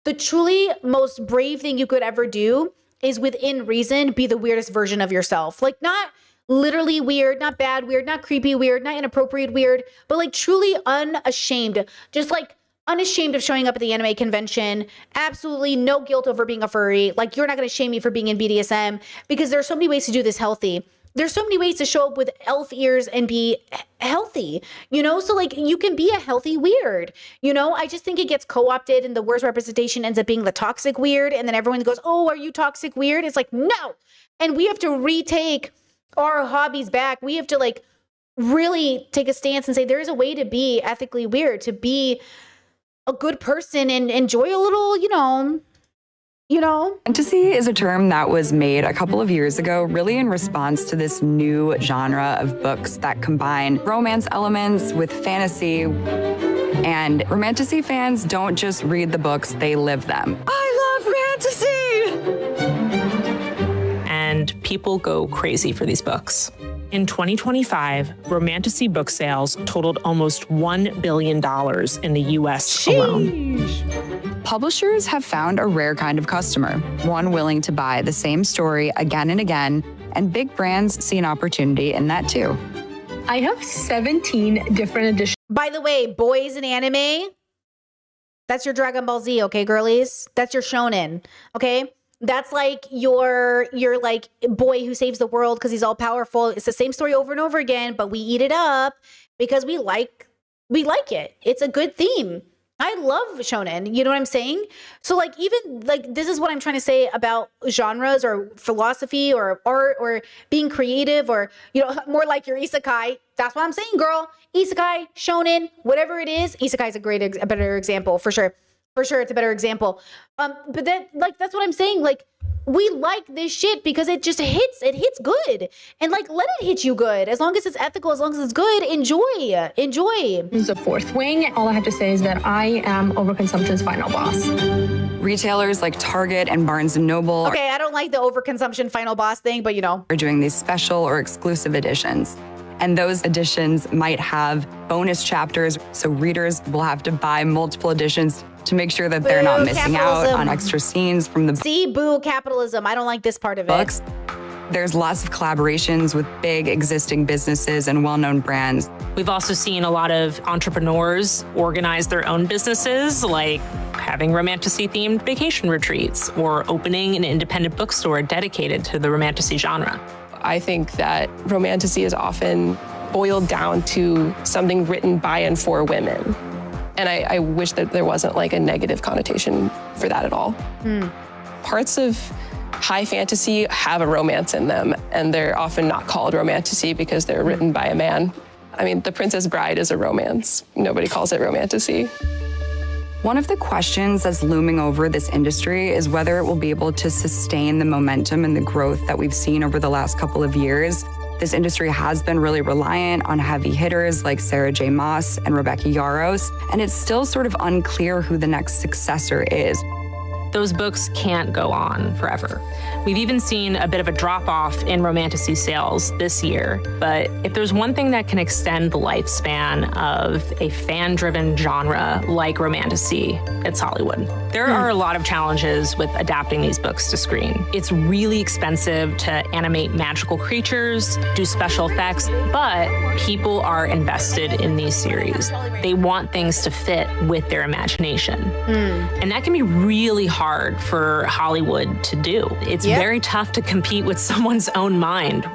the truly most brave thing you could ever do is within reason, be the weirdest version of yourself. Not literally weird, not bad weird, not creepy weird, not inappropriate weird, but truly unashamed, just unashamed of showing up at the anime convention. Absolutely no guilt over being a furry. You're not going to shame me for being in BDSM because there are so many ways to do this healthy. There's so many ways to show up with elf ears and be healthy, so you can be a healthy weird, I just think it gets co-opted and the worst representation ends up being the toxic weird. And then everyone goes, oh, are you toxic weird? It's no. And we have to retake our hobbies back. We have to really take a stance and say, there is a way to be ethically weird, to be a good person and enjoy a little, Fantasy is a term that was made a couple of years ago, really in response to this new genre of books that combine romance elements with fantasy. And romantasy fans don't just read the books, they live them. I love fantasy! And people go crazy for these books. In 2025, Romantasy book sales totaled almost $1 billion in the US alone. Publishers have found a rare kind of customer, one willing to buy the same story again and again, and big brands see an opportunity in that too. I have 17 different editions. By the way, boys in anime, that's your Dragon Ball Z, okay, girlies? That's your shonen, okay? That's like your like boy who saves the world because he's all powerful. It's the same story over and over again, but we eat it up because we like it. It's a good theme. I love shonen, you know what I'm saying? So like even like this is what I'm trying to say about genres or philosophy or art or being creative or, you know, more like your isekai. That's what I'm saying, girl. Isekai, shonen, whatever it is. Isekai is a better example for sure. For sure, it's a better example. But then like that's what I'm saying. Like we like this shit because it just hits. It hits good, and like let it hit you good. As long as it's ethical, as long as it's good, enjoy. The fourth wing. All I have to say is that I am overconsumption's final boss. Retailers like Target and Barnes & Noble Okay, I don't like the overconsumption final boss thing, but you know, are doing these special or exclusive editions. And those editions might have bonus chapters, so readers will have to buy multiple editions to make sure that they're not missing out on extra scenes from the See, boo capitalism. I don't like this part of books. it. There's lots of collaborations with big existing businesses and well-known brands. We've also seen a lot of entrepreneurs organize their own businesses, like having Romantasy-themed vacation retreats or opening an independent bookstore dedicated to the Romantasy genre. I think that Romantasy is often boiled down to something written by and for women. And I wish that there wasn't like a negative connotation for that at all. Parts of high fantasy have a romance in them, and they're often not called Romantasy because they're written by a man. I mean, The Princess Bride is a romance. Nobody calls it Romantasy. One of the questions that's looming over this industry is whether it will be able to sustain the momentum and the growth that we've seen over the last couple of years. This industry has been really reliant on heavy hitters like Sarah J. Maas and Rebecca Yarros, and it's still sort of unclear who the next successor is. Those books can't go on forever. We've even seen a bit of a drop-off in Romantasy sales this year, but if there's one thing that can extend the lifespan of a fan-driven genre like Romantasy, it's Hollywood. There are a lot of challenges with adapting these books to screen. It's really expensive to animate magical creatures, do special effects, but people are invested in these series. They want things to fit with their imagination. And that can be really hard for Hollywood to do. It's very tough to compete with someone's own mind.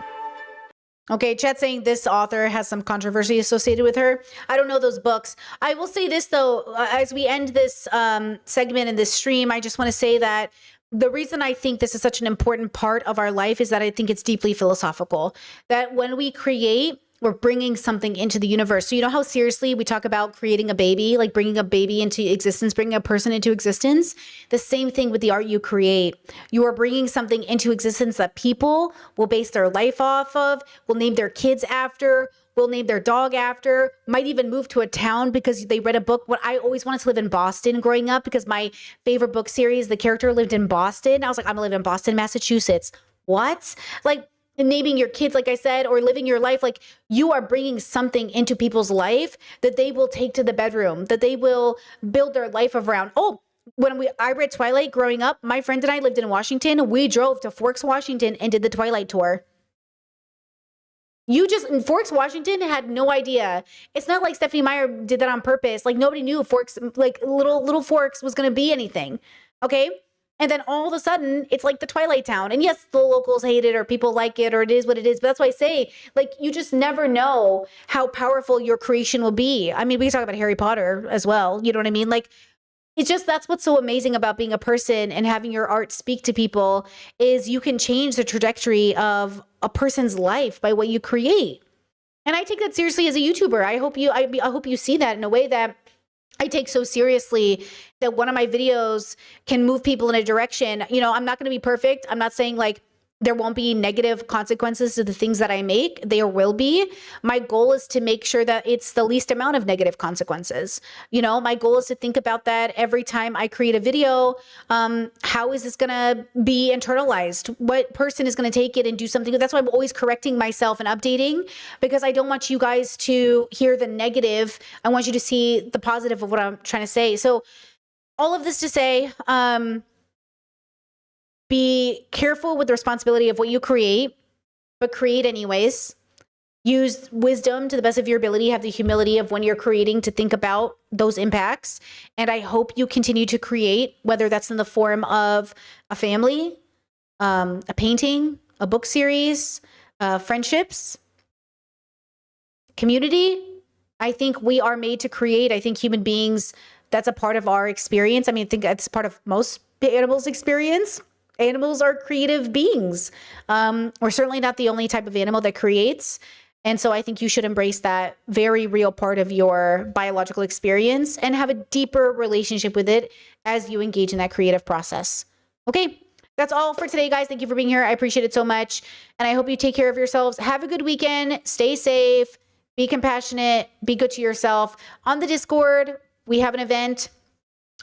Okay, Chet saying this author has some controversy associated with her. I don't know those books. I will say this though, as we end this segment in this stream, I just want to say that the reason I think this is such an important part of our life is that I think it's deeply philosophical. That when we create, we're bringing something into the universe. So you know how seriously we talk about creating a baby, like bringing a baby into existence, bringing a person into existence? The same thing with the art you create. You are bringing something into existence that people will base their life off of, will name their kids after, will name their dog after, might even move to a town because they read a book. What I always wanted to live in Boston growing up because my favorite book series, the character lived in Boston. I was like, I'm gonna live in Boston, Massachusetts. What? Like, naming your kids, like I said, or living your life, like you are bringing something into people's life that they will take to the bedroom, that they will build their life around. Oh, I read Twilight growing up, my friend and I lived in Washington. We drove to Forks, Washington and did the Twilight tour. Forks, Washington had no idea. It's not like Stephenie Meyer did that on purpose. Like nobody knew Forks, like little Forks was going to be anything. Okay. And then all of a sudden, it's like the Twilight Town. And yes, the locals hate it or people like it or it is what it is. But that's why I say, like, you just never know how powerful your creation will be. I mean, we can talk about Harry Potter as well. You know what I mean? Like, it's just that's what's so amazing about being a person and having your art speak to people is you can change the trajectory of a person's life by what you create. And I take that seriously as a YouTuber. I hope you see that in a way that I take so seriously that one of my videos can move people in a direction. You know, I'm not going to be perfect. I'm not saying like there won't be negative consequences to the things that I make. There will be. My goal is to make sure that it's the least amount of negative consequences. You know, my goal is to think about that every time I create a video. How is this going to be internalized? What person is going to take it and do something? That's why I'm always correcting myself and updating, because I don't want you guys to hear the negative. I want you to see the positive of what I'm trying to say. So all of this to say, be careful with the responsibility of what you create, but create anyways. Use wisdom to the best of your ability. Have the humility of when you're creating to think about those impacts. And I hope you continue to create, whether that's in the form of a family, a painting, a book series, friendships, community. I think we are made to create. I think human beings, that's a part of our experience. I mean, I think that's part of most animals' experience. Animals are creative beings. We're certainly not the only type of animal that creates. And so I think you should embrace that very real part of your biological experience and have a deeper relationship with it as you engage in that creative process. Okay, that's all for today, guys. Thank you for being here. I appreciate it so much. And I hope you take care of yourselves. Have a good weekend. Stay safe. Be compassionate. Be good to yourself. On the Discord, we have an event.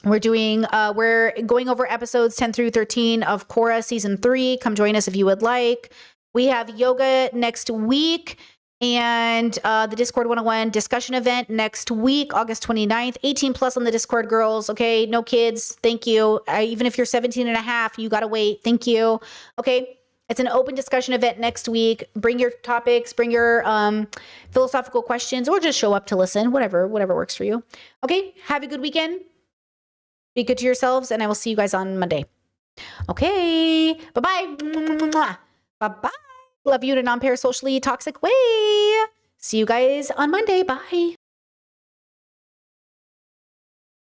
We're going over episodes 10 through 13 of Korra season 3. Come join us if you would like. We have yoga next week and the Discord 101 discussion event next week, August 29th, 18 plus on the Discord, girls. Okay. No kids. Thank you. Even if you're 17 and a half, you got to wait. Thank you. Okay. It's an open discussion event next week. Bring your topics, bring your philosophical questions, or just show up to listen, whatever works for you. Okay. Have a good weekend. Be good to yourselves, and I will see you guys on Monday. Okay. Bye-bye. Bye-bye. Love you in a non-parasocially toxic way. See you guys on Monday. Bye.